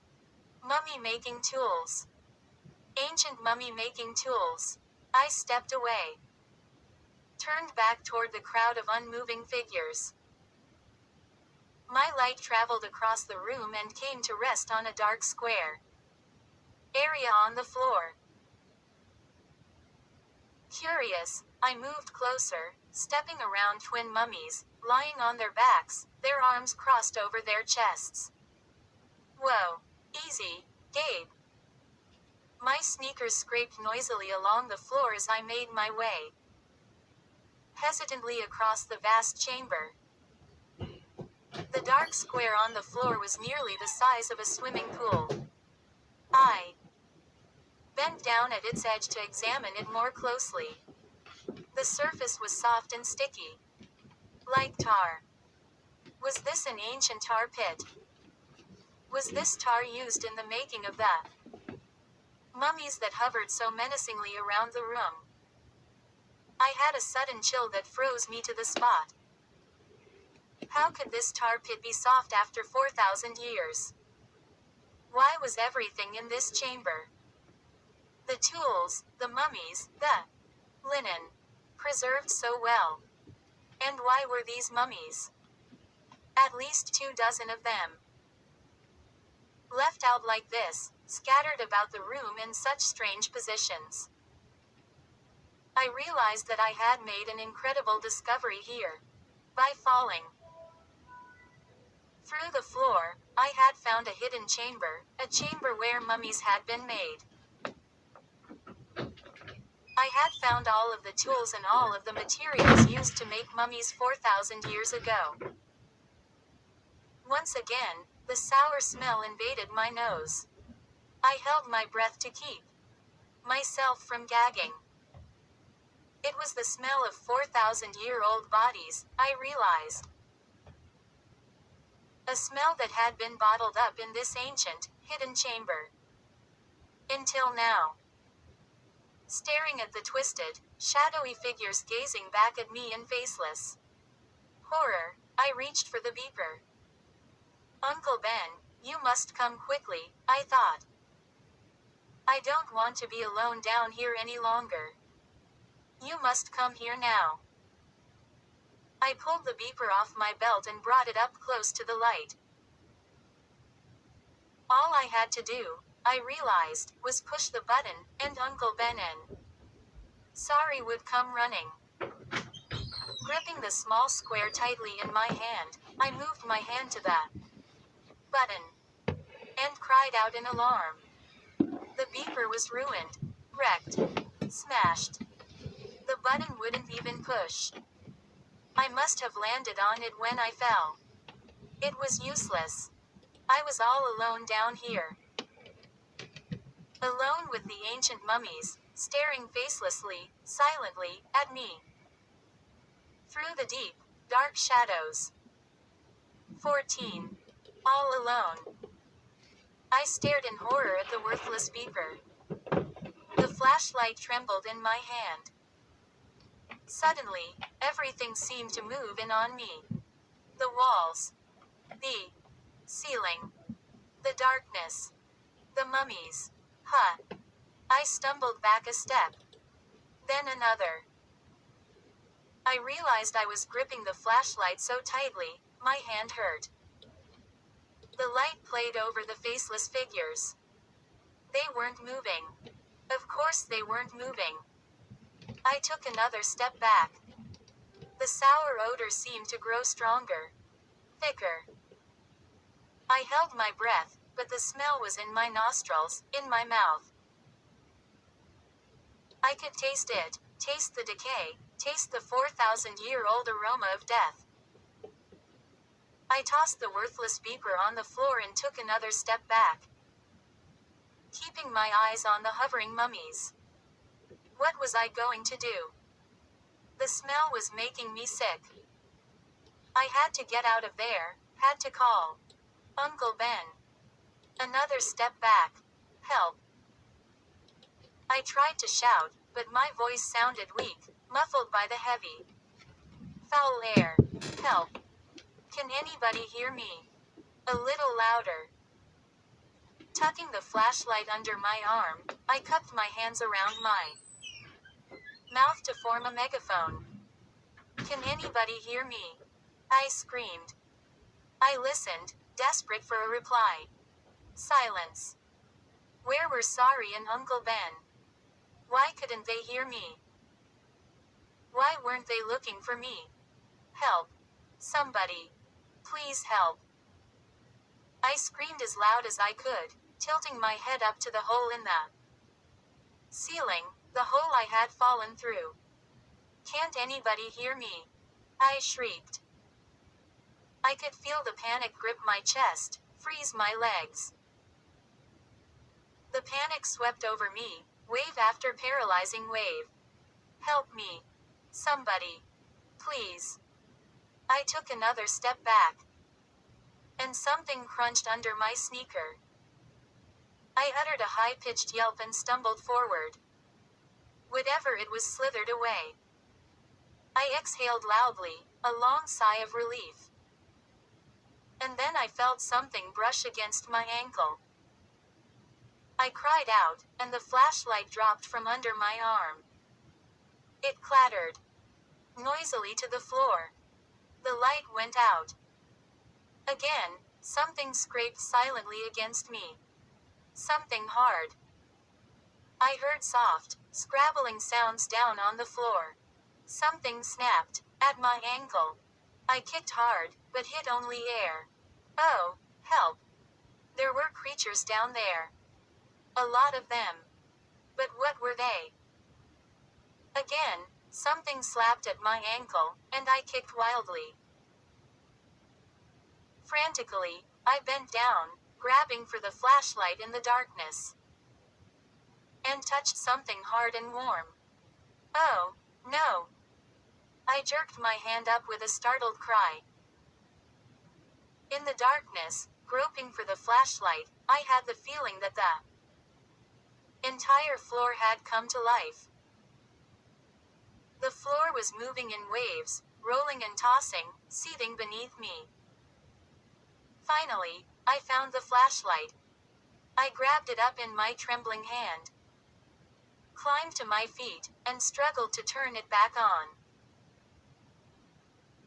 Mummy-making tools. Ancient mummy-making tools. I stepped away. Turned back toward the crowd of unmoving figures. My light traveled across the room and came to rest on a dark square area on the floor. Curious, I moved closer, stepping around twin mummies, lying on their backs, their arms crossed over their chests. Whoa. Easy, Gabe. My sneakers scraped noisily along the floor as I made my way hesitantly across the vast chamber. The dark square on the floor was nearly the size of a swimming pool. I bent down at its edge to examine it more closely. The surface was soft and sticky. Like tar. Was this an ancient tar pit? Was this tar used in the making of the mummies that hovered so menacingly around the room? I had a sudden chill that froze me to the spot. How could this tar pit be soft after 4,000 years? Why was everything in this chamber? The tools, the mummies, the linen, preserved so well. And why were these mummies? At least 24 of them. Left out like this, scattered about the room in such strange positions. I realized that I had made an incredible discovery here. By falling through the floor, I had found a hidden chamber, a chamber where mummies had been made. I had found all of the tools and all of the materials used to make mummies 4,000 years ago. Once again, the sour smell invaded my nose. I held my breath to keep myself from gagging. It was the smell of 4,000-year-old bodies, I realized. A smell that had been bottled up in this ancient, hidden chamber. Until now. Staring at the twisted, shadowy figures gazing back at me in faceless horror, I reached for the beeper. Uncle Ben, you must come quickly, I thought. I don't want to be alone down here any longer. You must come here now. I pulled the beeper off my belt and brought it up close to the light. All I had to do, I realized, was push the button, and Uncle Ben and Sorry would come running. Gripping the small square tightly in my hand, I moved my hand to that button and cried out in alarm. The beeper was ruined, wrecked, smashed. The button wouldn't even push. I must have landed on it when I fell. It was useless. I was all alone down here. Alone with the ancient mummies, staring facelessly, silently, at me. Through the deep, dark shadows. 14. All alone. I stared in horror at the worthless beeper. The flashlight trembled in my hand. Suddenly, everything seemed to move in on me. The walls. The ceiling. The darkness. The mummies. Huh. I stumbled back a step. Then another. I realized I was gripping the flashlight so tightly, my hand hurt. The light played over the faceless figures. They weren't moving. Of course they weren't moving. I took another step back. The sour odor seemed to grow stronger. Thicker. I held my breath, but the smell was in my nostrils, in my mouth. I could taste it, taste the decay, taste the 4,000-year-old aroma of death. I tossed the worthless beeper on the floor and took another step back, keeping my eyes on the hovering mummies. What was I going to do? The smell was making me sick. I had to get out of there, had to call Uncle Ben. Another step back. Help. I tried to shout, but my voice sounded weak, muffled by the heavy, foul air. Help. Can anybody hear me? A little louder. Tucking the flashlight under my arm, I cupped my hands around my mouth to form a megaphone. Can anybody hear me? I screamed. I listened, desperate for a reply. Silence. Where were Sorry and Uncle Ben? Why couldn't they hear me? Why weren't they looking for me? Help. Somebody. Please help. I screamed as loud as I could, tilting my head up to the hole in the ceiling, the hole I had fallen through. Can't anybody hear me? I shrieked. I could feel the panic grip my chest, freeze my legs. The panic swept over me, wave after paralyzing wave. Help me. Somebody. Please. I took another step back. And something crunched under my sneaker. I uttered a high-pitched yelp and stumbled forward. Whatever it was slithered away. I exhaled loudly, a long sigh of relief. And then I felt something brush against my ankle. I cried out, and the flashlight dropped from under my arm. It clattered noisily to the floor. The light went out. Again, something scraped silently against me. Something hard. I heard soft, scrabbling sounds down on the floor. Something snapped at my ankle. I kicked hard, but hit only air. Oh, help. There were creatures down there. A lot of them. But what were they? Again, something slapped at my ankle, and I kicked wildly. Frantically, I bent down, grabbing for the flashlight in the darkness. And touched something hard and warm. Oh, no. I jerked my hand up with a startled cry. In the darkness, groping for the flashlight, I had the feeling that the entire floor had come to life. The floor was moving in waves, rolling and tossing, seething beneath me. Finally, I found the flashlight. I grabbed it up in my trembling hand, climbed to my feet, and struggled to turn it back on.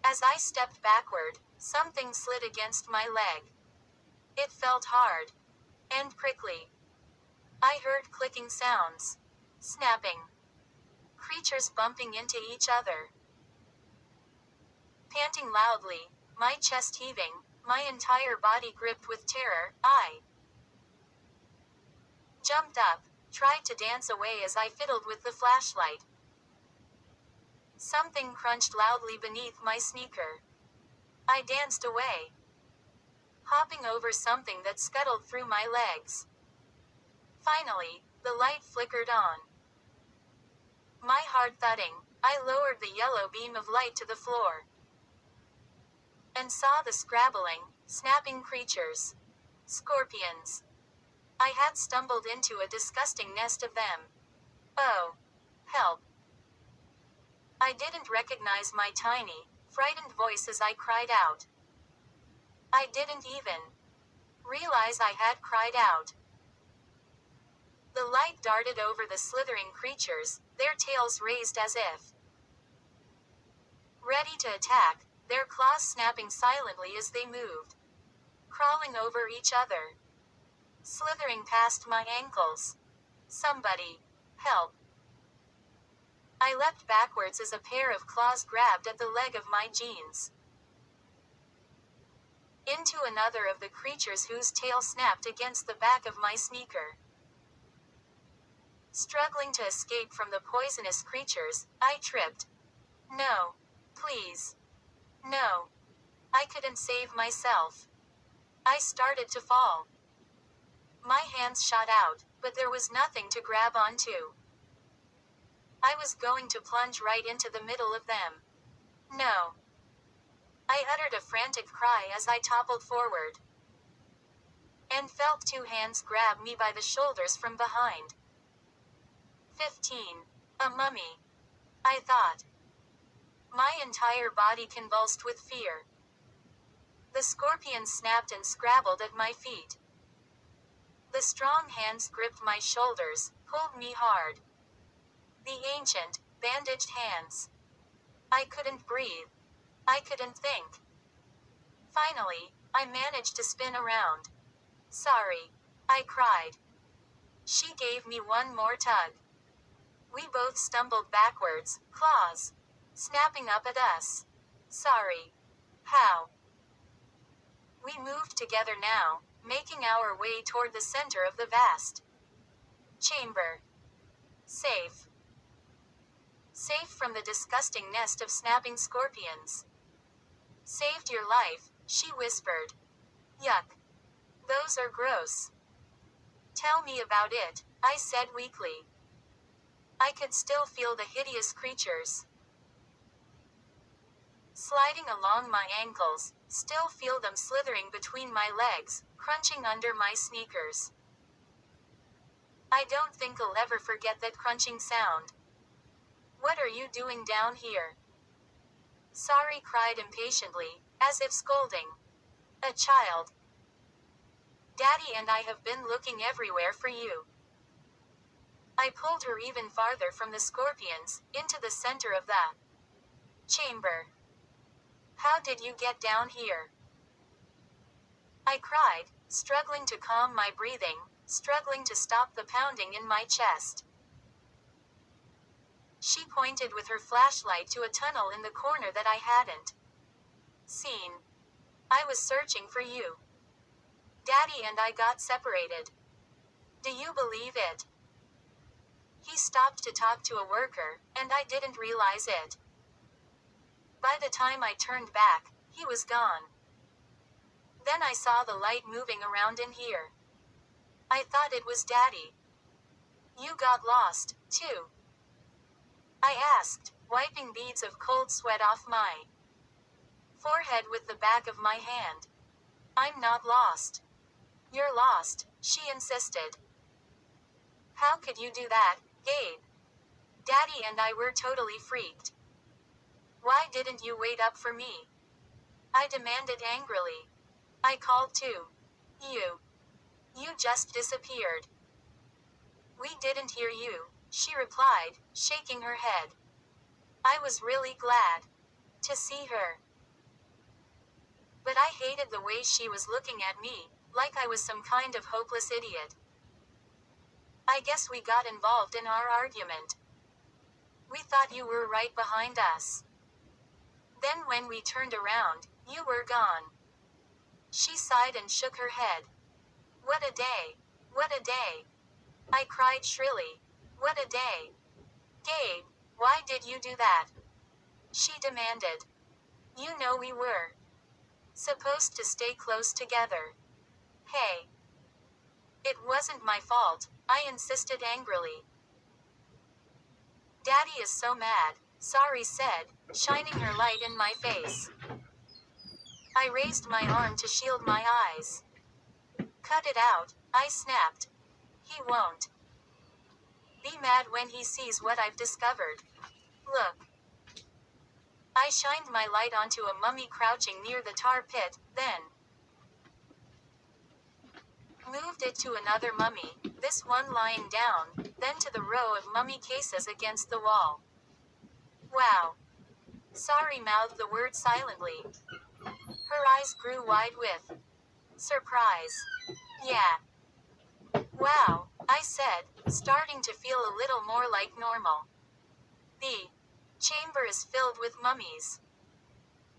As I stepped backward, something slid against my leg. It felt hard and prickly. I heard clicking sounds, snapping, creatures bumping into each other. Panting loudly, my chest heaving, my entire body gripped with terror, I jumped up, tried to dance away as I fiddled with the flashlight. Something crunched loudly beneath my sneaker. I danced away, hopping over something that scuttled through my legs. Finally, the light flickered on. My heart thudding, I lowered the yellow beam of light to the floor and saw the scrabbling, snapping creatures. Scorpions. I had stumbled into a disgusting nest of them. Oh, help. I didn't recognize my tiny, frightened voice as I cried out. I didn't even realize I had cried out. The light darted over the slithering creatures, their tails raised as if ready to attack, their claws snapping silently as they moved, crawling over each other, slithering past my ankles. Somebody, help. I leapt backwards as a pair of claws grabbed at the leg of my jeans. Into another of the creatures whose tail snapped against the back of my sneaker. Struggling to escape from the poisonous creatures, I tripped. No. Please. No. I couldn't save myself. I started to fall. My hands shot out, but there was nothing to grab onto. I was going to plunge right into the middle of them. No. I uttered a frantic cry as I toppled forward and felt two hands grab me by the shoulders from behind. 15. A mummy. I thought. My entire body convulsed with fear. The scorpions snapped and scrabbled at my feet. The strong hands gripped my shoulders, pulled me hard. The ancient, bandaged hands. I couldn't breathe. I couldn't think. Finally, I managed to spin around. Sorry. I cried. She gave me one more tug. We both stumbled backwards, claws snapping up at us. Sorry. How? We moved together now, making our way toward the center of the vast chamber. Safe. Safe from the disgusting nest of snapping scorpions. Saved your life, she whispered. Yuck. Those are gross. Tell me about it, I said weakly. I could still feel the hideous creatures sliding along my ankles, still feel them slithering between my legs, crunching under my sneakers. I don't think I'll ever forget that crunching sound. What are you doing down here? Sorry cried impatiently, as if scolding a child. Daddy and I have been looking everywhere for you. I pulled her even farther from the scorpions, into the center of the chamber. How did you get down here? I cried, struggling to calm my breathing, struggling to stop the pounding in my chest. She pointed with her flashlight to a tunnel in the corner that I hadn't seen. I was searching for you. Daddy and I got separated. Do you believe it? He stopped to talk to a worker, and I didn't realize it. By the time I turned back, he was gone. Then I saw the light moving around in here. I thought it was Daddy. You got lost, too? I asked, wiping beads of cold sweat off my forehead with the back of my hand. I'm not lost. You're lost, she insisted. How could you do that, Gabe? Daddy and I were totally freaked. Why didn't you wait up for me? I demanded angrily. I called too. You just disappeared. We didn't hear you, she replied, shaking her head. I was really glad to see her. But I hated the way she was looking at me, like I was some kind of hopeless idiot. I guess we got involved in our argument. We thought you were right behind us. Then when we turned around, you were gone. She sighed and shook her head. What a day. What a day. I cried shrilly. What a day. Gabe, why did you do that? She demanded. You know we were supposed to stay close together. Hey. It wasn't my fault, I insisted angrily. Daddy is so mad, Sari said, shining her light in my face. I raised my arm to shield my eyes. Cut it out, I snapped. He won't be mad when he sees what I've discovered. Look. I shined my light onto a mummy crouching near the tar pit, then moved it to another mummy, this one lying down, then to the row of mummy cases against the wall. Wow. Sari mouthed the word silently. Her eyes grew wide with surprise. Yeah. Wow, I said, starting to feel a little more like normal. The chamber is filled with mummies.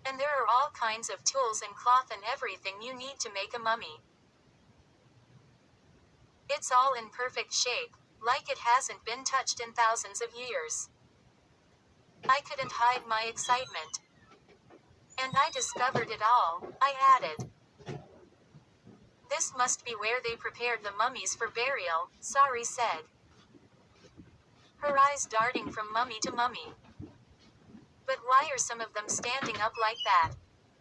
And there are all kinds of tools and cloth and everything you need to make a mummy. It's all in perfect shape, like it hasn't been touched in thousands of years. I couldn't hide my excitement. And I discovered it all, I added. This must be where they prepared the mummies for burial, Sari said. Her eyes darting from mummy to mummy. But why are some of them standing up like that?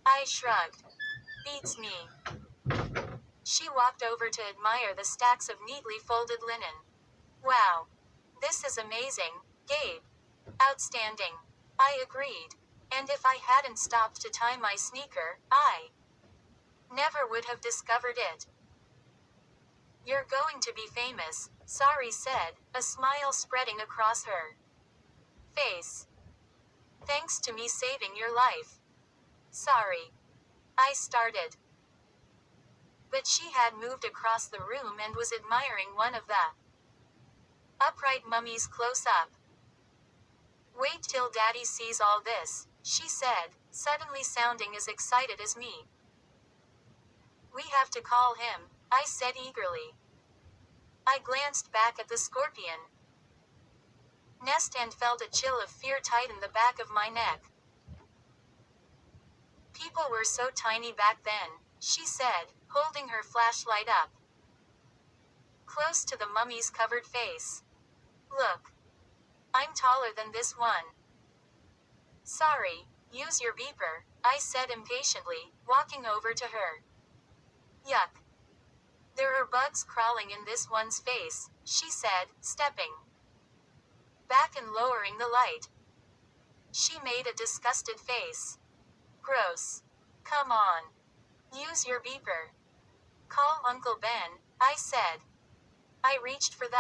I shrugged. Beats me. She walked over to admire the stacks of neatly folded linen. Wow. This is amazing, Gabe. Outstanding. I agreed. And if I hadn't stopped to tie my sneaker, I never would have discovered it. You're going to be famous, Sari said, a smile spreading across her face. Thanks to me saving your life. Sorry. I started. But she had moved across the room and was admiring one of the upright mummies close up. Wait till Daddy sees all this, she said, suddenly sounding as excited as me. We have to call him, I said eagerly. I glanced back at the scorpion nest and felt a chill of fear tighten the back of my neck. People were so tiny back then, she said, holding her flashlight up close to the mummy's covered face. Look. I'm taller than this one. Sorry, use your beeper, I said impatiently, walking over to her. Yuck. There are bugs crawling in this one's face, she said, stepping back and lowering the light. She made a disgusted face. Gross. Come on. Use your beeper. Call Uncle Ben, I said. I reached for the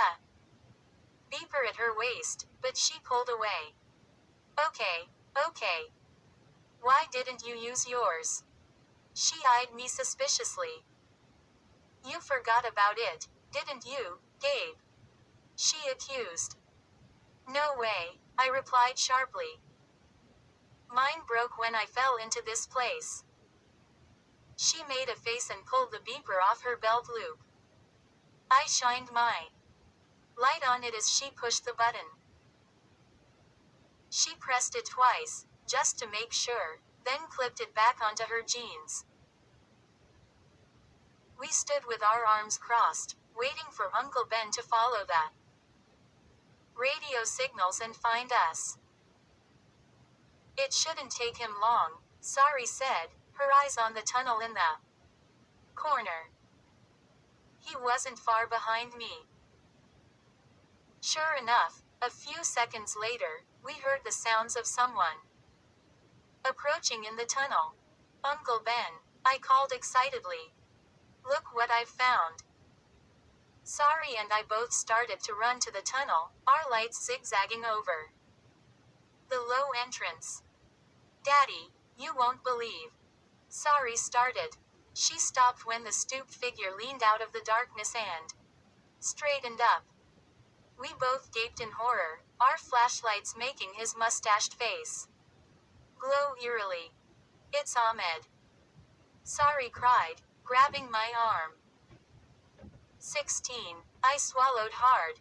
beeper at her waist, but she pulled away. Okay. Why didn't you use yours? She eyed me suspiciously. You forgot about it, didn't you, Gabe? She accused. No way, I replied sharply. Mine broke when I fell into this place. She made a face and pulled the beeper off her belt loop. I shined my light on it as she pushed the button. She pressed it twice, just to make sure, then clipped it back onto her jeans. We stood with our arms crossed, waiting for Uncle Ben to follow the radio signals and find us. It shouldn't take him long, Sari said, her eyes on the tunnel in the corner. He wasn't far behind me. Sure enough, a few seconds later, we heard the sounds of someone approaching in the tunnel. Uncle Ben, I called excitedly. Look what I've found. Sari and I both started to run to the tunnel, our lights zigzagging over the low entrance. Daddy, you won't believe. Sari started. She stopped when the stooped figure leaned out of the darkness and straightened up. We both gaped in horror, our flashlights making his mustached face glow eerily. It's Ahmed. Sari cried, grabbing my arm. 16. I swallowed hard.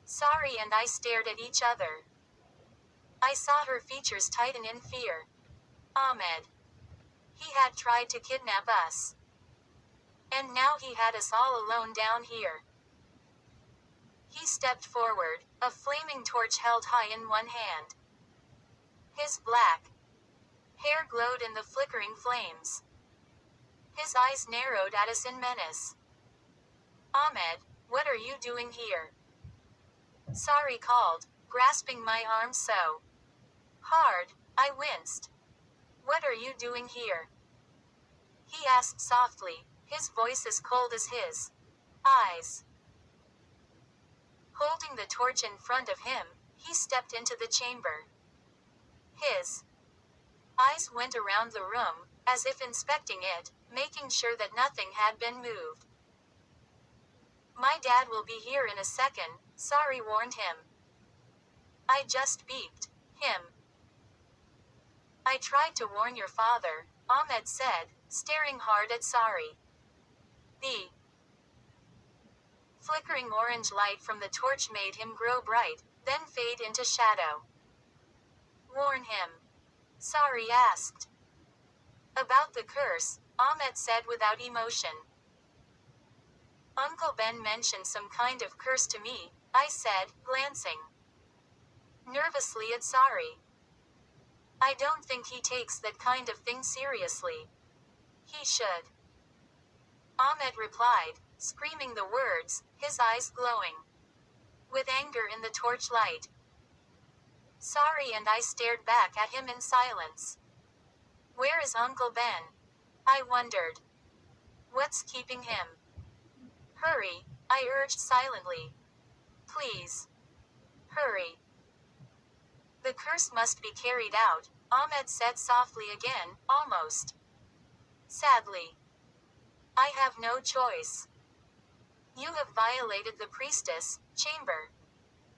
Sari and I stared at each other. I saw her features tighten in fear. Ahmed. He had tried to kidnap us. And now he had us all alone down here. He stepped forward, a flaming torch held high in one hand. His black hair glowed in the flickering flames. His eyes narrowed at us in menace. Ahmed, what are you doing here? Sari called, grasping my arm so hard, I winced. What are you doing here? He asked softly, his voice as cold as his eyes. Holding the torch in front of him, he stepped into the chamber. His eyes went around the room, as if inspecting it, making sure that nothing had been moved. My dad will be here in a second, Sari warned him. I just beeped him. I tried to warn your father, Ahmed said, staring hard at Sari. The flickering orange light from the torch made him grow bright, then fade into shadow. Warn him? Sari asked. About the curse, Ahmed said without emotion. Uncle Ben mentioned some kind of curse to me, I said, glancing nervously at Sari. I don't think he takes that kind of thing seriously. He should. Ahmed replied, screaming the words, his eyes glowing with anger in the torchlight. Sari and I stared back at him in silence. Where is Uncle Ben? I wondered. What's keeping him? Hurry, I urged silently. Please. Hurry. The curse must be carried out, Ahmed said softly again, almost sadly. I have no choice. You have violated the priestess chamber.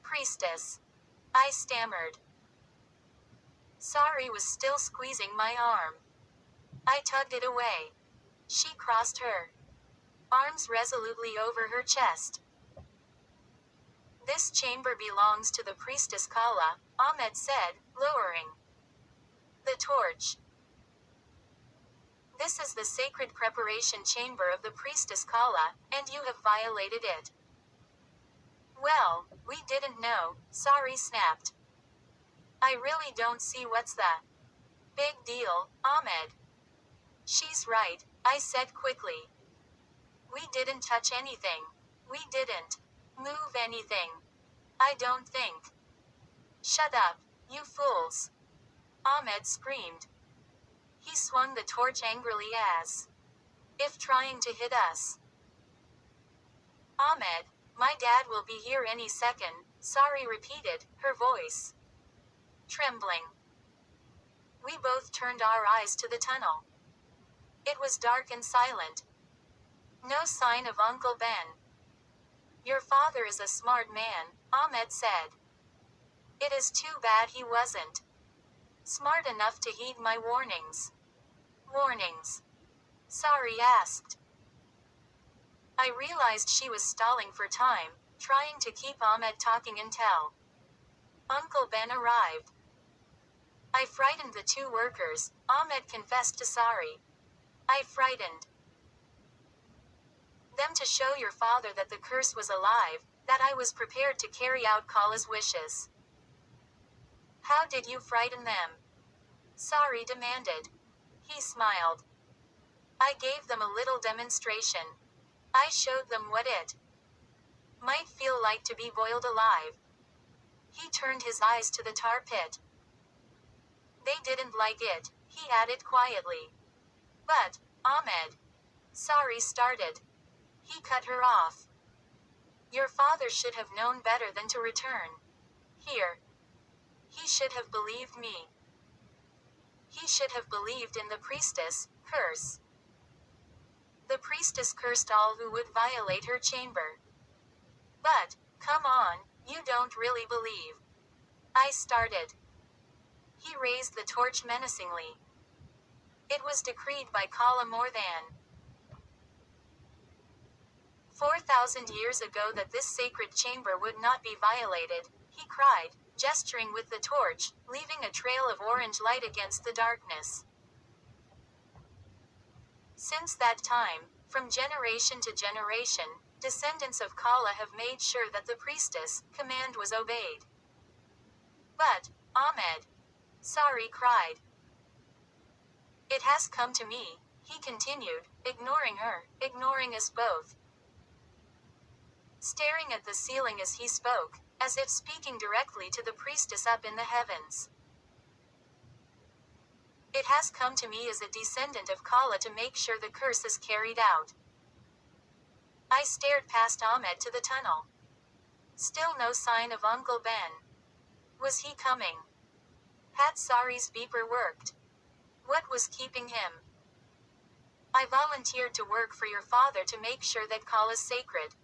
Priestess. I stammered. Sari was still squeezing my arm. I tugged it away. She crossed her arms resolutely over her chest. This chamber belongs to the priestess Kala, Ahmed said, lowering the torch. This is the sacred preparation chamber of the priestess Kala, and you have violated it. Well, we didn't know, Sari snapped. I really don't see what's the big deal, Ahmed. She's right, I said quickly. We didn't touch anything. We didn't move anything. I don't think. Shut up, you fools. Ahmed screamed. He swung the torch angrily as if trying to hit us. Ahmed, my dad will be here any second, Sari repeated, her voice trembling. We both turned our eyes to the tunnel. It was dark and silent. No sign of Uncle Ben. Your father is a smart man, Ahmed said. It is too bad he wasn't smart enough to heed my warnings. Warnings? Sari asked. I realized she was stalling for time, trying to keep Ahmed talking until Uncle Ben arrived. I frightened the two workers, Ahmed confessed to Sari. I frightened them to show your father that the curse was alive, that I was prepared to carry out Kala's wishes. How did you frighten them? Sari demanded. He smiled. I gave them a little demonstration. I showed them what it might feel like to be boiled alive. He turned his eyes to the tar pit. They didn't like it, he added quietly. But, Ahmed. Sari started. He cut her off. Your father should have known better than to return here. He should have believed me. He should have believed in the priestess curse. The priestess cursed all who would violate her chamber. But, come on, you don't really believe. I started. He raised the torch menacingly. It was decreed by Kala more than 4,000 years ago that this sacred chamber would not be violated, he cried, gesturing with the torch, leaving a trail of orange light against the darkness. Since that time, from generation to generation, descendants of Kala have made sure that the priestess' command was obeyed. But, Ahmed. Sari cried. It has come to me, he continued, ignoring her, ignoring us both. Staring at the ceiling as he spoke, as if speaking directly to the priestess up in the heavens. It has come to me as a descendant of Kala to make sure the curse is carried out. I stared past Ahmed to the tunnel. Still no sign of Uncle Ben. Was he coming? Had Sari's beeper worked? What was keeping him? I volunteered to work for your father to make sure that Kala's sacred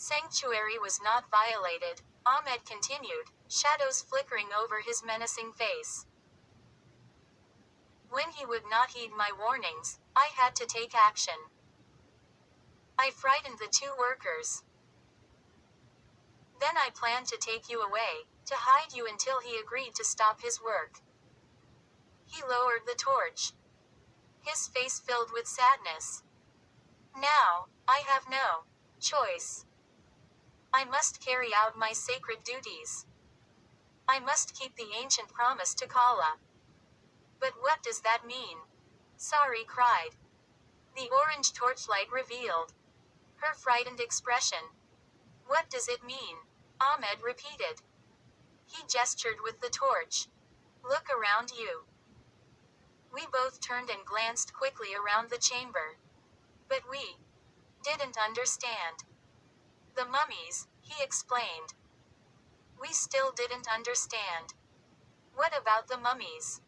sanctuary was not violated, Ahmed continued, shadows flickering over his menacing face. When he would not heed my warnings, I had to take action. I frightened the two workers. Then I planned to take you away, to hide you until he agreed to stop his work. He lowered the torch. His face filled with sadness. Now, I have no choice. I must carry out my sacred duties. I must keep the ancient promise to Kala. But what does that mean? Sari cried. The orange torchlight revealed her frightened expression. What does it mean? Ahmed repeated. He gestured with the torch. Look around you. We both turned and glanced quickly around the chamber. But we didn't understand. The mummies, he explained. We still didn't understand. What about the mummies?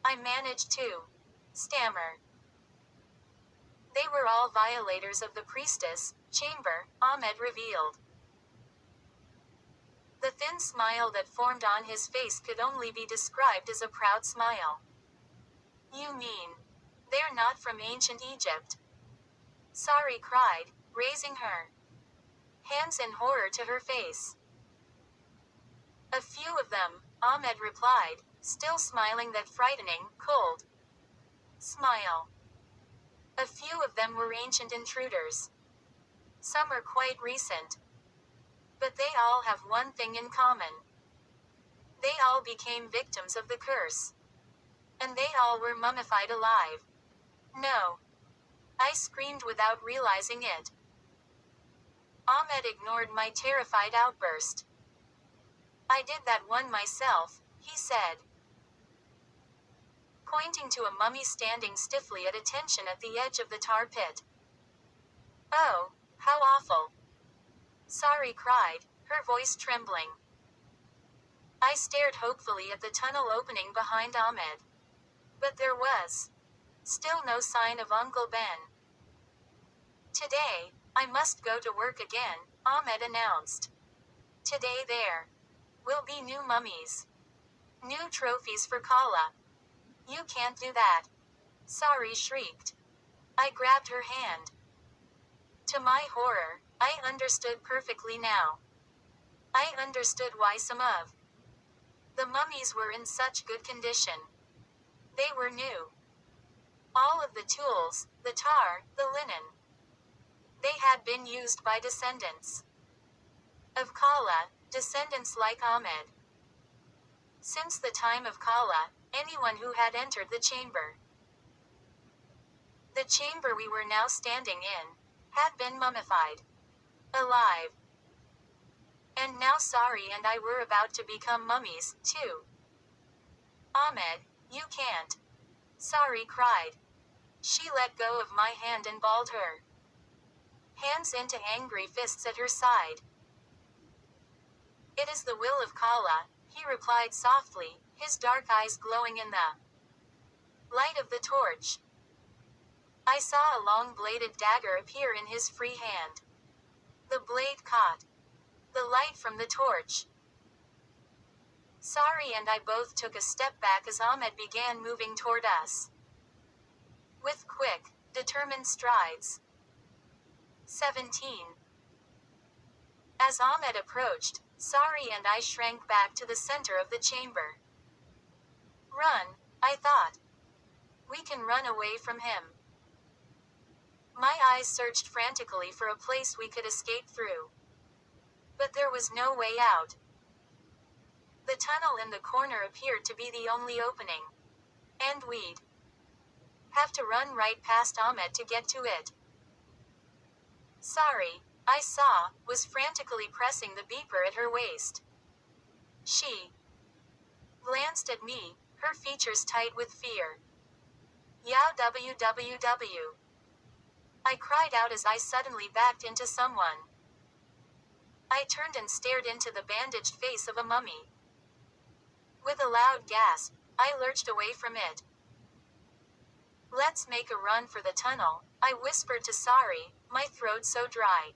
I managed to stammer. They were all violators of the priestess chamber, Ahmed revealed. The thin smile that formed on his face could only be described as a proud smile. You mean, they're not from ancient Egypt? Sari cried, raising her hands in horror to her face. A few of them, Ahmed replied, still smiling that frightening, cold smile. A few of them were ancient intruders. Some are quite recent. But they all have one thing in common. They all became victims of the curse. And they all were mummified alive. No. I screamed without realizing it. Ahmed ignored my terrified outburst. I did that one myself, he said, pointing to a mummy standing stiffly at attention at the edge of the tar pit. Oh, how awful. Sari cried, her voice trembling. I stared hopefully at the tunnel opening behind Ahmed. But there was still no sign of Uncle Ben. Today, I must go to work again, Ahmed announced. Today there will be new mummies. New trophies for Kala. You can't do that. Sari shrieked. I grabbed her hand. To my horror, I understood perfectly now. I understood why some of the mummies were in such good condition. They were new. All of the tools, the tar, the linen. They had been used by descendants of Kala, descendants like Ahmed. Since the time of Kala, anyone who had entered the chamber The chamber we were now standing in had been mummified, alive. And now Sari and I were about to become mummies, too. Ahmed, you can't. Sari cried. She let go of my hand and balled her hands into angry fists at her side. It is the will of Kala, he replied softly, his dark eyes glowing in the light of the torch. I saw a long-bladed dagger appear in his free hand. The blade caught the light from the torch. Sari and I both took a step back as Ahmed began moving toward us. With quick, determined strides. 17. As Ahmed approached, Sari and I shrank back to the center of the chamber. Run, I thought. We can run away from him. My eyes searched frantically for a place we could escape through. But there was no way out. The tunnel in the corner appeared to be the only opening. And we'd have to run right past Ahmed to get to it. Sari, I saw, was frantically pressing the beeper at her waist. She glanced at me, her features tight with fear. Yow www. I cried out as I suddenly backed into someone. I turned and stared into the bandaged face of a mummy. With a loud gasp, I lurched away from it. Let's make a run for the tunnel, I whispered to Sari, my throat so dry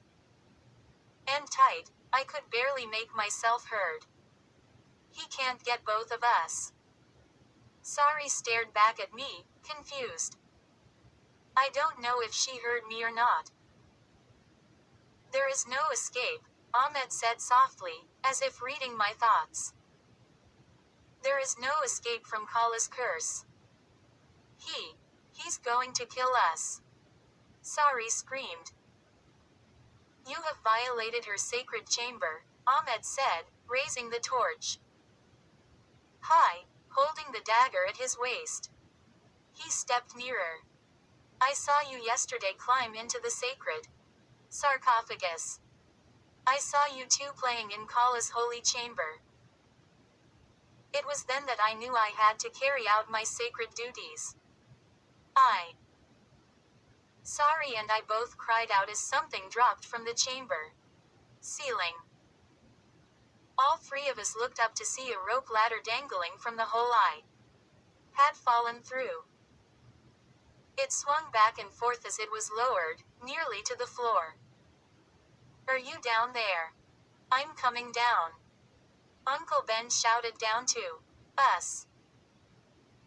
and tight, I could barely make myself heard. He can't get both of us. Sari stared back at me, confused. I don't know if she heard me or not. There is no escape, Ahmed said softly, as if reading my thoughts. There is no escape from Kala's curse. He's going to kill us. Sari screamed. You have violated her sacred chamber, Ahmed said, raising the torch. High, holding the dagger at his waist. He stepped nearer. I saw you yesterday climb into the sacred sarcophagus. I saw you two playing in Kala's holy chamber. It was then that I knew I had to carry out my sacred duties. Sari and I both cried out as something dropped from the chamber ceiling. All three of us looked up to see a rope ladder dangling from the hole I had fallen through. It swung back and forth as it was lowered, nearly to the floor. Are you down there? I'm coming down. Uncle Ben shouted down to us.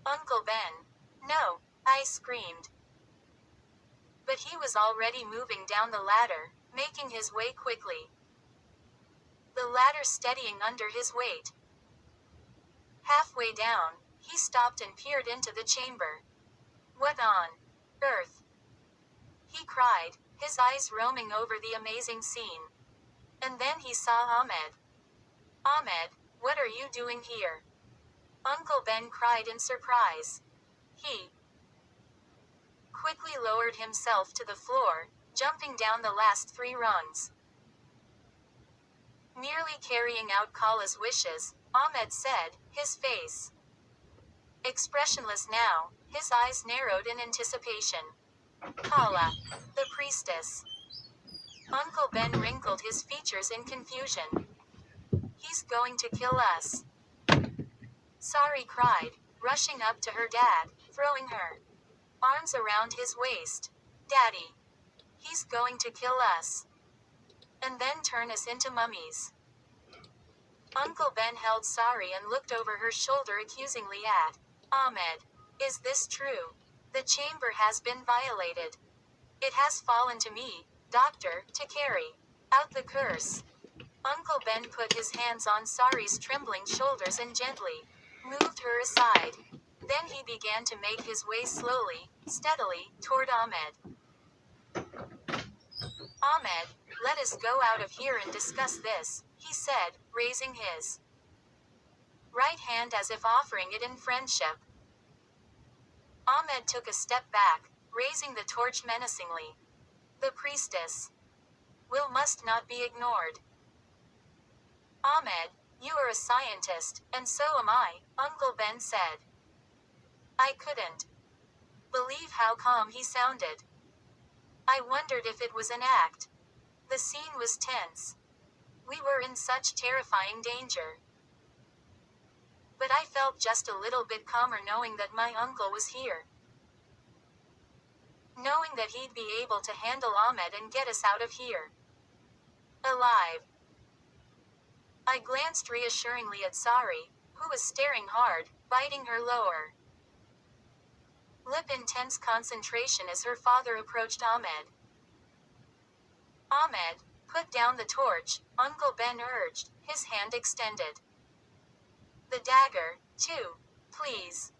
Uncle Ben. No, I screamed. But he was already moving down the ladder, making his way quickly. The ladder steadying under his weight. Halfway down, he stopped and peered into the chamber. What on earth? He cried, his eyes roaming over the amazing scene. And then he saw Ahmed. Ahmed, what are you doing here? Uncle Ben cried in surprise. He quickly lowered himself to the floor, jumping down the last 3 rungs. Nearly carrying out Kala's wishes, Ahmed said, his face expressionless now, his eyes narrowed in anticipation. Kala, the priestess. Uncle Ben wrinkled his features in confusion. He's going to kill us. Sari cried, rushing up to her dad, throwing her arms around his waist. Daddy. He's going to kill us. And then turn us into mummies. Uncle Ben held Sari and looked over her shoulder accusingly at Ahmed. Is this true? The chamber has been violated. It has fallen to me, doctor, to carry out the curse. Uncle Ben put his hands on Sari's trembling shoulders and gently moved her aside. Then he began to make his way slowly, steadily, toward Ahmed. Ahmed, let us go out of here and discuss this, he said, raising his right hand as if offering it in friendship. Ahmed took a step back, raising the torch menacingly. The priestess. Will must not be ignored. Ahmed, you are a scientist, and so am I, Uncle Ben said. I couldn't believe how calm he sounded. I wondered if it was an act. The scene was tense. We were in such terrifying danger. But I felt just a little bit calmer knowing that my uncle was here. Knowing that he'd be able to handle Ahmed and get us out of here. Alive. I glanced reassuringly at Sari, who was staring hard, biting her lower lip in tense concentration as her father approached Ahmed. Ahmed, put down the torch, Uncle Ben urged, his hand extended. The dagger, too, please.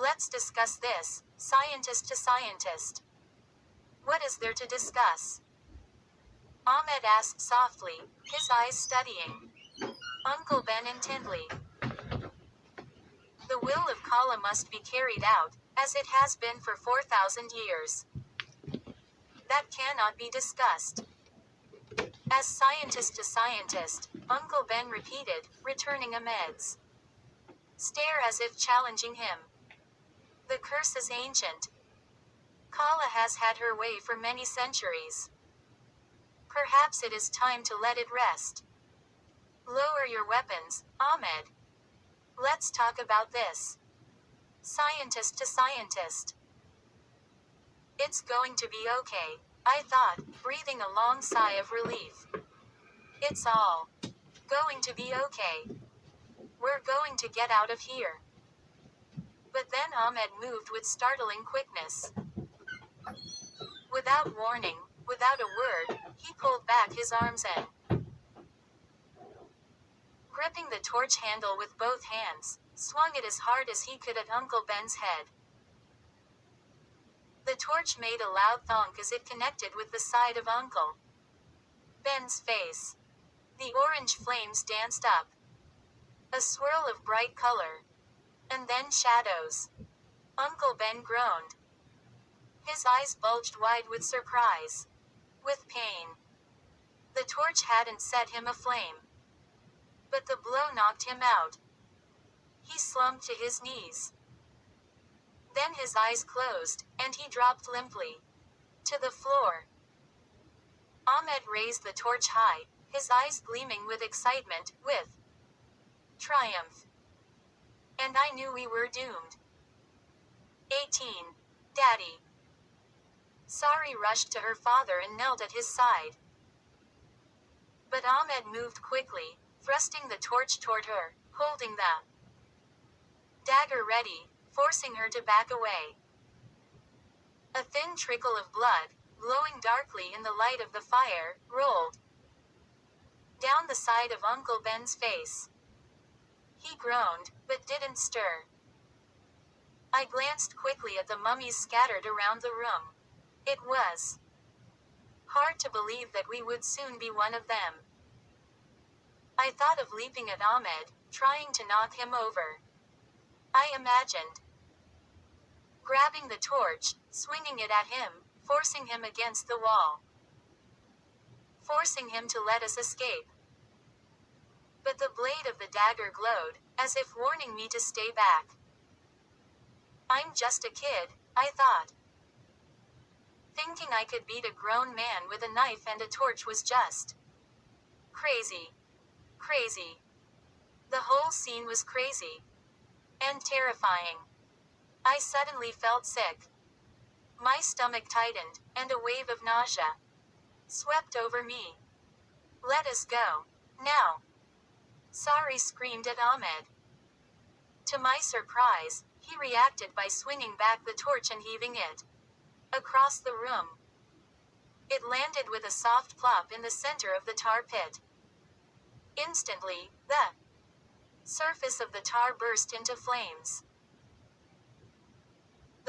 Let's discuss this, scientist to scientist. What is there to discuss? Ahmed asked softly, his eyes studying Uncle Ben intently. The will of Kala must be carried out, as it has been for 4,000 years. That cannot be discussed. As scientist to scientist, Uncle Ben repeated, returning Ahmed's stare as if challenging him. The curse is ancient. Kala has had her way for many centuries. Perhaps it is time to let it rest. Lower your weapons, Ahmed. Let's talk about this. Scientist to scientist. It's going to be okay, I thought, breathing a long sigh of relief. It's all going to be okay. We're going to get out of here. But then Ahmed moved with startling quickness. Without warning, without a word, he pulled back his arms and, gripping the torch handle with both hands, swung it as hard as he could at Uncle Ben's head. The torch made a loud thunk as it connected with the side of Uncle Ben's face. The orange flames danced up. A swirl of bright color. And then shadows. Uncle Ben groaned. His eyes bulged wide with surprise. With pain. The torch hadn't set him aflame. But the blow knocked him out. He slumped to his knees. Then his eyes closed, and he dropped limply to the floor. Ahmed raised the torch high, his eyes gleaming with excitement, with triumph. And I knew we were doomed. 18. Daddy. Sari rushed to her father and knelt at his side. But Ahmed moved quickly, thrusting the torch toward her, holding the dagger ready, forcing her to back away. A thin trickle of blood, glowing darkly in the light of the fire, rolled down the side of Uncle Ben's face. He groaned, but didn't stir. I glanced quickly at the mummies scattered around the room. It was hard to believe that we would soon be one of them. I thought of leaping at Ahmed, trying to knock him over. I imagined grabbing the torch, swinging it at him, forcing him against the wall. Forcing him to let us escape. But the blade of the dagger glowed, as if warning me to stay back. I'm just a kid, I thought. Thinking I could beat a grown man with a knife and a torch was just crazy. Crazy. The whole scene was crazy. And terrifying. I suddenly felt sick. My stomach tightened, and a wave of nausea swept over me. Let us go. Now. Sari screamed at Ahmed. To my surprise, he reacted by swinging back the torch and heaving it across the room. It landed with a soft plop in the center of the tar pit. Instantly, the surface of the tar burst into flames.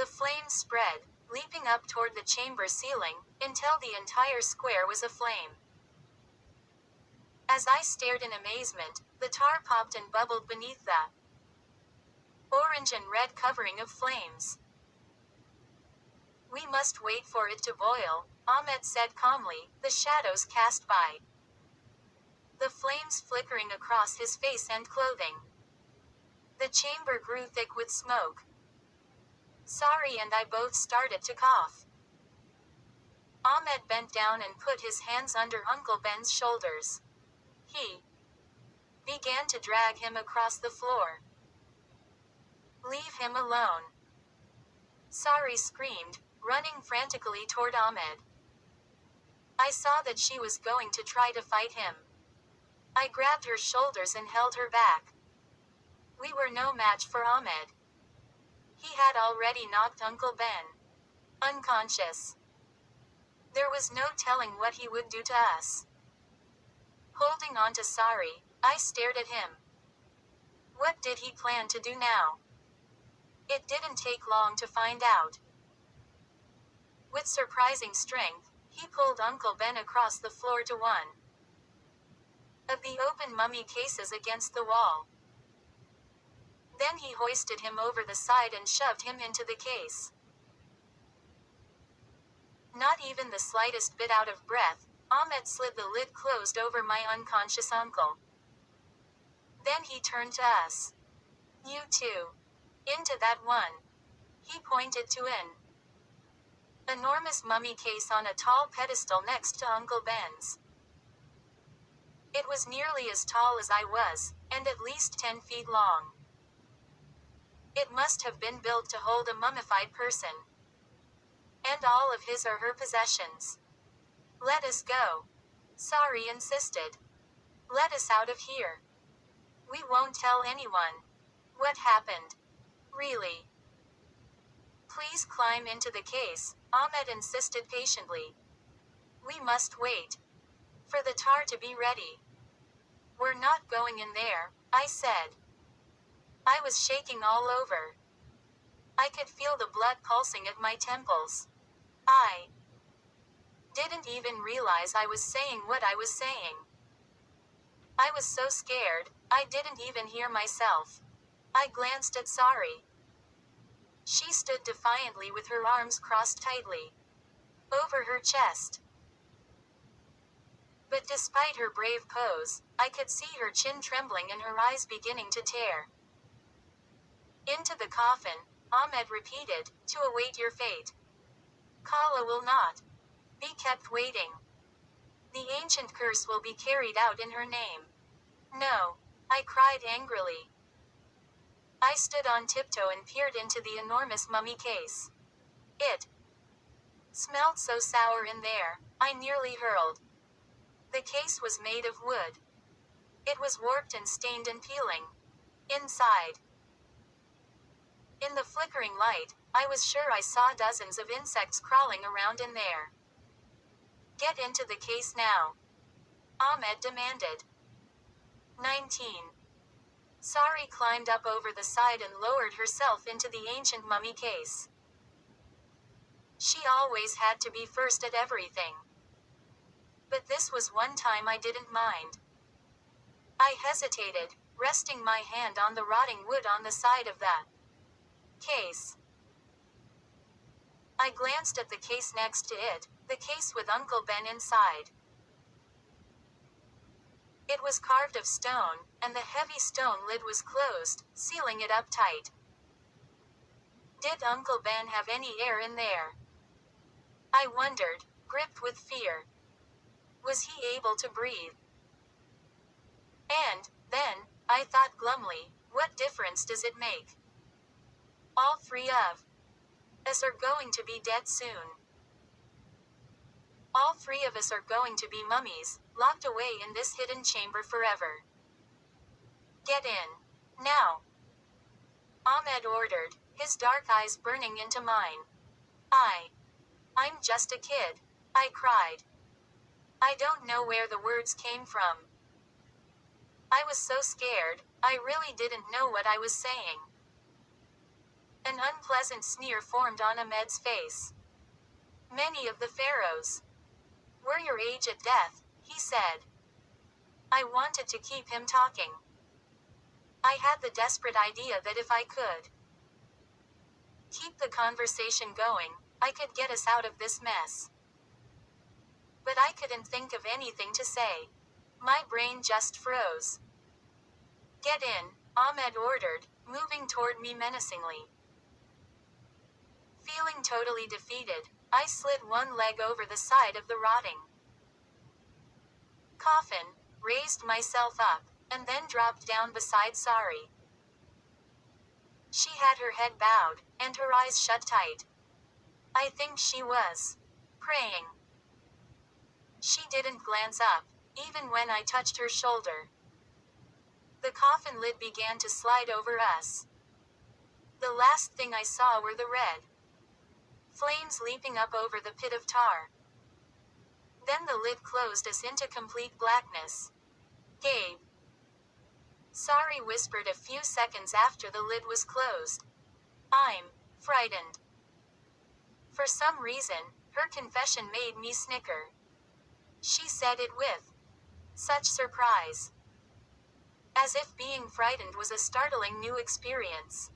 The flames spread, leaping up toward the chamber ceiling, until the entire square was aflame. As I stared in amazement, the tar popped and bubbled beneath the orange and red covering of flames. We must wait for it to boil, Ahmed said calmly, the shadows cast by. The flames flickering across his face and clothing. The chamber grew thick with smoke. Sari and I both started to cough. Ahmed bent down and put his hands under Uncle Ben's shoulders. He began to drag him across the floor. Leave him alone. Sari screamed, running frantically toward Ahmed. I saw that she was going to try to fight him. I grabbed her shoulders and held her back. We were no match for Ahmed. He had already knocked Uncle Ben unconscious. There was no telling what he would do to us. Holding on to Sari, I stared at him. What did he plan to do now? It didn't take long to find out. With surprising strength, he pulled Uncle Ben across the floor to one of the open mummy cases against the wall. Then he hoisted him over the side and shoved him into the case. Not even the slightest bit out of breath, Ahmed slid the lid closed over my unconscious uncle. Then he turned to us. You too. Into that one. He pointed to an enormous mummy case on a tall pedestal next to Uncle Ben's. It was nearly as tall as I was, and at least 10 feet long. It must have been built to hold a mummified person. And all of his or her possessions. Let us go. Sari insisted. Let us out of here. We won't tell anyone. What happened? Really? Please climb into the case, Ahmed insisted patiently. We must wait for the tar to be ready. We're not going in there, I said. I was shaking all over. I could feel the blood pulsing at my temples. I didn't even realize I was saying what I was saying. I was so scared, I didn't even hear myself. I glanced at Sari. She stood defiantly with her arms crossed tightly over her chest. But despite her brave pose, I could see her chin trembling and her eyes beginning to tear. Into the coffin, Ahmed repeated, to await your fate. Kala will not be kept waiting. The ancient curse will be carried out in her name. No, I cried angrily. I stood on tiptoe and peered into the enormous mummy case. It smelled so sour in there, I nearly hurled. The case was made of wood. It was warped and stained and peeling. Inside, in the flickering light, I was sure I saw dozens of insects crawling around in there. Get into the case now, Ahmed demanded. 19. Sari climbed up over the side and lowered herself into the ancient mummy case. She always had to be first at everything. But this was one time I didn't mind. I hesitated, resting my hand on the rotting wood on the side of the case. I glanced at the case next to it, the case with Uncle Ben inside. It was carved of stone, and the heavy stone lid was closed, sealing it up tight. Did Uncle Ben have any air in there? I wondered, gripped with fear. Was he able to breathe? And, then, I thought glumly, what difference does it make? All three of us are going to be dead soon. All three of us are going to be mummies, locked away in this hidden chamber forever. Get in. Now. Ahmed ordered, his dark eyes burning into mine. I'm just a kid, I cried. I don't know where the words came from. I was so scared, I really didn't know what I was saying. An unpleasant sneer formed on Ahmed's face. Many of the pharaohs were your age at death, he said. I wanted to keep him talking. I had the desperate idea that if I could Keep the conversation going, I could get us out of this mess. But I couldn't think of anything to say. My brain just froze. Get in, Ahmed ordered, moving toward me menacingly. Feeling totally defeated, I slid one leg over the side of the rotting coffin, raised myself up, and then dropped down beside Sari. She had her head bowed, and her eyes shut tight. I think she was praying. She didn't glance up, even when I touched her shoulder. The coffin lid began to slide over us. The last thing I saw were the red flames leaping up over the pit of tar. Then the lid closed us into complete blackness. Gabe. Sari whispered a few seconds after the lid was closed. I'm frightened. For some reason, her confession made me snicker. She said it with such surprise. As if being frightened was a startling new experience.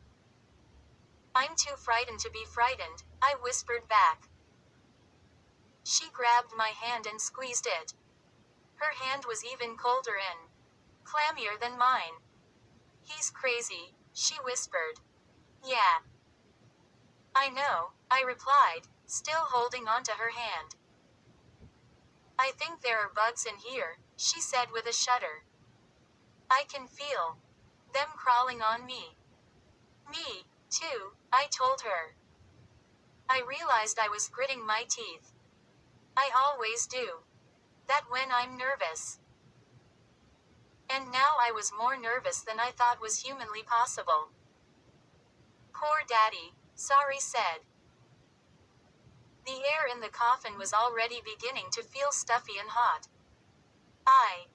I'm too frightened to be frightened, I whispered back. She grabbed my hand and squeezed it. Her hand was even colder and clammier than mine. He's crazy, she whispered. Yeah. I know, I replied, still holding onto her hand. I think there are bugs in here, she said with a shudder. I can feel them crawling on me. Me, too, I told her. I realized I was gritting my teeth. I always do that when I'm nervous. And now I was more nervous than I thought was humanly possible. Poor Daddy, Sari said. The air in the coffin was already beginning to feel stuffy and hot. I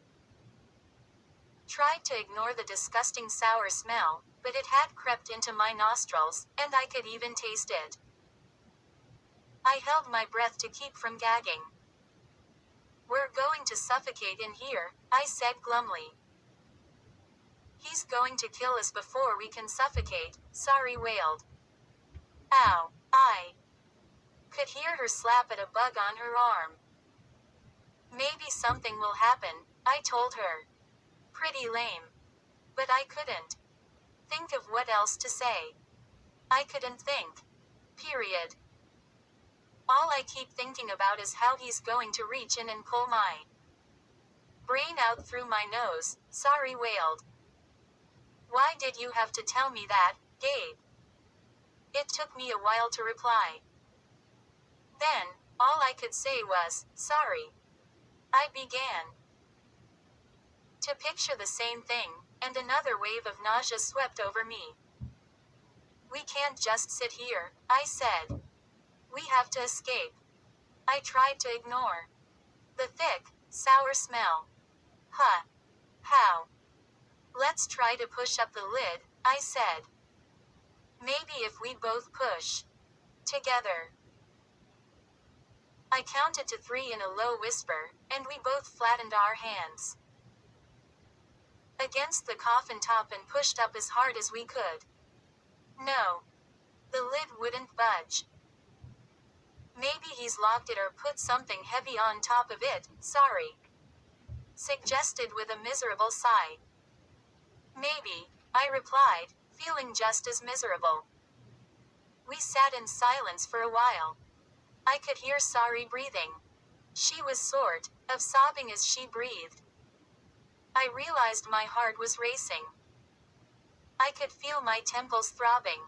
tried to ignore the disgusting sour smell, but it had crept into my nostrils, and I could even taste it. I held my breath to keep from gagging. We're going to suffocate in here, I said glumly. He's going to kill us before we can suffocate, Sari wailed. Ow, I could hear her slap at a bug on her arm. Maybe something will happen, I told her. Pretty lame. But I couldn't think of what else to say. I couldn't think. Period. All I keep thinking about is how he's going to reach in and pull my brain out through my nose, Sari wailed. Why did you have to tell me that, Gabe? It took me a while to reply. Then, all I could say was, sorry. I began to picture the same thing, and another wave of nausea swept over me. We can't just sit here, I said. We have to escape. I tried to ignore the thick, sour smell. Huh. How? Let's try to push up the lid, I said. Maybe if we both push together. I counted to 3 in a low whisper, and we both flattened our hands against the coffin top and pushed up as hard as we could. No. The lid wouldn't budge. Maybe he's locked it or put something heavy on top of it, Sari suggested with a miserable sigh. Maybe, I replied, feeling just as miserable. We sat in silence for a while. I could hear Sari breathing. She was sort of sobbing as she breathed. I realized my heart was racing. I could feel my temples throbbing.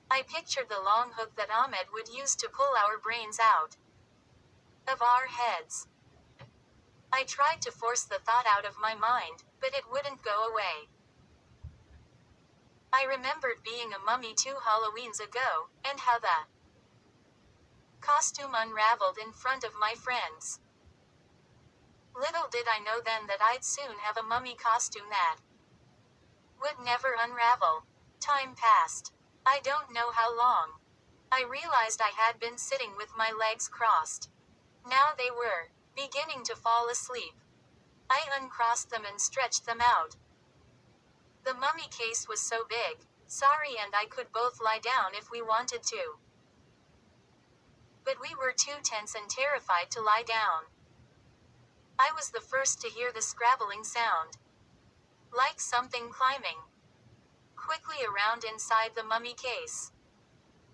I pictured the long hook that Ahmed would use to pull our brains out of our heads. I tried to force the thought out of my mind, but it wouldn't go away. I remembered being a mummy 2 Halloweens ago, and how the costume unraveled in front of my friends. Little did I know then that I'd soon have a mummy costume that would never unravel. Time passed. I don't know how long. I realized I had been sitting with my legs crossed. Now they were beginning to fall asleep. I uncrossed them and stretched them out. The mummy case was so big, Sorry and I could both lie down if we wanted to. But we were too tense and terrified to lie down. I was the first to hear the scrabbling sound. Like something climbing quickly around inside the mummy case.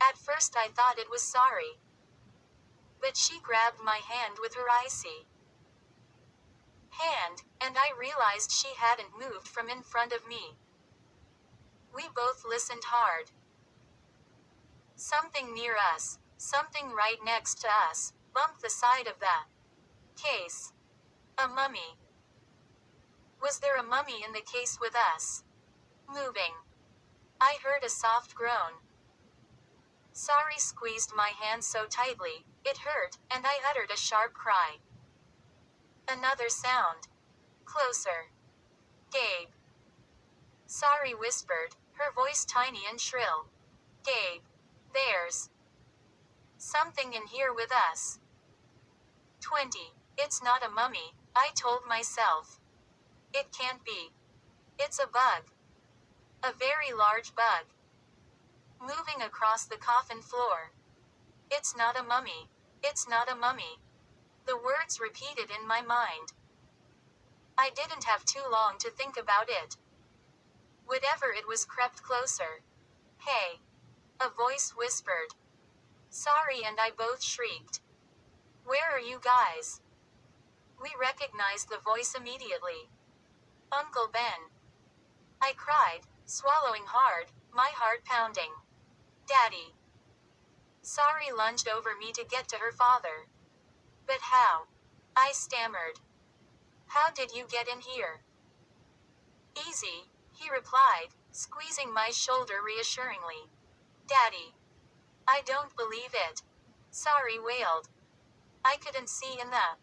At first I thought it was Sorry. But she grabbed my hand with her icy hand, and I realized she hadn't moved from in front of me. We both listened hard. Something near us, something right next to us, bumped the side of the case. A mummy. Was there a mummy in the case with us? Moving. I heard a soft groan. Sorry squeezed my hand so tightly, it hurt, and I uttered a sharp cry. Another sound. Closer. Gabe. Sorry whispered, her voice tiny and shrill. Gabe. There's something in here with us. 20. It's not a mummy, I told myself. It can't be. It's a bug. A very large bug. Moving across the coffin floor. It's not a mummy. It's not a mummy. The words repeated in my mind. I didn't have too long to think about it. Whatever it was crept closer. Hey. A voice whispered. Sorry and I both shrieked. Where are you guys? We recognized the voice immediately. Uncle Ben. I cried, swallowing hard, my heart pounding. Daddy. Sorry lunged over me to get to her father. But how? I stammered. How did you get in here? Easy, he replied, squeezing my shoulder reassuringly. Daddy. I don't believe it. Sorry wailed. I couldn't see in the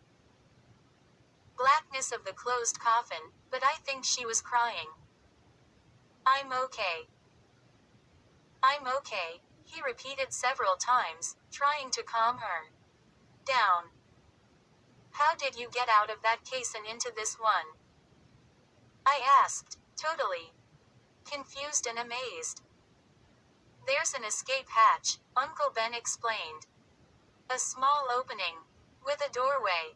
blackness of the closed coffin, but I think she was crying. I'm okay. I'm okay, he repeated several times, trying to calm her down. How did you get out of that case and into this one? I asked, totally confused and amazed. There's an escape hatch, Uncle Ben explained. A small opening. With a doorway.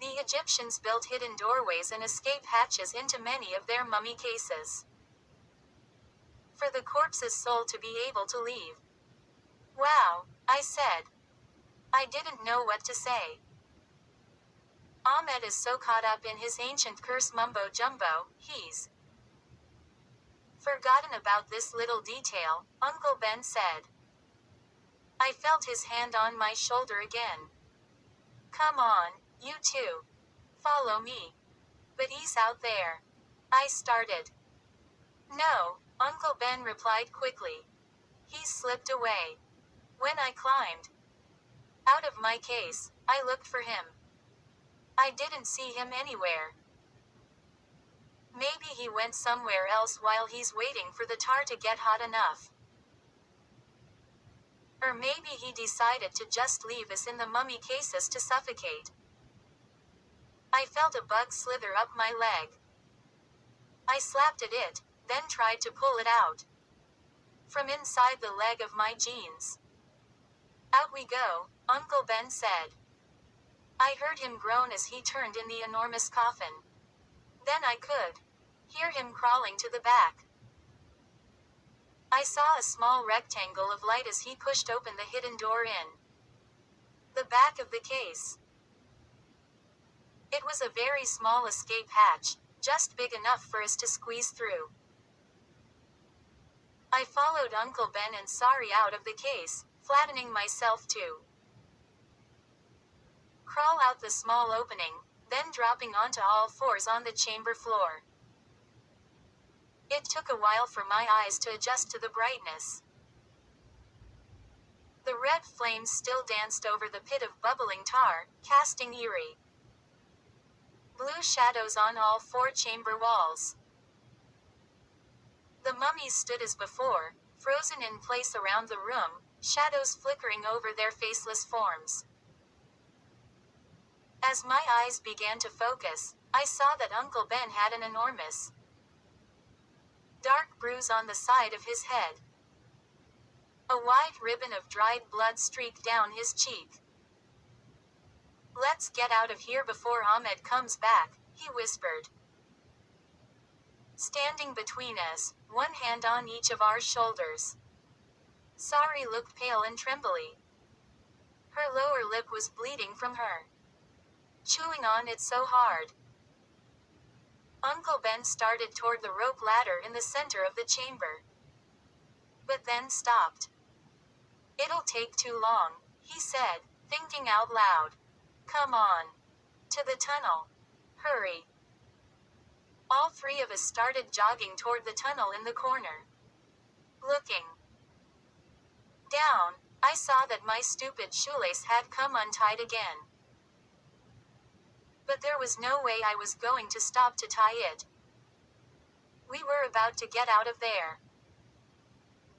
The Egyptians built hidden doorways and escape hatches into many of their mummy cases. For the corpse's soul to be able to leave. Wow, I said. I didn't know what to say. Ahmed is so caught up in his ancient curse mumbo jumbo, he's forgotten about this little detail, Uncle Ben said. I felt his hand on my shoulder again. Come on, you two. Follow me. But he's out there. I started. No, Uncle Ben replied quickly. He slipped away. When I climbed out of my case, I looked for him. I didn't see him anywhere. Maybe he went somewhere else while he's waiting for the tar to get hot enough. Or maybe he decided to just leave us in the mummy cases to suffocate. I felt a bug slither up my leg. I slapped at it, then tried to pull it out. From inside the leg of my jeans. Out we go, Uncle Ben said. I heard him groan as he turned in the enormous coffin. Then I could hear him crawling to the back. I saw a small rectangle of light as he pushed open the hidden door in the back of the case. It was a very small escape hatch, just big enough for us to squeeze through. I followed Uncle Ben and Sorry out of the case, flattening myself to crawl out the small opening, then dropping onto all fours on the chamber floor. It took a while for my eyes to adjust to the brightness. The red flames still danced over the pit of bubbling tar, casting eerie blue shadows on all four chamber walls. The mummies stood as before, frozen in place around the room, shadows flickering over their faceless forms. As my eyes began to focus, I saw that Uncle Ben had an enormous dark bruise on the side of his head. A wide ribbon of dried blood streaked down his cheek. "Let's get out of here before Ahmed comes back," he whispered. Standing between us, one hand on each of our shoulders. Sari looked pale and trembly. Her lower lip was bleeding from her chewing on it so hard. Uncle Ben started toward the rope ladder in the center of the chamber, but then stopped. "It'll take too long," he said, thinking out loud. "Come on. To the tunnel. Hurry." All three of us started jogging toward the tunnel in the corner. Looking down, I saw that my stupid shoelace had come untied again. But there was no way I was going to stop to tie it. We were about to get out of there.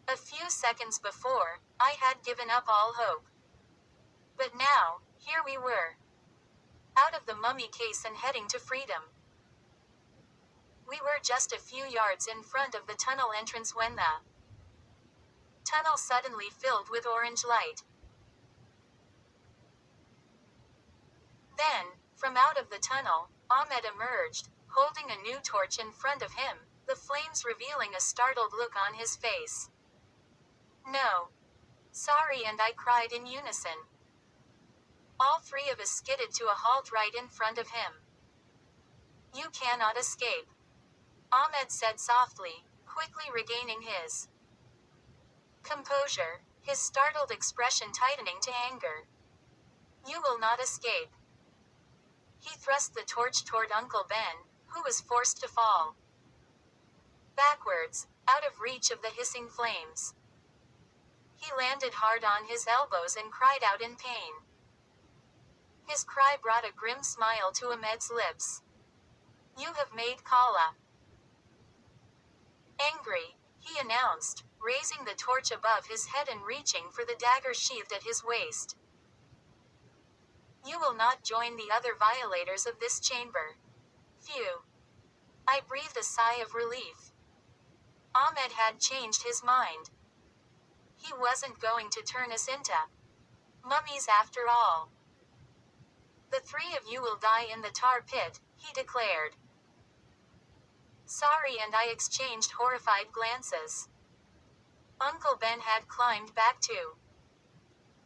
A few seconds before, I had given up all hope. But now, here we were. Out of the mummy case and heading to freedom. We were just a few yards in front of the tunnel entrance when the tunnel suddenly filled with orange light. Then, from out of the tunnel, Ahmed emerged, holding a new torch in front of him, the flames revealing a startled look on his face. "No. Sorry," and I cried in unison. All three of us skidded to a halt right in front of him. "You cannot escape," Ahmed said softly, quickly regaining his composure, his startled expression tightening to anger. "You will not escape." He thrust the torch toward Uncle Ben, who was forced to fall backwards, out of reach of the hissing flames. He landed hard on his elbows and cried out in pain. His cry brought a grim smile to Ahmed's lips. "You have made Kala angry," he announced, raising the torch above his head and reaching for the dagger sheathed at his waist. "You will not join the other violators of this chamber." Phew. I breathed a sigh of relief. Ahmed had changed his mind. He wasn't going to turn us into mummies after all. "The three of you will die in the tar pit," he declared. Sari and I exchanged horrified glances. Uncle Ben had climbed back to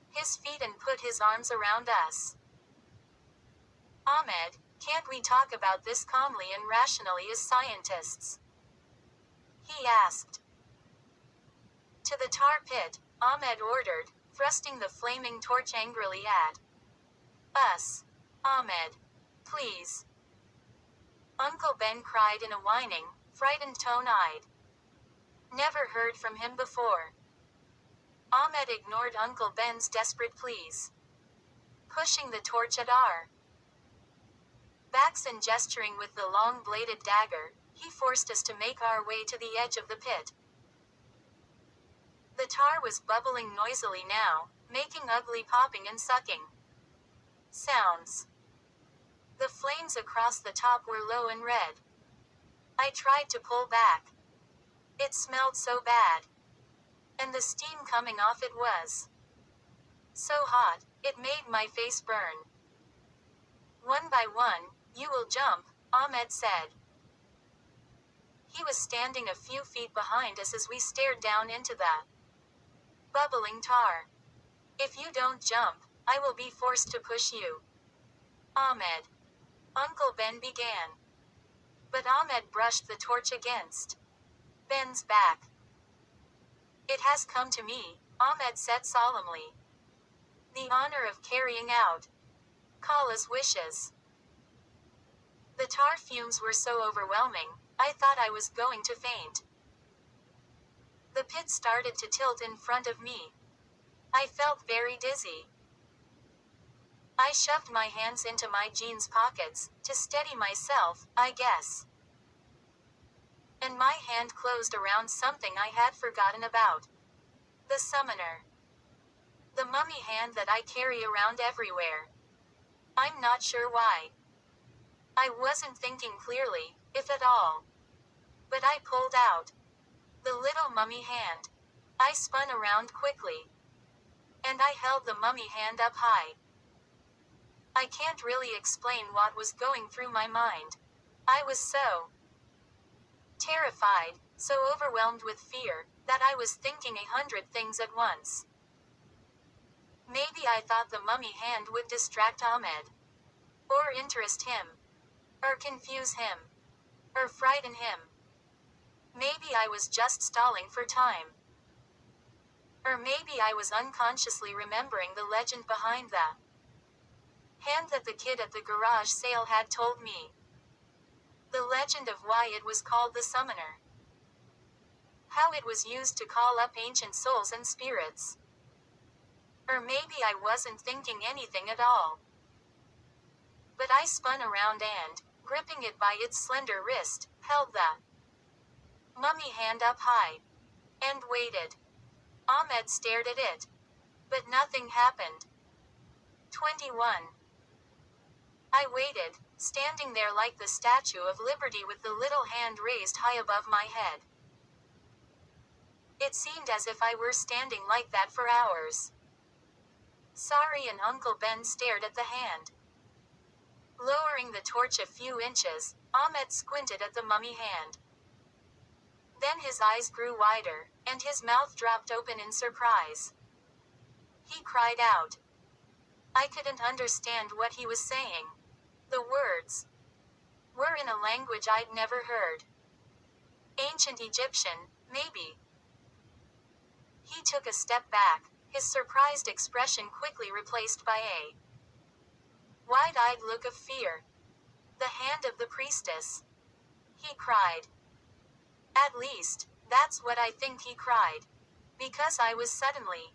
his feet and put his arms around us. "Ahmed, can't we talk about this calmly and rationally as scientists?" he asked. "To the tar pit," Ahmed ordered, thrusting the flaming torch angrily at us. "Ahmed. Please." Uncle Ben cried in a whining, frightened tone I'd never heard from him before. Ahmed ignored Uncle Ben's desperate pleas, pushing the torch at our backs and gesturing with the long-bladed dagger. He forced us to make our way to the edge of the pit. The tar was bubbling noisily now, making ugly popping and sucking sounds. The flames across the top were low and red. I tried to pull back. It smelled so bad. And the steam coming off it was so hot, it made my face burn. "One by one, you will jump," Ahmed said. He was standing a few feet behind us as we stared down into the bubbling tar. "If you don't jump, I will be forced to push you." "Ahmed," Uncle Ben began. But Ahmed brushed the torch against Ben's back. "It has come to me," Ahmed said solemnly. "The honor of carrying out Kala's wishes." The tar fumes were so overwhelming, I thought I was going to faint. The pit started to tilt in front of me. I felt very dizzy. I shoved my hands into my jeans pockets, to steady myself, I guess. And my hand closed around something I had forgotten about. The summoner. The mummy hand that I carry around everywhere. I'm not sure why. I wasn't thinking clearly, if at all. But I pulled out The little mummy hand. I spun around quickly. And I held the mummy hand up high. I can't really explain what was going through my mind. I was so terrified, so overwhelmed with fear, that I was thinking 100 things at once. Maybe I thought the mummy hand would distract Ahmed. Or interest him. Or confuse him. Or frighten him. Maybe I was just stalling for time. Or maybe I was unconsciously remembering the legend behind the hand that the kid at the garage sale had told me. The legend of why it was called the summoner. How it was used to call up ancient souls and spirits. Or maybe I wasn't thinking anything at all. But I spun around and, gripping it by its slender wrist, held the mummy hand up high. And waited. Ahmed stared at it. But nothing happened. 21. I waited, standing there like the Statue of Liberty with the little hand raised high above my head. It seemed as if I were standing like that for hours. Sari and Uncle Ben stared at the hand. Lowering the torch a few inches, Ahmed squinted at the mummy hand. Then his eyes grew wider, and his mouth dropped open in surprise. He cried out. I couldn't understand what he was saying. The words were in a language I'd never heard. Ancient Egyptian, maybe. He took a step back, his surprised expression quickly replaced by a wide-eyed look of fear. The hand of the priestess. He cried. At least, that's what I think he cried. Because I was suddenly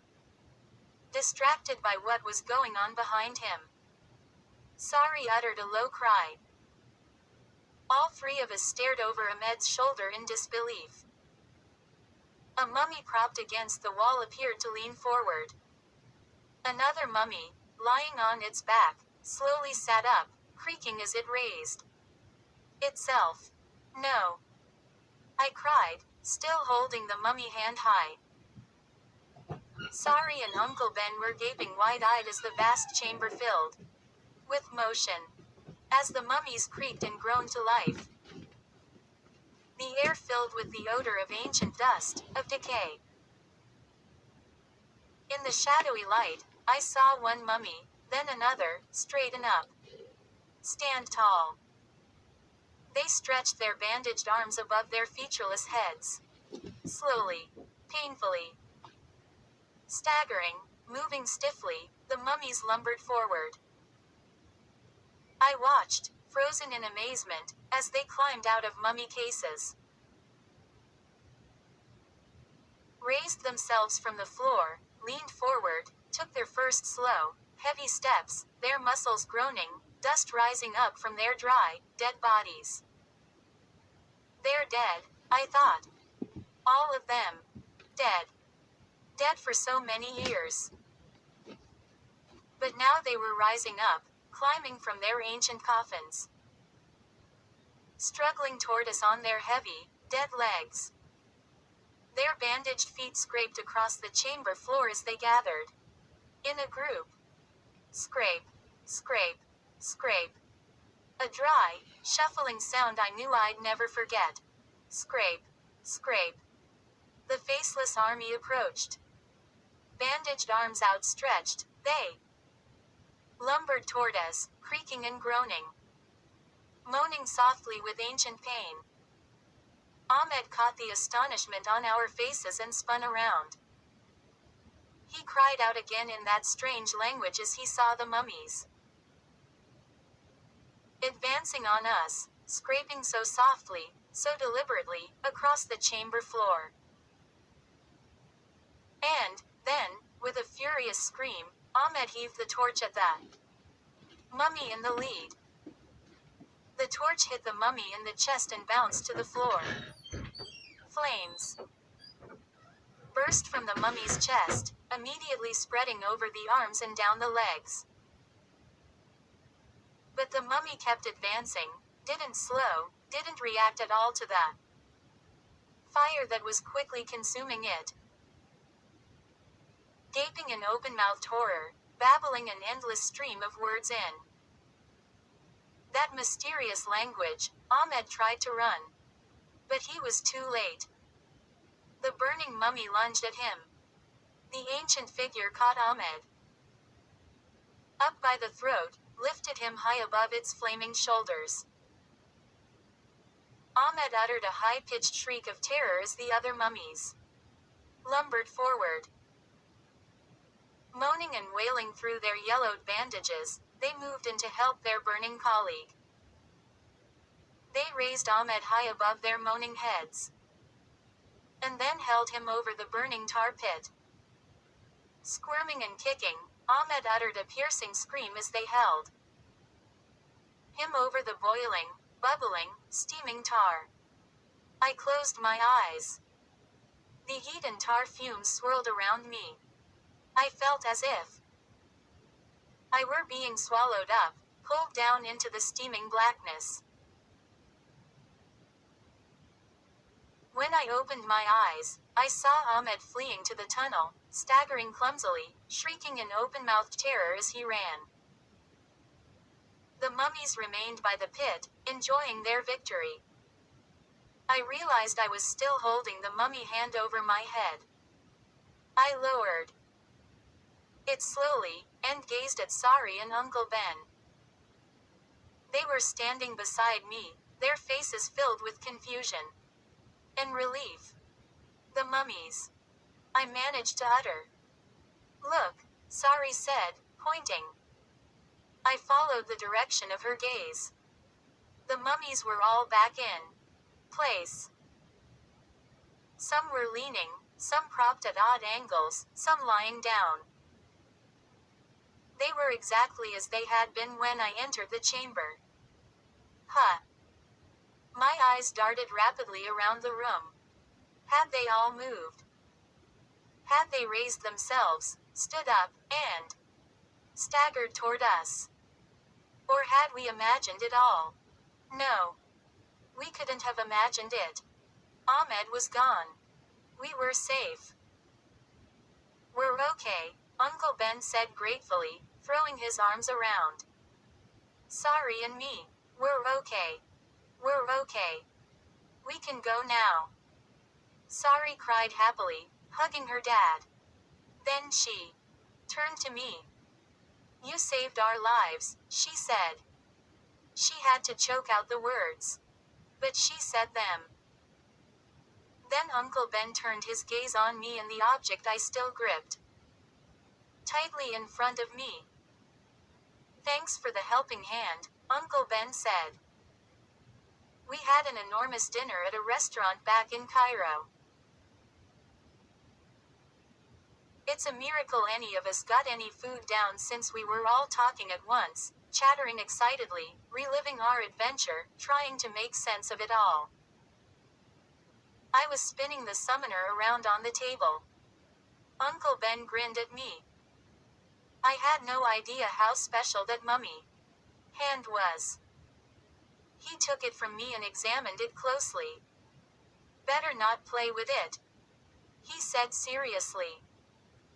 distracted by what was going on behind him. Sari uttered a low cry. All three of us stared over Ahmed's shoulder in disbelief. A mummy propped against the wall appeared to lean forward. Another mummy, lying on its back, slowly sat up, creaking as it raised itself. No. I cried, still holding the mummy hand high. Sari and Uncle Ben were gaping wide-eyed as the vast chamber filled with motion. As the mummies creaked and groaned to life. The air filled with the odor of ancient dust, of decay. In the shadowy light, I saw one mummy, then another, straighten up. Stand tall. They stretched their bandaged arms above their featureless heads. Slowly. Painfully. Staggering, moving stiffly, the mummies lumbered forward. I watched, frozen in amazement, as they climbed out of mummy cases. Raised themselves from the floor, leaned forward, took their first slow, heavy steps, their muscles groaning, dust rising up from their dry, dead bodies. They're dead, I thought. All of them. Dead. Dead for so many years. But now they were rising up, climbing from their ancient coffins. Struggling toward us on their heavy, dead legs. Their bandaged feet scraped across the chamber floor as they gathered. In a group. Scrape. Scrape. Scrape. A dry, shuffling sound I knew I'd never forget. Scrape. Scrape. The faceless army approached. Bandaged arms outstretched, they lumbered toward us, creaking and groaning. Moaning softly with ancient pain. Ahmed caught the astonishment on our faces and spun around. He cried out again in that strange language as he saw the mummies advancing on us, scraping so softly, so deliberately, across the chamber floor. And, then, with a furious scream, Ahmed heaved the torch at that mummy in the lead. The torch hit the mummy in the chest and bounced to the floor. Flames burst from the mummy's chest, immediately spreading over the arms and down the legs. But the mummy kept advancing, didn't slow, didn't react at all to that. fire that was quickly consuming it. Gaping in open-mouthed horror, babbling an endless stream of words in that mysterious language, Ahmed tried to run. But he was too late. The burning mummy lunged at him. The ancient figure caught Ahmed up by the throat, lifted him high above its flaming shoulders. Ahmed uttered a high-pitched shriek of terror as the other mummies lumbered forward. Moaning and wailing through their yellowed bandages, they moved in to help their burning colleague. They raised Ahmed high above their moaning heads, and then held him over the burning tar pit. Squirming and kicking, Ahmed uttered a piercing scream as they held him over the boiling, bubbling, steaming tar. I closed my eyes. The heat and tar fumes swirled around me. I felt as if I were being swallowed up, pulled down into the steaming blackness. When I opened my eyes, I saw Ahmed fleeing to the tunnel, staggering clumsily, shrieking in open-mouthed terror as he ran. The mummies remained by the pit, enjoying their victory. I realized I was still holding the mummy hand over my head. I lowered it slowly, and gazed at Sari and Uncle Ben. They were standing beside me, their faces filled with confusion and relief. The mummies. I managed to utter. "Look," Sari said, pointing. I followed the direction of her gaze. The mummies were all back in place. Some were leaning, some propped at odd angles, some lying down. They were exactly as they had been when I entered the chamber. Huh. My eyes darted rapidly around the room. Had they all moved? Had they raised themselves, stood up, and staggered toward us? Or had we imagined it all? No. We couldn't have imagined it. Ahmed was gone. We were safe. "We're okay," Uncle Ben said gratefully, throwing his arms around Sari and me. "We're okay. We're okay. We can go now." Sari cried happily, hugging her dad. Then she turned to me. "You saved our lives," she said. She had to choke out the words, but she said them. Then Uncle Ben turned his gaze on me and the object I still gripped tightly in front of me. "Thanks for the helping hand," Uncle Ben said. "We had an enormous dinner at a restaurant back in Cairo. It's a miracle any of us got any food down since we were all talking at once, chattering excitedly, reliving our adventure, trying to make sense of it all." I was spinning the summoner around on the table. Uncle Ben grinned at me. I had no idea how special that mummy hand was. He took it from me and examined it closely. "Better not play with it," he said seriously.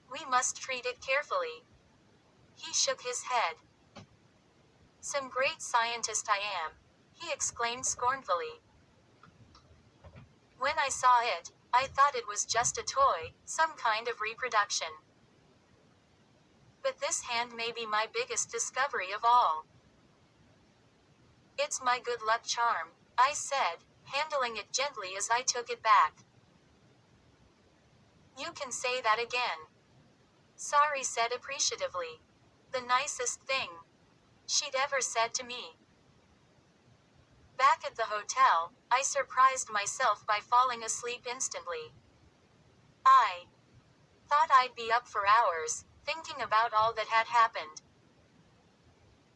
"We must treat it carefully." He shook his head. "Some great scientist I am," he exclaimed scornfully. When I saw it, I thought it was just a toy, some kind of reproduction. But this hand may be my biggest discovery of all. "It's my good luck charm," I said, handling it gently as I took it back. "You can say that again," Sari said appreciatively. The nicest thing she'd ever said to me. Back at the hotel, I surprised myself by falling asleep instantly. I thought I'd be up for hours, thinking about all that had happened.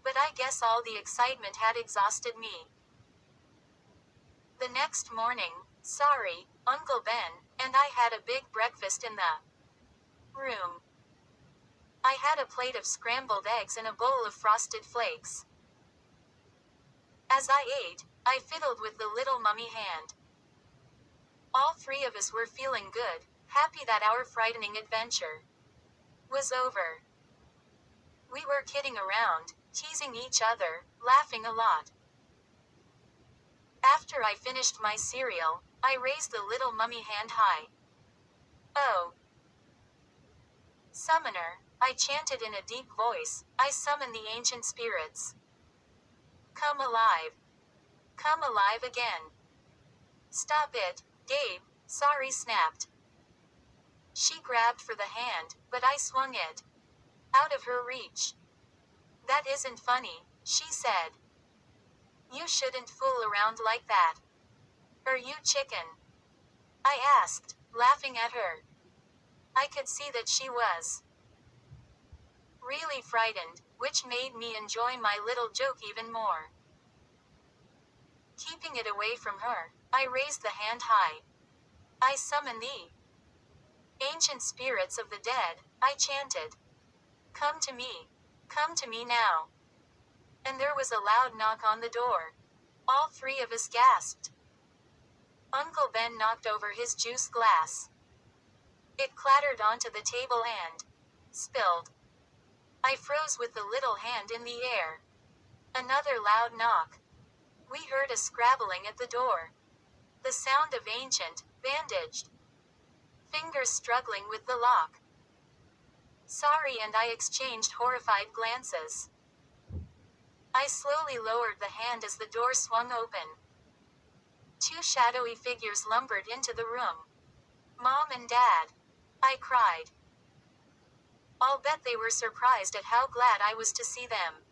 But I guess all the excitement had exhausted me. The next morning, Sari, Uncle Ben, and I had a big breakfast in the room. I had a plate of scrambled eggs and a bowl of frosted flakes. As I ate, I fiddled with the little mummy hand. All three of us were feeling good, happy that our frightening adventure was over. We were kidding around, teasing each other, laughing a lot. After I finished my cereal, I raised the little mummy hand high. Oh, summoner, I chanted in a deep voice, I summon the ancient spirits. Come alive. Come alive again. Stop it, Gabe, Sorry snapped. She grabbed for the hand, but I swung it out of her reach. That isn't funny, she said. You shouldn't fool around like that. Are you chicken? I asked, laughing at her. I could see that she was really frightened, which made me enjoy my little joke even more. Keeping it away from her, I raised the hand high. I summon the ancient spirits of the dead, I chanted. Come to me. Come to me now. And there was a loud knock on the door. All three of us gasped. Uncle Ben knocked over his juice glass. It clattered onto the table and spilled. I froze with the little hand in the air. Another loud knock. We heard a scrabbling at the door. The sound of ancient, bandaged fingers struggling with the lock. Sorry and I exchanged horrified glances. I slowly lowered the hand as the door swung open. Two shadowy figures lumbered into the room. Mom and Dad. I cried. I'll bet they were surprised at how glad I was to see them.